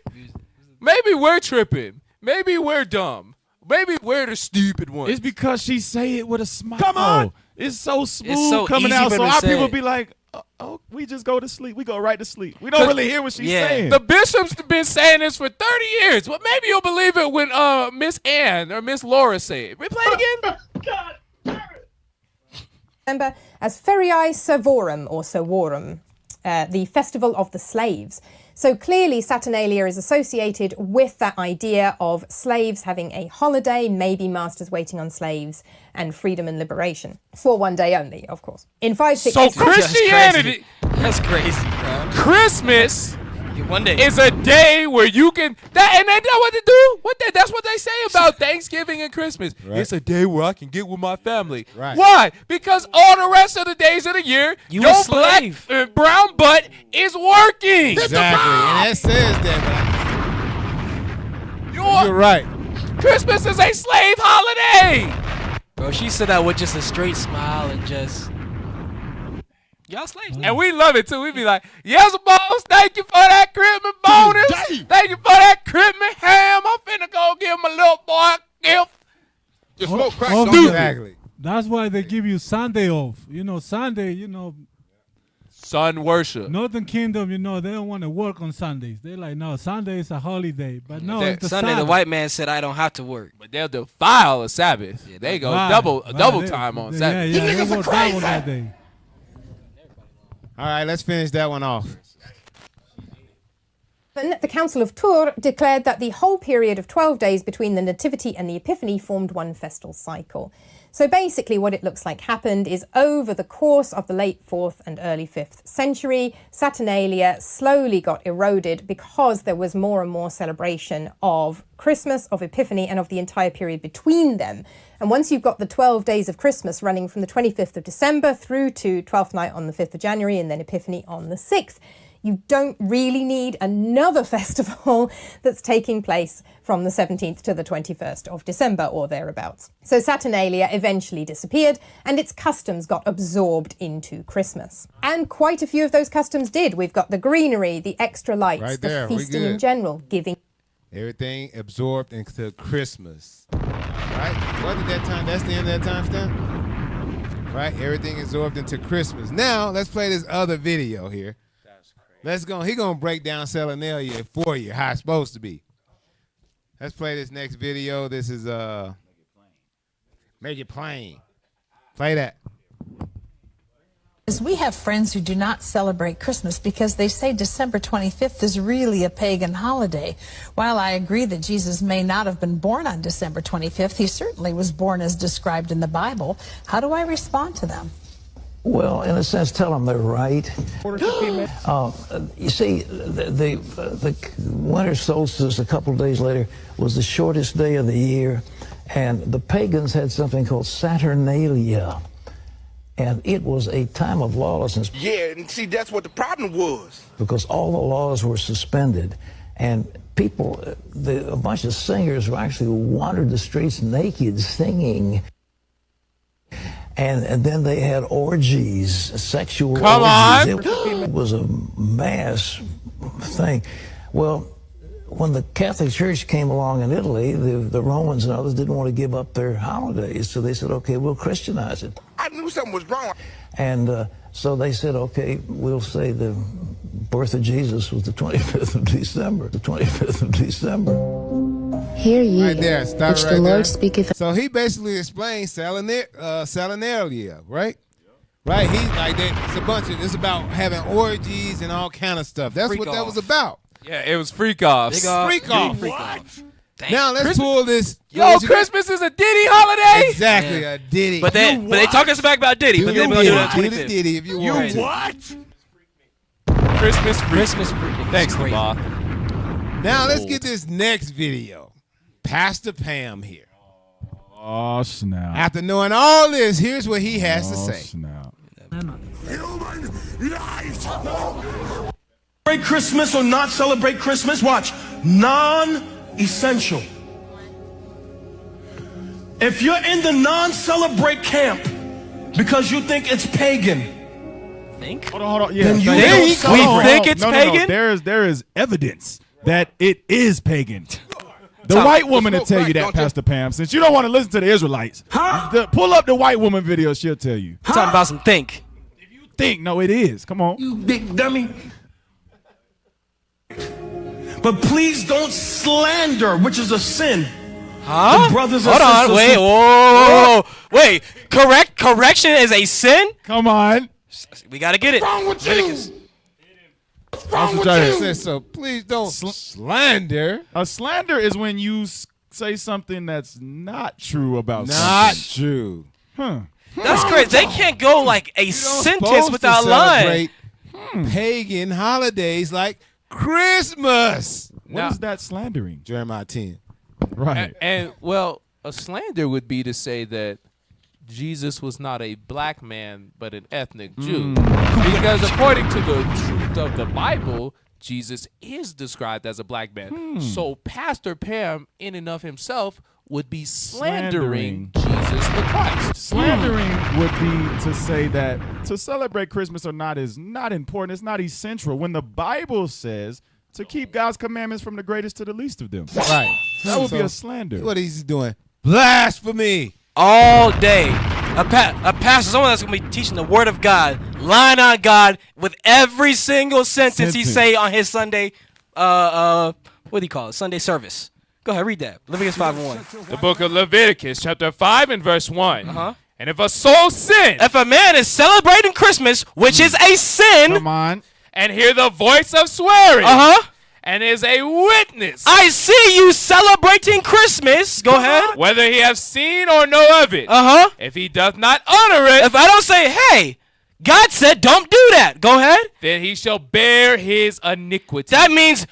Maybe we're tripping. Maybe we're dumb. Maybe we're the stupid ones. It's because she say it with a smile. Come on. It's so smooth It's so coming easy out. for So her to our say people it. be like, oh, we just go to sleep. We go right to sleep. We don't really hear what she's saying. The bishop's been saying this for 30 years. Well, maybe you'll believe it when Miss Ann or Miss Laura say it. Replay it again. December as Feriae Servorum, or Servorum, the festival of the slaves. So clearly Saturnalia is associated with that idea of slaves having a holiday, maybe masters waiting on slaves, and freedom and liberation. For one day only, of course. In 560. So Christianity. That's crazy, bro. Christmas one day is a day where you can and they know what to do. That's what they say about Thanksgiving and Christmas. Right. It's a day where I can get with my family. Right. Why? Because all the rest of the days of the year, You a your slave. black brown butt is working. Exactly, and it says that. You're right. Christmas is a slave holiday. Bro, she said that with just a straight smile and just... Y'all slaves. And we love it too. We be like, yes, boss, thank you for that Christmas bonus. Thank you for that Christmas ham. I'm finna go give my little boy a gift. Just smoke crack. Exactly. That's why they give you Sunday off. Sunday, Sun worship. Northern Kingdom, they don't want to work on Sundays. They're like, no, Sunday is a holiday. But no, it's the Sunday, Sabbath. the white man said, I don't have to work. But they'll defile a Sabbath. Yeah, they go double They- time on yeah, Sabbath. Yeah, they work double that day. All right, let's finish that one off. The Council of Tours declared that the whole period of 12 days between the Nativity and the Epiphany formed one festal cycle. So basically what it looks like happened is over the course of the late 4th and early 5th century, Saturnalia slowly got eroded because there was more and more celebration of Christmas, of Epiphany, and of the entire period between them. And once you've got the 12 days of Christmas running from the 25th of December through to 12th night on the 5th of January and then Epiphany on the 6th, You don't really need another festival that's taking place from the 17th to the 21st of December or thereabouts. So Saturnalia eventually disappeared and its customs got absorbed into Christmas. And quite a few of those customs did. We've got the greenery, the extra lights, Right the there, we feasting good. in general, giving. Everything absorbed into Christmas. Right? What did that time? That's the end of that time stamp? Right? Everything absorbed into Christmas. Now, let's play this other video here. Let's go. He gonna break down Saturnalia for you, how it's supposed to be. Let's play this next video. This is Make It Plain. Play that. We have friends who do not celebrate Christmas because they say December 25th is really a pagan holiday. While I agree that Jesus may not have been born on December 25th, he certainly was born as described in the Bible. How do I respond to them? Well, in a sense, tell them they're right. You see, the winter solstice a couple of days later was the shortest day of the year, and the pagans had something called Saturnalia, and it was a time of lawlessness. Yeah, and see, that's what the problem was. Because all the laws were suspended, and people, a bunch of singers actually wandered the streets naked singing. And then they had orgies, sexual orgies. It was a mass thing. Well, when the Catholic Church came along in Italy, the Romans and others didn't want to give up their holidays, so they said, okay, we'll Christianize it. I knew something was wrong. And so they said, okay, we'll say the birth of Jesus was the 25th of December, the 25th of December. Hear ye, Right there. Stop which right the there. Lord speaketh. So he basically explains Saturnalia, right? Right? He's like that. It's a bunch of. It's about having orgies and all kind of stuff. That's what that was about. Yeah, it was freak offs. Freak off. Now let's pull this. Yo, Christmas is a Diddy holiday. Exactly, Yeah. a Diddy. But they talk us back about Diddy, but then we're gonna do it on Do 25th. the Diddy if you want to. What? Christmas freaking. Thanks, Crazy. Lamar. Now let's get this next video. Pastor Pam here. Oh, snap. After knowing all this, here's what he has to say. Snap. Celebrate Christmas or not celebrate Christmas, watch. Non-essential. If you're in the non-celebrate camp because you think it's pagan, Hold on. Yeah, Then you think? don't celebrate. We think it's pagan? There is evidence that it is pagan. The Tom, white woman will let's tell go you back, that, don't you? Pastor Pam. Since you don't want to listen to the Israelites, pull up the white woman video. She'll tell you. Talking about some think. No, it is. Come on. You big dummy. But please don't slander, which is a sin. Huh? The brothers and Hold on. sisters Wait. who- Whoa. Wait. Correction is a sin? Come on. We got to get it. What's wrong with Leviticus. you? What's wrong with you? Says, so please don't slander. A slander is when you say something that's not true about Not something. true. Huh. That's crazy. They can't go like a sentence Supposed without to lying. celebrate pagan holidays like Christmas. What is that slandering? Jeremiah 10. Right. And well, a slander would be to say that Jesus was not a black man, but an ethnic Jew. Because according to the truth of the Bible, Jesus is described as a black man. So Pastor Pam, in and of himself, would be slandering Jesus the Christ. Slandering would be to say that to celebrate Christmas or not is not important. It's not essential. When the Bible says to keep God's commandments from the greatest to the least of them. Right. That would be So, a slander. What he's doing? Blasphemy. All day. A pastor, someone that's going to be teaching the word of God, lying on God with every single sentence he say on his Sunday, what do you call it? Sunday service. Go ahead, read that. Leviticus 5:1. The book of Leviticus, chapter 5 and verse 1. And if a soul sin, If a man is celebrating Christmas, which is a sin, Come on. and hear the voice of swearing, and is a witness, I see you celebrating Christmas. Go ahead. whether he have seen or know of it, if he doth not honor it, If I don't say, hey, God said don't do that. Go ahead. then he shall bear his iniquity. That means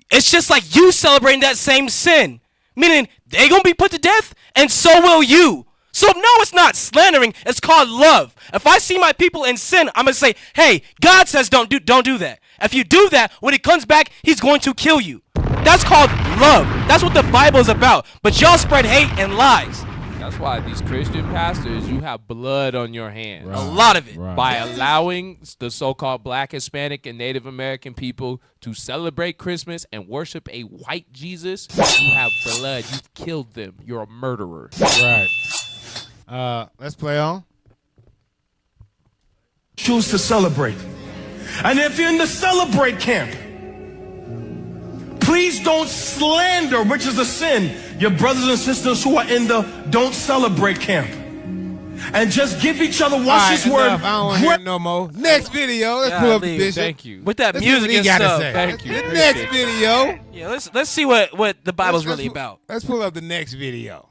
it's just like you celebrating that same sin. Meaning they going to be put to death and so will you. So no, it's not slandering. It's called love. If I see my people in sin, I'm gonna say, hey, God says don't do that. If you do that, when he comes back, he's going to kill you. That's called love. That's what the Bible is about. But y'all spread hate and lies. That's why these Christian pastors, you have blood on your hands. Right. A lot of it. Right. By allowing the so-called Black, Hispanic, and Native American people to celebrate Christmas and worship a white Jesus, you have blood. You've killed them. You're a murderer. Right. Let's play on. Choose to celebrate. And if you're in the celebrate camp, please don't slander, which is a sin, your brothers and sisters who are in the don't celebrate camp. And just give each other, watch this word. I don't want to hear no more. Next video. Let's pull up the bishop. Thank you. With that Let's music see what and he gotta stuff. say. Thank you. The next video. Yeah, let's see what the Bible's really about. Let's pull up the next video.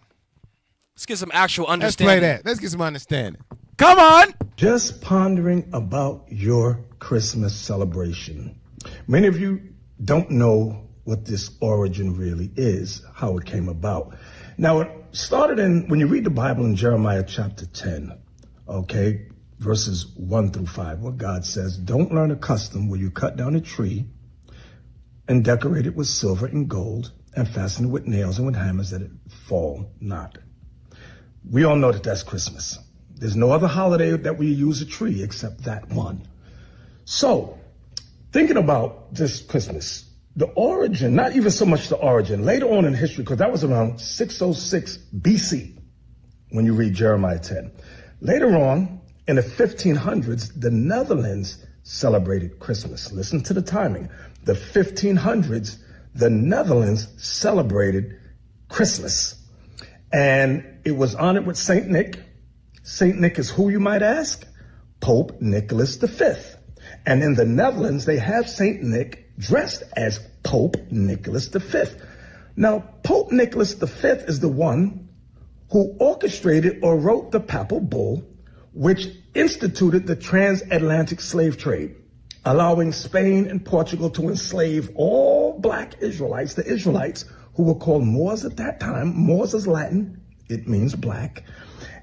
Let's get some actual Let's understanding. play that. Let's get some understanding. Come on. Just pondering about your Christmas celebration. Many of you don't know what this origin really is, how it came about. Now, it started when you read the Bible in Jeremiah chapter 10, okay, verses 1 through 5, where God says, don't learn a custom where you cut down a tree and decorate it with silver and gold and fasten it with nails and with hammers that it fall not. We all know that that's Christmas. There's no other holiday that we use a tree except that one. So, thinking about this Christmas, the origin, not even so much the origin, later on in history, because that was around 606 BC when you read Jeremiah 10. Later on, in the 1500s, the Netherlands celebrated Christmas. Listen to the timing. The 1500s, the Netherlands celebrated Christmas. And it was honored with Saint Nick. Saint Nick is who, you might ask? Pope Nicholas V. And in the Netherlands, they have Saint Nick dressed as Pope Nicholas V. Now, Pope Nicholas V is the one who orchestrated or wrote the papal bull, which instituted the transatlantic slave trade, allowing Spain and Portugal to enslave all black Israelites, the Israelites, who were called Moors at that time. Moors is Latin. It means black.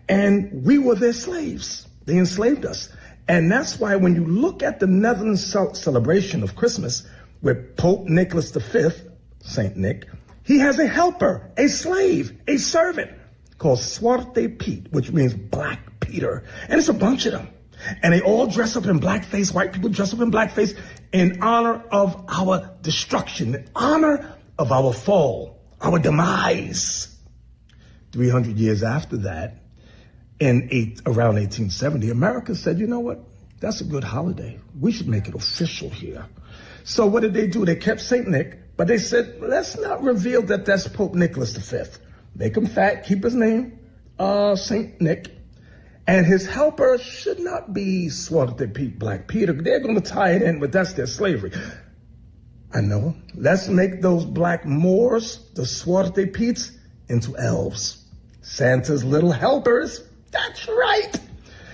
And we were their slaves. They enslaved us. And that's why when you look at the Netherlands celebration of Christmas with Pope Nicholas V, Saint Nick, he has a helper, a slave, a servant called Zwarte Piet, which means Black Peter. And it's a bunch of them. And they all dress up in blackface. White people dress up in blackface in honor of our destruction, in honor of our fall, our demise. 300 years after that, around 1870, America said, you know what? That's a good holiday. We should make it official here. So what did they do? They kept St. Nick, but they said, let's not reveal that that's Pope Nicholas V. Make him fat, keep his name, St. Nick. And his helper should not be Zwarte Piet, Black Peter. They're going to tie it in, but that's their slavery. I know. Let's make those black Moors, the Zwarte Piets, into elves. Santa's little helpers. That's right.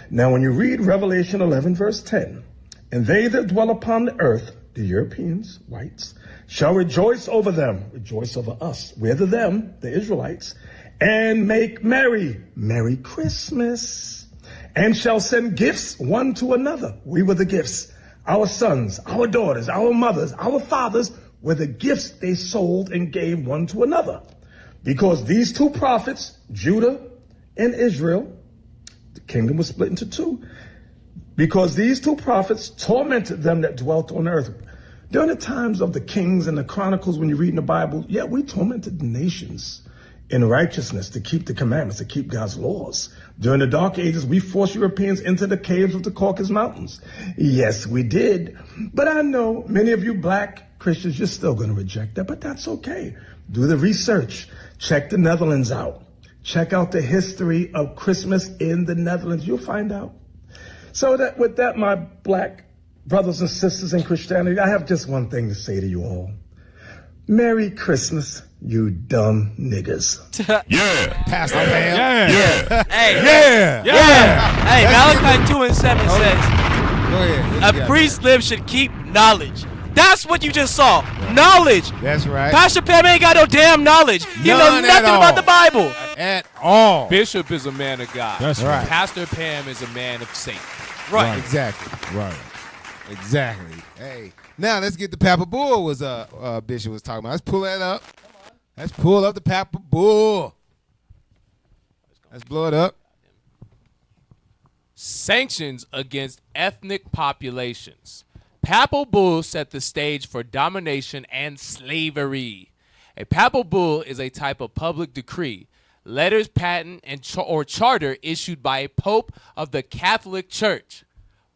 Now, when you read Revelation 11, verse 10, and they that dwell upon the earth, the Europeans, whites, shall rejoice over them, rejoice over us. We're the them, the Israelites, and make merry, Merry Christmas, and shall send gifts one to another. We were the gifts. Our sons, our daughters, our mothers, our fathers were the gifts they sold and gave one to another. Because these two prophets, Judah and Israel, the kingdom was split into two. Because these two prophets tormented them that dwelt on earth. During the times of the kings and the chronicles, when you read in the Bible, yeah, we tormented the nations in righteousness to keep the commandments, to keep God's laws. During the Dark Ages, we forced Europeans into the caves of the Caucasus Mountains. Yes, we did. But I know many of you black Christians, you're still going to reject that, but that's okay. Do the research. Check the Netherlands out. Check out the history of Christmas in the Netherlands. You'll find out. So that with that, my black brothers and sisters in Christianity, I have just one thing to say to you all. Merry Christmas, you dumb niggas. Yeah. Pastor Man. Yeah. Hey. Yeah. Hey, Malachi 2:7 says, Go ahead. a priest's lips should keep knowledge. That's what you just saw. Knowledge. That's right. Pastor Pam ain't got no damn knowledge. He knows None at nothing all. about the Bible. at all. Bishop is a man of God. That's right. Pastor Pam is a man of Satan. Right. Exactly. Right. Exactly. Hey, now let's get the Papa Bull was Bishop was talking about. Let's pull that up. Let's pull up the Papa Bull. Let's blow it up. Sanctions against ethnic populations. Papal bull set the stage for domination and slavery. A papal bull is a type of public decree, letters, patent, and or charter issued by a pope of the Catholic Church.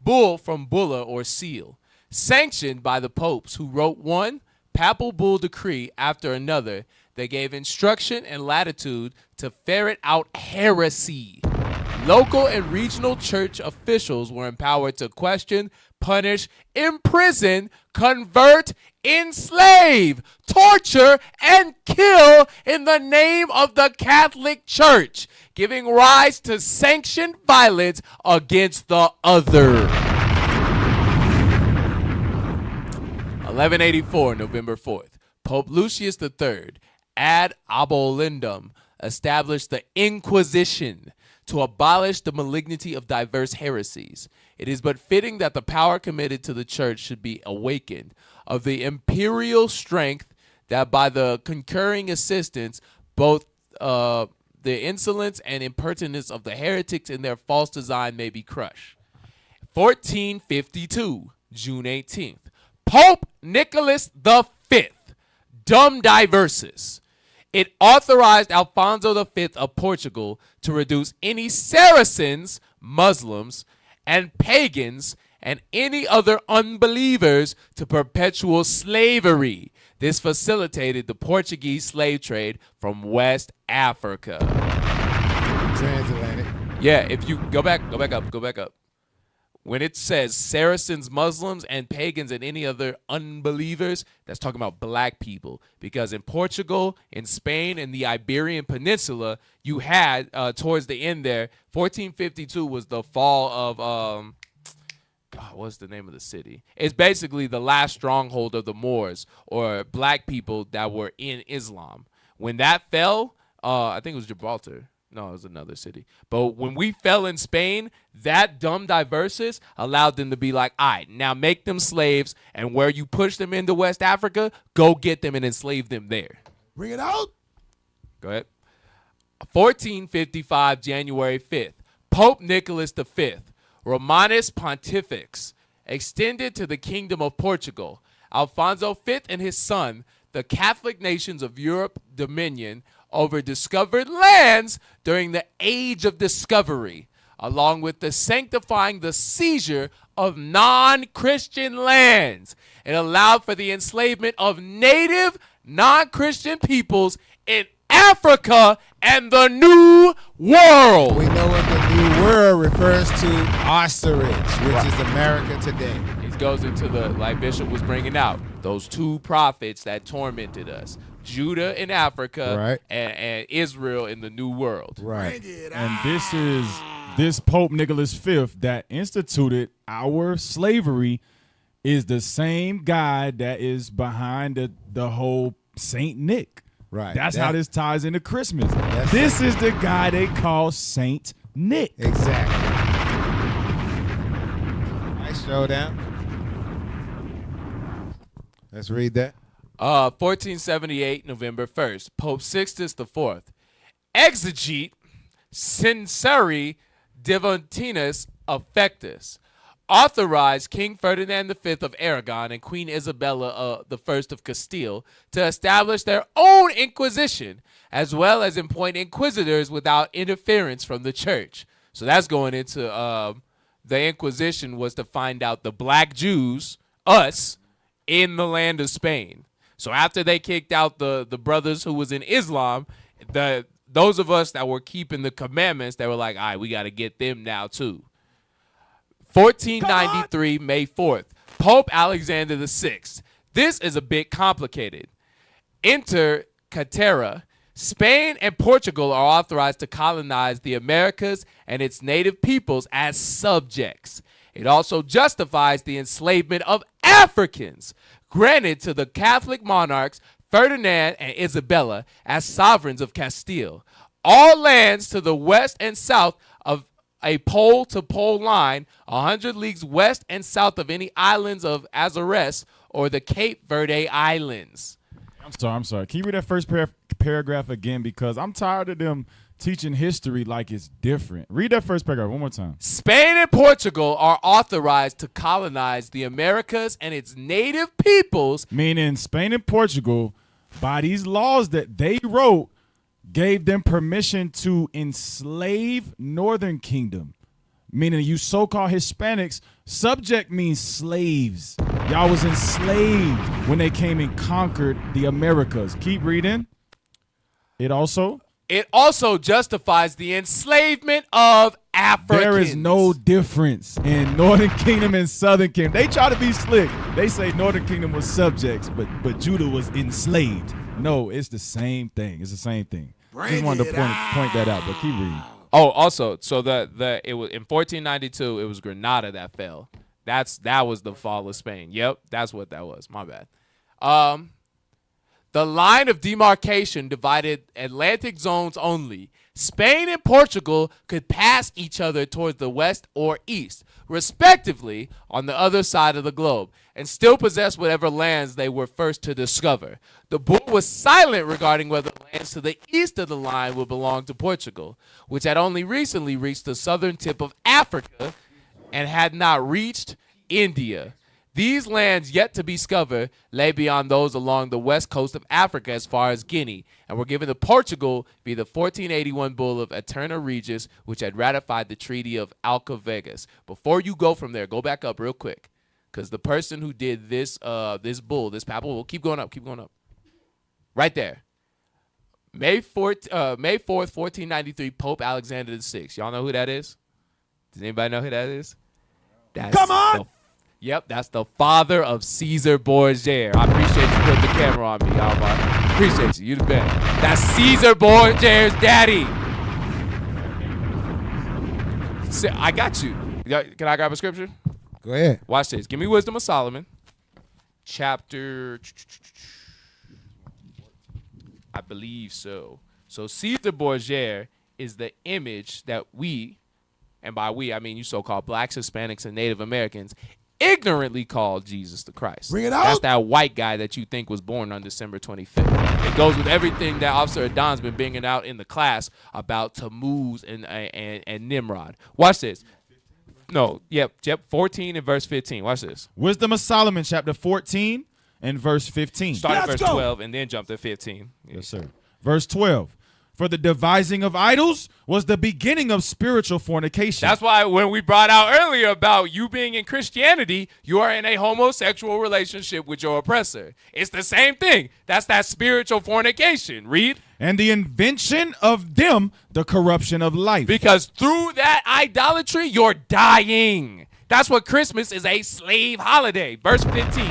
Bull from bulla or seal, sanctioned by the popes who wrote one papal bull decree after another that gave instruction and latitude to ferret out heresy. Local and regional church officials were empowered to question, punish, imprison, convert, enslave, torture, and kill in the name of the Catholic Church, giving rise to sanctioned violence against the other. 1184, November 4th. Pope Lucius III, ad abolendum, established the Inquisition to abolish the malignity of diverse heresies. It is but fitting that the power committed to the church should be awakened of the imperial strength, that by the concurring assistance, both the insolence and impertinence of the heretics in their false design may be crushed. 1452, June 18th. Pope Nicholas V, Dum Diversus. It authorized Alfonso V of Portugal to reduce any Saracens, Muslims, and pagans, and any other unbelievers to perpetual slavery. This facilitated the Portuguese slave trade from West Africa. Transatlantic. Yeah, if you go back up. When it says Saracens, Muslims, and pagans, and any other unbelievers, that's talking about black people. Because in Portugal, in Spain, and the Iberian Peninsula, you had, towards the end there, 1452 was the fall of, what's the name of the city? It's basically the last stronghold of the Moors, or black people that were in Islam. When that fell, I think it was Gibraltar. No, it was another city. But when we fell in Spain, that Dum Diversus allowed them to be like, all right, now make them slaves, and where you push them into West Africa, go get them and enslave them there. Bring it out. Go ahead. 1455, January 5th. Pope Nicholas V, Romanus Pontifex, extended to the Kingdom of Portugal. Alfonso V and his son, the Catholic nations of Europe dominion over discovered lands during the Age of Discovery, along with the sanctifying the seizure of non-Christian lands. It allowed for the enslavement of native non-Christian peoples in Africa and the New World. We know what the New World refers to, Austerich, which is America today. It goes into the, like Bishop was bringing out, those two prophets that tormented us. Judah in Africa, right, and Israel in the New World. Right. And this is this Pope Nicholas V that instituted our slavery is the same guy that is behind the whole Saint Nick. Right. That's how this ties into Christmas. That's This is the guy they call Saint Nick. Exactly. Nice showdown. Let's read that. 1478, November 1st. Pope Sixtus IV. Exegete Sinceri Divintinus Affectus. Authorized King Ferdinand V of Aragon and Queen Isabella I of Castile to establish their own inquisition, as well as appoint inquisitors without interference from the church. So that's going into the Inquisition was to find out the black Jews, us, in the land of Spain. So after they kicked out the brothers who was in Islam, those of us that were keeping the commandments, they were like, all right, we got to get them now too. 1493, May 4th, Pope Alexander VI. This is a bit complicated. Inter caetera, Spain and Portugal are authorized to colonize the Americas and its native peoples as subjects. It also justifies the enslavement of Africans, granted to the Catholic monarchs Ferdinand and Isabella as sovereigns of Castile. all lands to the west and south of a pole to pole line, 100 leagues west and south of any islands of Azores or the Cape Verde Islands. I'm sorry. Can you read that first paragraph again? Because I'm tired of them teaching history like it's different. Read that first paragraph one more time. Spain and Portugal are authorized to colonize the Americas and its native peoples. Meaning Spain and Portugal, by these laws that they wrote, gave them permission to enslave Northern Kingdom. Meaning you so-called Hispanics, subject means slaves. Y'all was enslaved when they came and conquered the Americas. Keep reading. It also justifies the enslavement of Africans. There is no difference in Northern Kingdom and Southern Kingdom. They try to be slick. They say Northern Kingdom was subjects, but Judah was enslaved. No, it's the same thing. It's the same thing. Just wanted to point that out, but keep reading. Oh, also, so it was in 1492. It was Granada that fell. That was the fall of Spain. Yep, that's what that was. My bad. The line of demarcation divided Atlantic zones only. Spain and Portugal could pass each other towards the west or east, respectively, on the other side of the globe, and still possess whatever lands they were first to discover. The bull was silent regarding whether lands to the east of the line would belong to Portugal, which had only recently reached the southern tip of Africa and had not reached India. These lands yet to be discovered lay beyond those along the west coast of Africa as far as Guinea, and were given to Portugal via the 1481 Bull of Eterna Regis, which had ratified the Treaty of Alcavegas. Before you go from there, go back up real quick, because the person who did this bull, this papal bull, keep going up, right there. May 4th, 1493, Pope Alexander VI. Y'all know who that is? Does anybody know who that is? Come on! Yep, that's the father of Caesar Borgia. I appreciate you putting the camera on me, Alvar. Appreciate you. You the best. That's Caesar Borgia's daddy. I got you. Can I grab a scripture? Go ahead. Watch this. Give me Wisdom of Solomon. Chapter, I believe so. So Caesar Borgia is the image that we, and by we I mean you so-called blacks, Hispanics, and Native Americans, ignorantly called Jesus the Christ. Bring it out. That's that white guy that you think was born on December 25th. It goes with everything that Officer Adon's been bringing out in the class about Tammuz and Nimrod. Watch this. No, yep, 14 and verse 15. Watch this. Wisdom of Solomon, chapter 14 and verse 15. Start at verse 12 and then jump to 15. Yes, sir. Verse 12. For the devising of idols was the beginning of spiritual fornication. That's why when we brought out earlier about you being in Christianity, you are in a homosexual relationship with your oppressor. It's the same thing. That's that spiritual fornication. Read. And the invention of them, the corruption of life. Because through that idolatry, you're dying. That's what Christmas is, a slave holiday. Verse 15.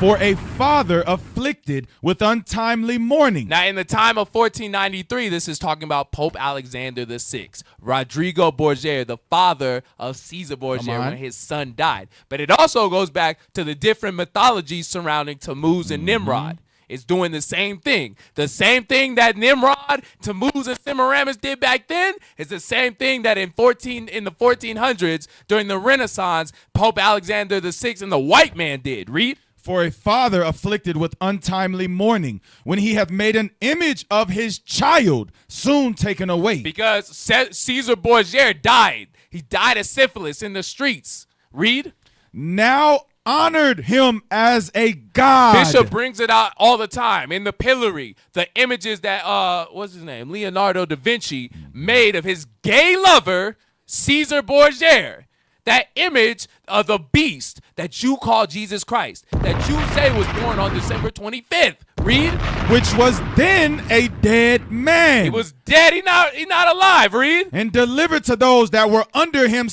For a father afflicted with untimely mourning. Now, in the time of 1493, this is talking about Pope Alexander VI, Rodrigo Borgia, the father of Caesar Borgia when his son died. But it also goes back to the different mythologies surrounding Tammuz and Nimrod. It's doing the same thing. The same thing that Nimrod, Tammuz, and Semiramis did back then is the same thing that in the 1400s during the Renaissance, Pope Alexander VI and the white man did. Read. For a father afflicted with untimely mourning, when he hath made an image of his child, soon taken away. Because Caesar Borgia died. He died of syphilis in the streets. Read. Now honored him as a god. Bishop brings it out all the time in the pillory. The images that, what's his name? Leonardo da Vinci made of his gay lover, Caesar Borgia. That image of the beast that you call Jesus Christ, that you say was born on December 25th. Read. Which was then a dead man. He was dead. He not alive. Read. And delivered to those that were under him.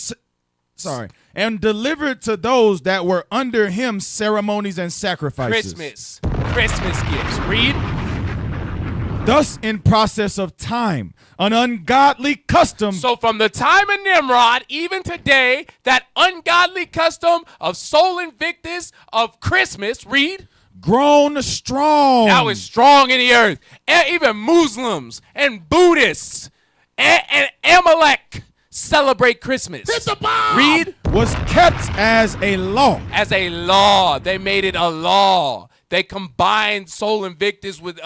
And delivered to those that were under him ceremonies and sacrifices. Christmas gifts. Read. Thus, in process of time, an ungodly custom. So from the time of Nimrod, even today, that ungodly custom of Sol Invictus of Christmas, read. grown strong. Now it's strong in the earth. And even Muslims and Buddhists and Amalek celebrate Christmas. Hit the bomb! Read. Was kept as a law. As a law. They made it a law. They combined Sol Invictus with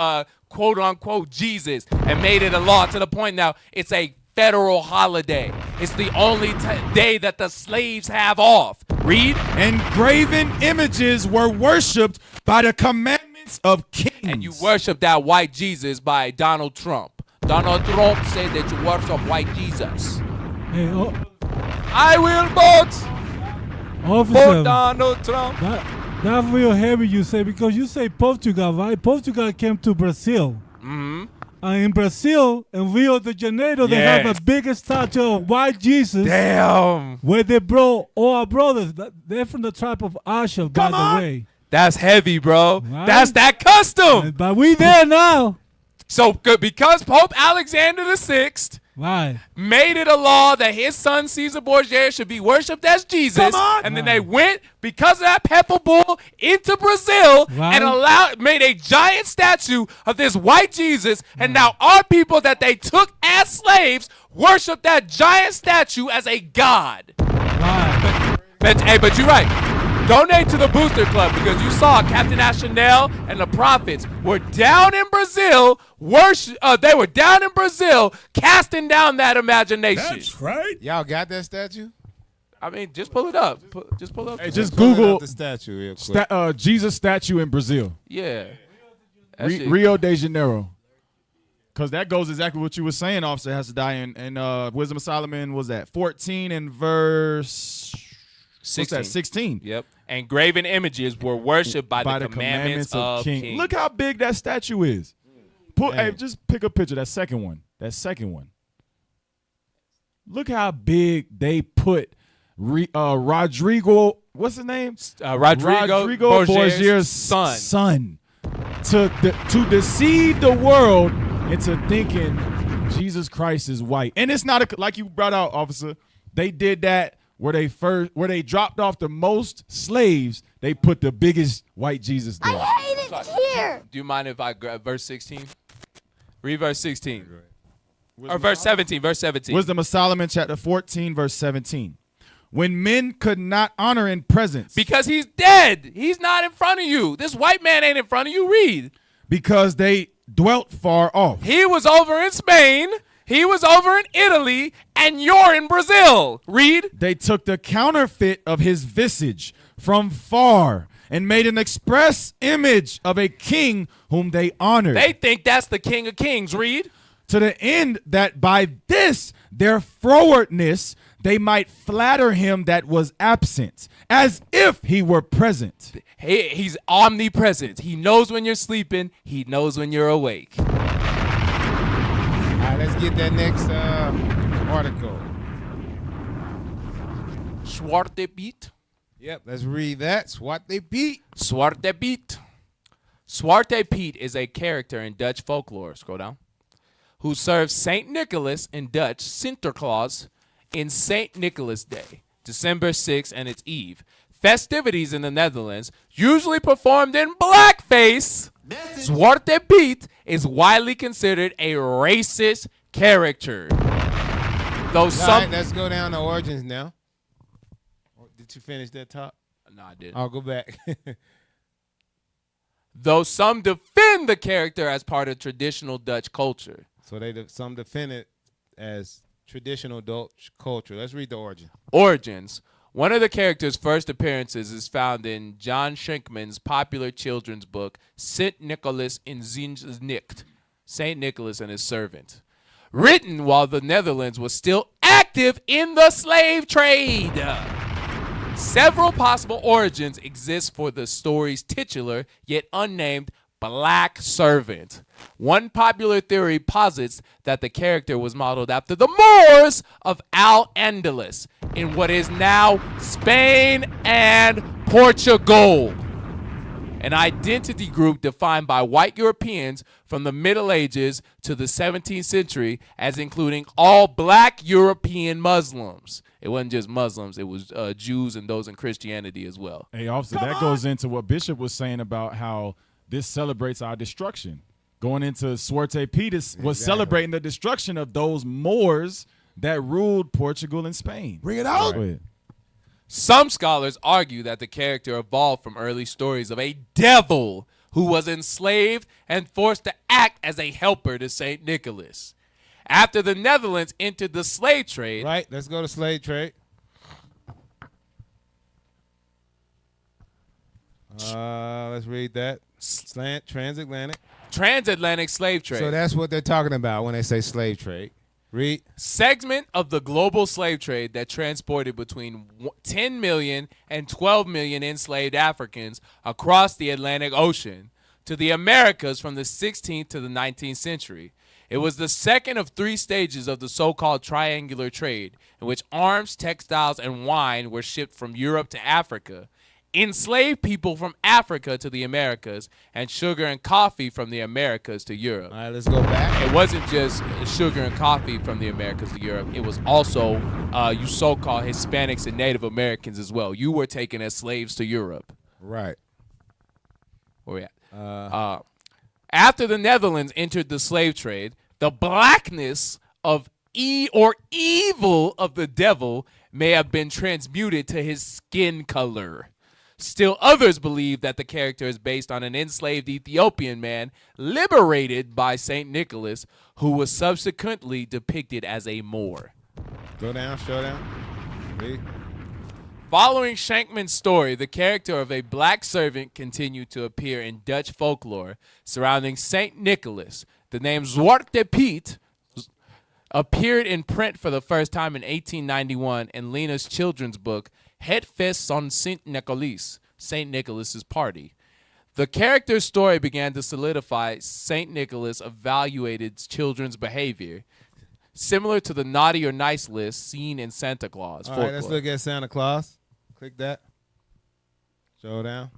quote unquote Jesus and made it a law to the point now it's a federal holiday. It's the only day that the slaves have off. Read. And graven images were worshipped by the commandments of kings. And you worship that white Jesus by Donald Trump. Donald Trump said that you worship white Jesus. Hey, I will vote officer, for Donald Trump. That's real heavy you say, because you say Portugal, right? Portugal came to Brazil. Mm-hmm. And in Brazil, in Rio de Janeiro, they have a big statue of white Jesus. Damn. Where they brought all our brothers. They're from the tribe of Asher, by the way. That's heavy, bro. Right? That's that custom. But we there now. So because Pope Alexander VI made it a law that his son Caesar Borgia should be worshipped as Jesus, and then they went because of that pepper bull into Brazil and made a giant statue of this white Jesus, and now our people that they took as slaves worship that giant statue as a god. But you're right. Donate to the Booster Club because you saw Captain Chanel and the Prophets were down in Brazil. They were down in Brazil casting down that imagination. That's right. Y'all got that statue? I mean, just pull it up. Just pull it up. Hey, just Google the statue real quick. Jesus statue in Brazil. Yeah. Rio de Janeiro. Because that goes exactly what you were saying, officer, has to die in Wisdom of Solomon, was that 14 and verse 16. 16. Yep. And graven images were worshipped by the commandments of kings. Look how big that statue is. Hey, just pick a picture. That second one. Look how big they put Rodrigo. What's his name? Rodrigo Borgia's son. To deceive the world into thinking Jesus Christ is white. And it's not like you brought out, officer. They did that. Where they dropped off the most slaves, they put the biggest white Jesus there. I hate it here. Do you mind if I grab verse 16? Read verse 16. Or verse 17. Verse 17. Wisdom of Solomon, chapter 14, verse 17. When men could not honor in presence. Because he's dead. He's not in front of you. This white man ain't in front of you. Read. Because they dwelt far off. He was over in Spain. He was over in Italy, and you're in Brazil. Read. They took the counterfeit of his visage from far and made an express image of a king whom they honored. They think that's the King of Kings. Read. To the end that by this, their frowardness, they might flatter him that was absent, as if he were present. He's omnipresent. He knows when you're sleeping. He knows when you're awake. All right, let's get that next article. Zwarte Piet. Yep, let's read that. Zwarte Piet. Zwarte Piet. Zwarte Piet is a character in Dutch folklore, scroll down, who serves St. Nicholas, in Dutch, Sinterklaas, in St. Nicholas Day, December 6th and its eve. Festivities in the Netherlands, usually performed in blackface. Zwarte Piet is widely considered a racist character. Though some, right, let's go down to origins now. Did you finish that top? No, I didn't. I'll go back. Though some defend the character as part of traditional Dutch culture. So some defend it as traditional Dutch culture. Let's read the origin. Origins. One of the character's first appearances is found in John Schenkman's popular children's book, Sint Nicholas in Zijns Nicht, St. Nicholas and His Servant, written while the Netherlands was still active in the slave trade. Several possible origins exist for the story's titular, yet unnamed, black servant. One popular theory posits that the character was modeled after the Moors of Al-Andalus in what is now Spain and Portugal, an identity group defined by white Europeans from the Middle Ages to the 17th century as including all black European Muslims. It wasn't just Muslims, it was Jews and those in Christianity as well. Hey, officer, that goes into what Bishop was saying about how this celebrates our destruction. Going into Suerte Peters was celebrating the destruction of those Moors that ruled Portugal and Spain. Bring it out. Go ahead. Some scholars argue that the character evolved from early stories of a devil who was enslaved and forced to act as a helper to St. Nicholas. After the Netherlands entered the slave trade. Right, let's go to slave trade. Let's read that. Transatlantic. Transatlantic slave trade. So that's what they're talking about when they say slave trade. Read. Segment of the global slave trade that transported between 10 million and 12 million enslaved Africans across the Atlantic Ocean to the Americas from the 16th to the 19th century. It was the second of three stages of the so-called triangular trade, in which arms, textiles, and wine were shipped from Europe to Africa, enslaved people from Africa to the Americas, and sugar and coffee from the Americas to Europe. All right, let's go back. It wasn't just sugar and coffee from the Americas to Europe. It was also you so-called Hispanics and Native Americans as well. You were taken as slaves to Europe. Right. Where we at? After the Netherlands entered the slave trade, the blackness of evil of the devil may have been transmuted to his skin color. Still others believe that the character is based on an enslaved Ethiopian man liberated by St. Nicholas, who was subsequently depicted as a Moor. Go down, show down. Read. Following Shankman's story, the character of a black servant continued to appear in Dutch folklore surrounding St. Nicholas. The name Zwarte Piet appeared in print for the first time in 1891 in Lena's children's book, Het Feest van Sint Nicholas, St. Nicholas's Party. The character's story began to solidify St. Nicholas evaluated children's behavior, similar to the naughty or nice list seen in Santa Claus. All right, let's look at Santa Claus. Click that. Show down.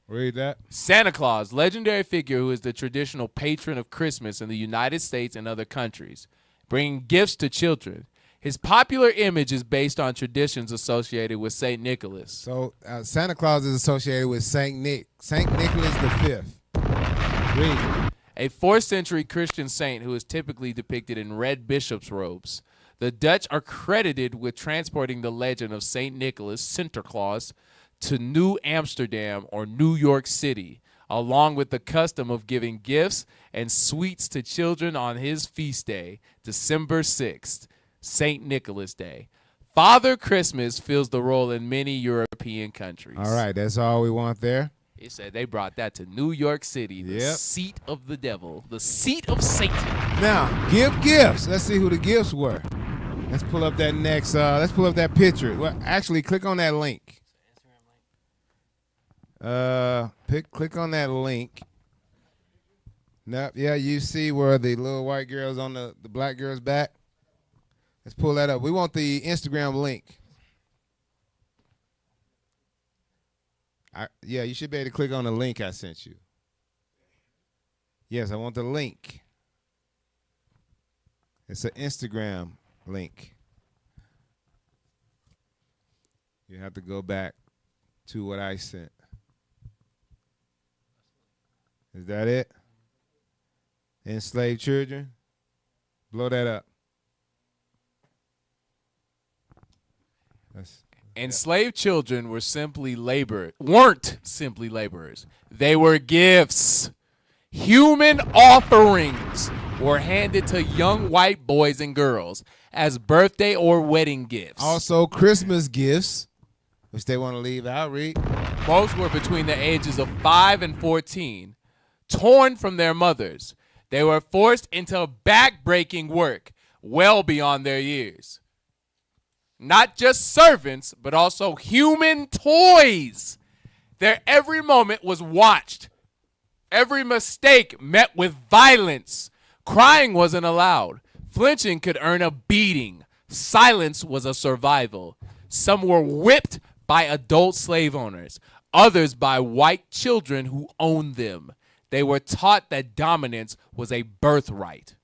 Read that. Santa Claus, legendary figure who is the traditional patron of Christmas in the United States and other countries, bringing gifts to children. His popular image is based on traditions associated with St. Nicholas. So Santa Claus is associated with St. Nicholas V. Read. A 4th century Christian saint who is typically depicted in red bishop's robes. The Dutch are credited with transporting the legend of St. Nicholas, Sinterklaas, to New Amsterdam or New York City, along with the custom of giving gifts and sweets to children on his feast day, December 6th. St. Nicholas Day. Father Christmas fills the role in many European countries. All right, that's all we want there. He said they brought that to New York City, the seat of the devil, the seat of Satan. Now, give gifts. Let's see who the gifts were. Let's pull up that next, let's pull up that picture. Well, actually, click on that link. Click on that link. Nope, yeah, you see where the little white girl's on the black girl's back? Let's pull that up. We want the Instagram link. Yeah, you should be able to click on the link I sent you. Yes, I want the link. It's an Instagram link. You have to go back to what I sent. Is that it? Enslaved children? Blow that up. Enslaved children weren't simply laborers. They were gifts. Human offerings were handed to young white boys and girls as birthday or wedding gifts. Also, Christmas gifts, which they want to leave out. Read. Most were between the ages of 5 and 14, torn from their mothers. They were forced into back-breaking work well beyond their years. Not just servants, but also human toys. Their every moment was watched. Every mistake met with violence. Crying wasn't allowed. Flinching could earn a beating. Silence was a survival. Some were whipped by adult slave owners, others by white children who owned them. They were taught that dominance was a birthright.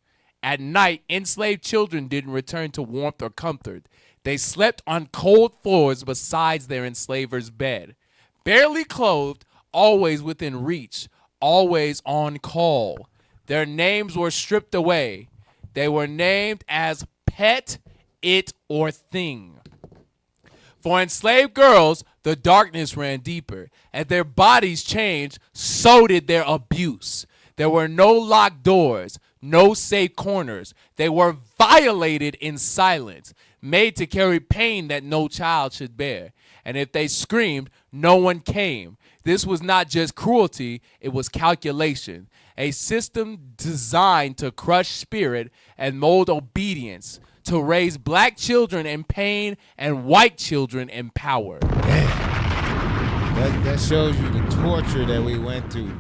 At night, enslaved children didn't return to warmth or comfort. They slept on cold floors beside their enslaver's bed. Barely clothed, always within reach, always on call. Their names were stripped away. They were named as pet, it, or thing. For enslaved girls, the darkness ran deeper. As their bodies changed, so did their abuse. There were no locked doors, no safe corners. They were violated in silence, made to carry pain that no child should bear. And if they screamed, no one came. This was not just cruelty, it was calculation. A system designed to crush spirit and mold obedience, to raise black children in pain and white children in power. That shows you the torture that we went through.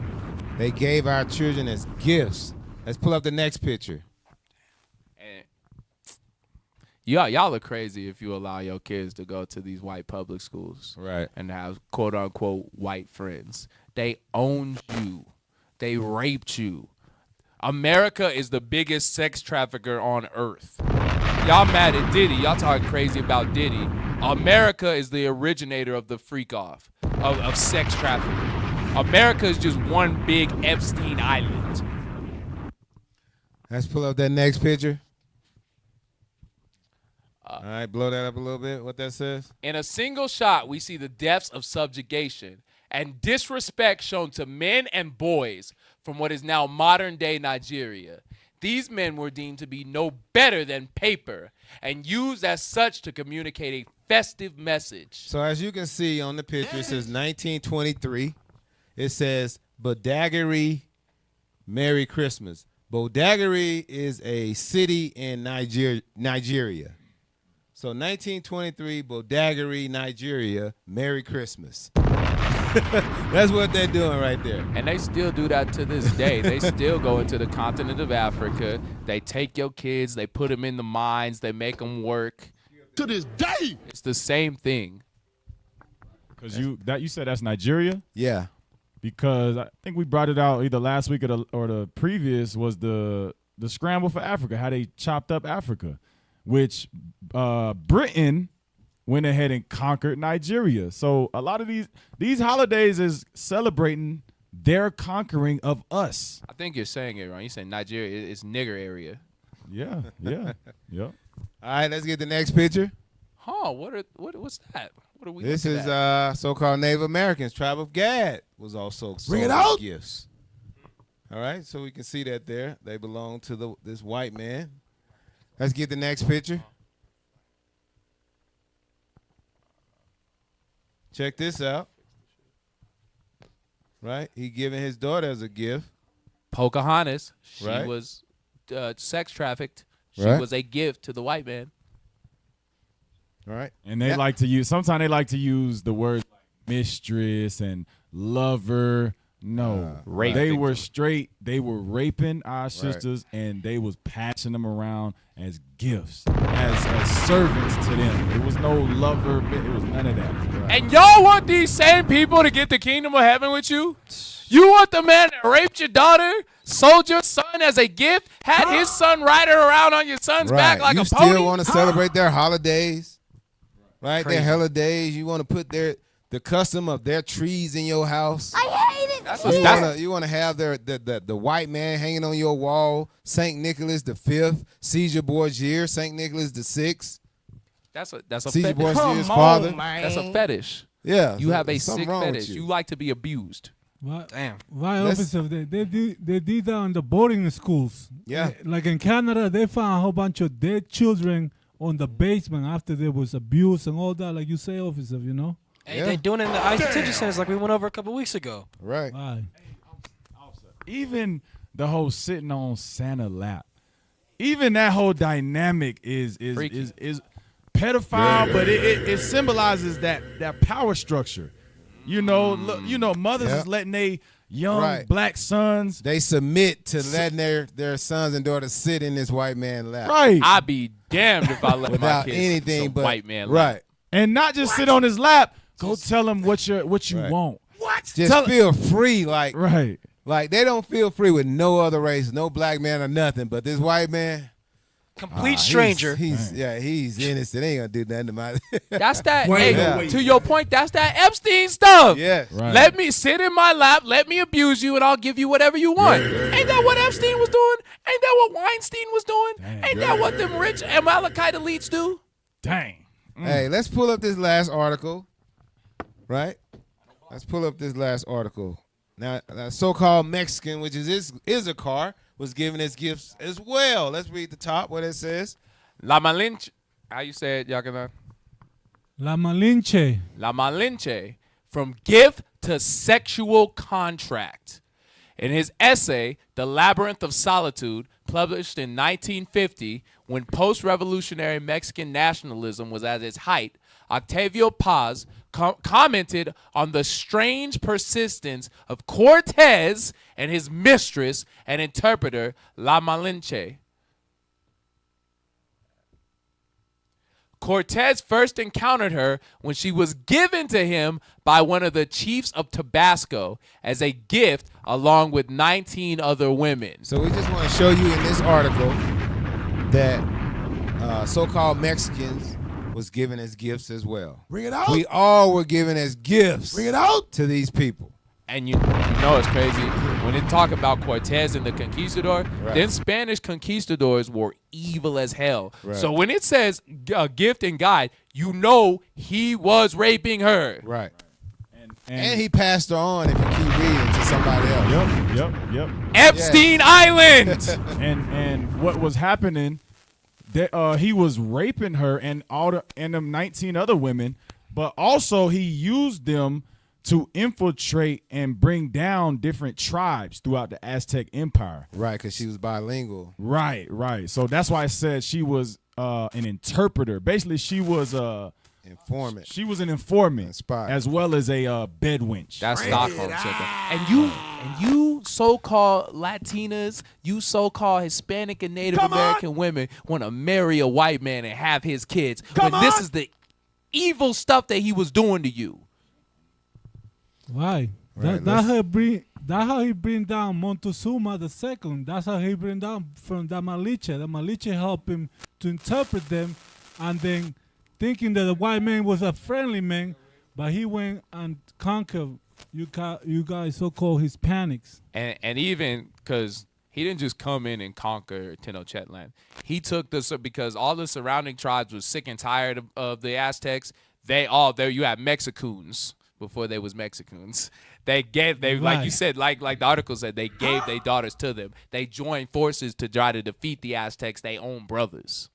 They gave our children as gifts. Let's pull up the next picture. Y'all are crazy if you allow your kids to go to these white public schools, right, and have quote unquote white friends. They owned you. They raped you. America is the biggest sex trafficker on earth. Y'all mad at Diddy. Y'all talking crazy about Diddy. America is the originator of the freak off of sex trafficking. America is just one big Epstein Island. Let's pull up that next picture. All right, blow that up a little bit, what that says. In a single shot, we see the depths of subjugation and disrespect shown to men and boys from what is now modern-day Nigeria. These men were deemed to be no better than paper and used as such to communicate a festive message. So as you can see on the picture, it says 1923. It says, Bodagary, Merry Christmas. Bodagary is a city in Nigeria. So 1923, Bodagary, Nigeria, Merry Christmas. That's what they're doing right there. And they still do that to this day. They still go into the continent of Africa. They take your kids, they put them in the mines, they make them work. To this day. It's the same thing. Because you said that's Nigeria? Yeah. Because I think we brought it out either last week or the previous was the scramble for Africa, how they chopped up Africa, which Britain went ahead and conquered Nigeria. So a lot of these holidays is celebrating their conquering of us. I think you're saying it wrong. You say Nigeria is nigger area. Yeah. Yep. All right, let's get the next picture. Huh? What's that? What are we? This is at? so-called Native Americans. Tribe of Gad was also Bring it sold out. gifts. All right, so we can see that there. They belong to this white man. Let's get the next picture. Check this out. Right? He giving his daughter as a gift. Pocahontas. She Right. was sex trafficked. She Right. was a gift to the white man. All right. And they like to use the words like mistress and lover. No, Rape they victim. were straight. They were raping our sisters, and they was passing them around as gifts, as servants to them. It was no lover. It was none of that. And y'all want these same people to get the kingdom of heaven with you? You want the man that raped your daughter, sold your son as a gift, had his son ride her around on your son's back like you a pony? still want to celebrate their holidays, right? Crazy. Their holidays. You want to put the custom of their trees in your house. I hate it. You want to have the white man hanging on your wall. Saint Nicholas V, Caesar Borgia, Saint Nicholas VI. That's a Caesar fetish. Borgia's father. That's a fetish. Yeah, You have a something sick wrong with fetish. you. You like to be abused. Damn. Why officer? They did that on the boarding schools. Yeah. Like in Canada, they found a whole bunch of dead children on the basement after there was abuse and all that. Like you say, officer, you know. Hey, they doing it in the ICE detention centers like we went over a couple weeks ago. Right. Even the whole sitting on Santa lap, even that whole dynamic is pedophile, but it symbolizes that power structure. You know, mothers is letting they young black sons. They submit to letting their sons and daughters sit in this white man lap. Right. I'd be damned if I let my Without kids anything some but white man. right. And not just sit on his lap. Go tell him what you want. Just feel free, like Like, they don't feel free with no other race, no black man or nothing, but this white man, complete stranger. He's innocent. He ain't gonna do nothing to my. That's that. To your point, that's that Epstein stuff. Yes. Right. Let me sit in my lap. Let me abuse you, and I'll give you whatever you want. Ain't that what Epstein was doing? Ain't that what Weinstein was doing? Ain't that what them rich Amalekite elites do? Dang. Hey, let's pull up this last article. Right. Let's pull up this last article. Now, so-called Mexican, which is Issachar, was given his gifts as well. Let's read the top, what it says. La Malinche. How you say it, Yakana? La Malinche. La Malinche. From gift to sexual contract. In his essay, The Labyrinth of Solitude, published in 1950, when post-revolutionary Mexican nationalism was at its height, Octavio Paz commented on the strange persistence of Cortez and his mistress and interpreter, La Malinche. Cortez first encountered her when she was given to him by one of the chiefs of Tabasco as a gift along with 19 other women. So we just want to show you in this article that so-called Mexicans was given as gifts as well. Bring it out. We all were given as gifts. Bring it out to these people. And you know it's crazy when they talk about Cortez and the conquistador. Right. Then Spanish conquistadors were evil as hell. Right. So when it says gift and guide, you know he was raping her. Right. And he passed her on, if you keep reading, to somebody else. Yep. Epstein Island. and what was happening? That he was raping her and them 19 other women, but also he used them to infiltrate and bring down different tribes throughout the Aztec Empire. Right, because she was bilingual. Right. So that's why I said she was an interpreter. Basically, she was informant. She was an informant, as well as a bed wench. That's Stockholm syndrome. And you so-called Latinas, you so-called Hispanic and Native American women want to marry a white man and have his kids. This is the evil stuff that he was doing to you. Right. Right, That's how he bring down Montezuma II. That's how he bring down from the Malinche. The Malinche helped him to interpret them, and then thinking that the white man was a friendly man, but he went and conquered you guys so-called Hispanics. And even because he didn't just come in and conquer Tenochtitlan. He took this because all the surrounding tribes were sick and tired of the Aztecs. You had Mexicans before they was Mexicans. Like you said, like the article said, they gave their daughters to them. They joined forces to try to defeat the Aztecs, their own brothers.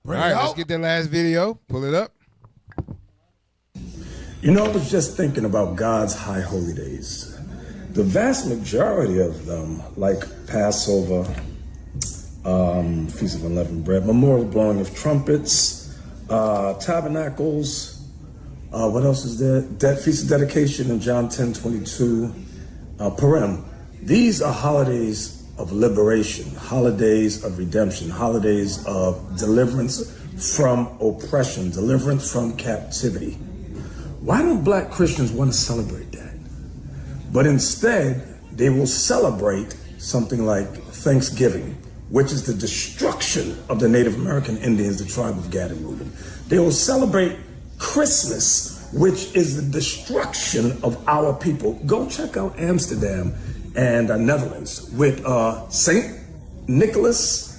All right, let's get that last video. Pull it up. You know, I was just thinking about God's high holy days. The vast majority of them, like Passover, Feast of Unleavened Bread, memorial blowing of trumpets, tabernacles, what else is there? Feast of Dedication in John 10:22, Purim. These are holidays of liberation, holidays of redemption, holidays of deliverance from oppression, deliverance from captivity. Why don't black Christians want to celebrate that? But instead, they will celebrate something like Thanksgiving, which is the destruction of the Native American Indians, the tribe of Gad and Reuben. They will celebrate Christmas, which is the destruction of our people. Go check out Amsterdam and Netherlands with Pope Nicholas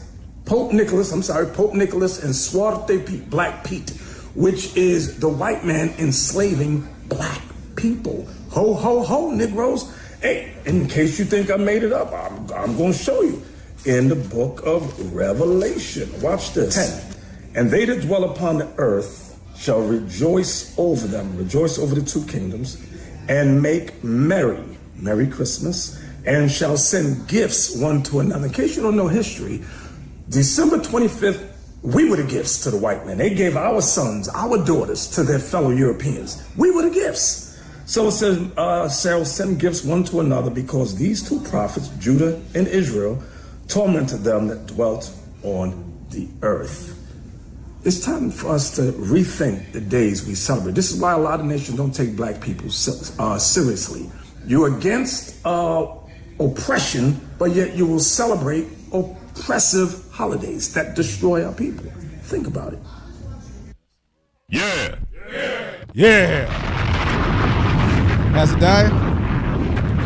and Zwarte Piet, Black Pete, which is the white man enslaving black people. Ho, ho, ho, Negroes. Hey, in case you think I made it up, I'm going to show you. In the book of Revelation, watch this. 10. And they that dwell upon the earth shall rejoice over them, rejoice over the two kingdoms, and make merry, Merry Christmas, and shall send gifts one to another. In case you don't know history, December 25th, we were the gifts to the white men. They gave our sons, our daughters to their fellow Europeans. We were the gifts. So it says, shall send gifts one to another, because these two prophets, Judah and Israel, tormented them that dwelt on the earth. It's time for us to rethink the days we celebrate. This is why a lot of nations don't take black people seriously. You're against oppression, but yet you will celebrate oppressive holidays that destroy our people. Think about it. Yeah. Yeah. Pastor Dyer?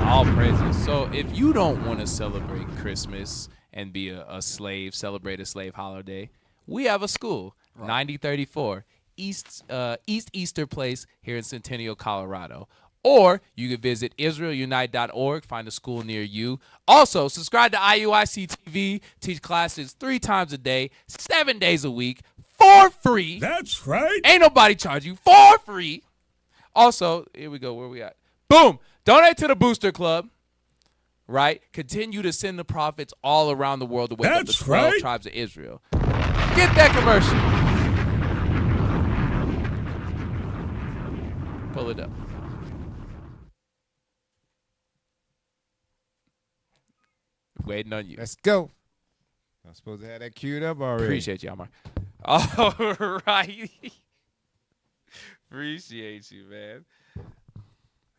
All praises. So if you don't want to celebrate Christmas and be a slave, celebrate a slave holiday, we have a school, 9034 East Easter Place here in Centennial, Colorado. Or you can visit israelunite.org, find a school near you. Also, subscribe to IUIC TV, teach classes 3 times a day, 7 days a week, for free. That's right. Ain't nobody charge you, for free. Also, here we go, where we at? Boom! Donate to the Booster Club, right? Continue to send the prophets all around the world to wake up the 12 tribes of Israel. Get that commercial. Pull it up. Waiting on you. Let's go. I'm supposed to have that queued up already. Appreciate you, Amar. All right. Appreciate you, man.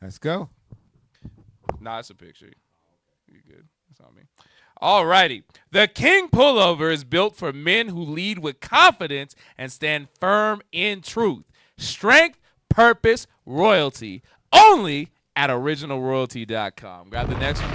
Let's go. Nah, it's a picture. You good. That's not me. All righty. The King Pullover is built for men who lead with confidence and stand firm in truth. Strength, purpose, royalty. Only at originalroyalty.com. Grab the next one.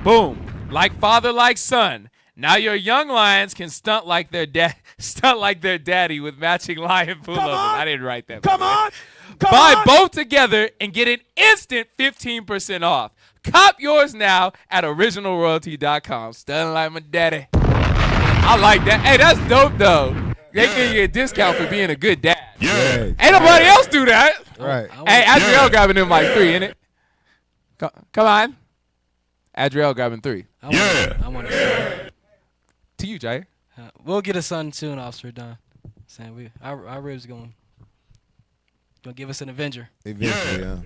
Boom. Like father, like son. Now your young lions can stunt like their daddy with matching lion pullovers. I didn't write that. Come on. Buy both together and get an instant 15% off. Cop yours now at originalroyalty.com. Stunning like my daddy. I like that. Hey, that's dope though. They give you a discount for being a good dad. Yeah. Ain't nobody else do that. Right. Hey, Adriel grabbing them like 3, innit? Come on. Adriel grabbing 3. I want a son. To you, Jair. We'll get a son soon, Officer Don. Saying our ribs gonna give us an Avenger. Eventually, yeah.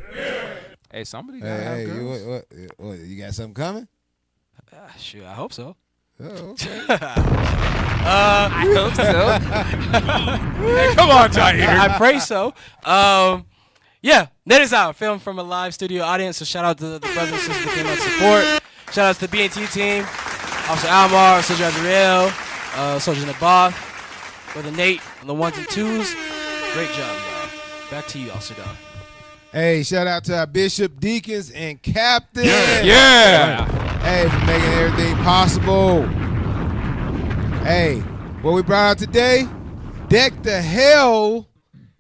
Hey, somebody gotta have girls. What, you got something coming? Shoot, I hope so. Oh, okay. I hope so. Hey, come on, Jair. I pray so. Yeah, that is our film from a live studio audience. So shout out to the brothers and sisters that came out to support. Shout out to the BNT team, Officer Almar, Soldier Adriel, Soldier Naboth, Brother Nate on the 1s and 2s. Great job, y'all. Back to you, Officer Don. Hey, shout out to our bishop, deacons, and captains. Yeah. Hey, for making everything possible. Hey, what we brought out today? Deck the hell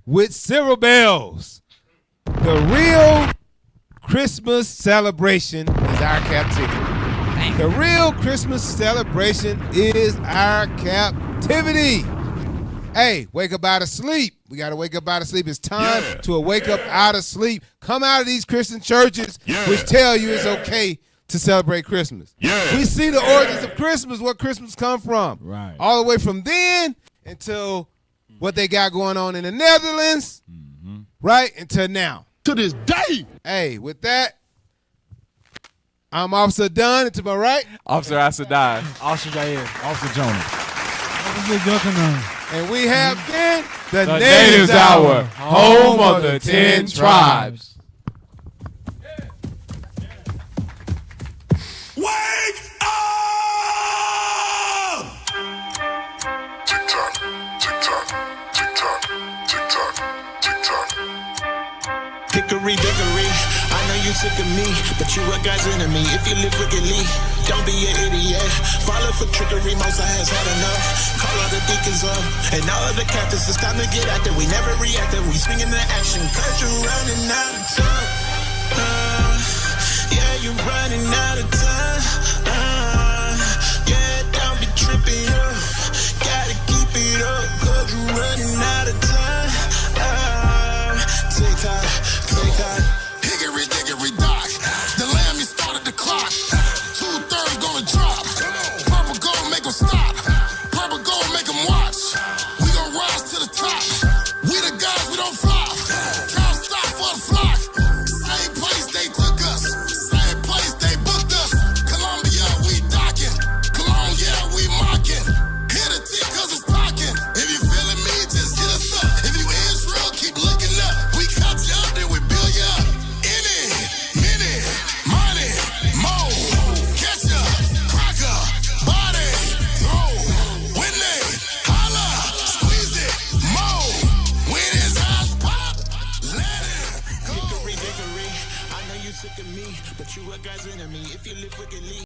with Cyril bells. The real Christmas celebration is our captivity. The real Christmas celebration is our captivity. Hey, wake up out of sleep. We got to wake up out of sleep. It's time to wake up out of sleep. Come out of these Christian churches which tell you it's okay to celebrate Christmas. We see the origins of Christmas, where Christmas come from. Right. All the way from then until what they got going on in the Netherlands, right, until now. To this day. Hey, with that, I'm Officer Dunn, and to my right, Officer Asadai. Officer Jair. Officer Jonah. And we have been the Natives Hour, home of the 10 tribes. Wake up! Tick tock, tick tock, tick tock, tick tock, tick tock. Hickory dickory, I know you sick of me, but you a God's enemy. If you live wickedly, don't be an idiot. Follow for trickery, Mosa has had enough. Call all the deacons up, and all of the captains, it's time to get active. We never reacted, we swing into action, cause you're running out of time. Yeah, you're running out of time. Yeah, don't be tripping up. Gotta keep it up, cause you're running out of time. Tick tock, tick tock. Hickory dickory dock. The lamb you started the clock. 2/3 gonna drop. Purple gold make 'em stop. Purple gold make 'em watch. We gon' rise to the top. We the guys, we don't flop. Time stop for the flock. Same place they took us. Same place they booked us. Columbia you sick of me, but you a God's enemy if you live wickedly.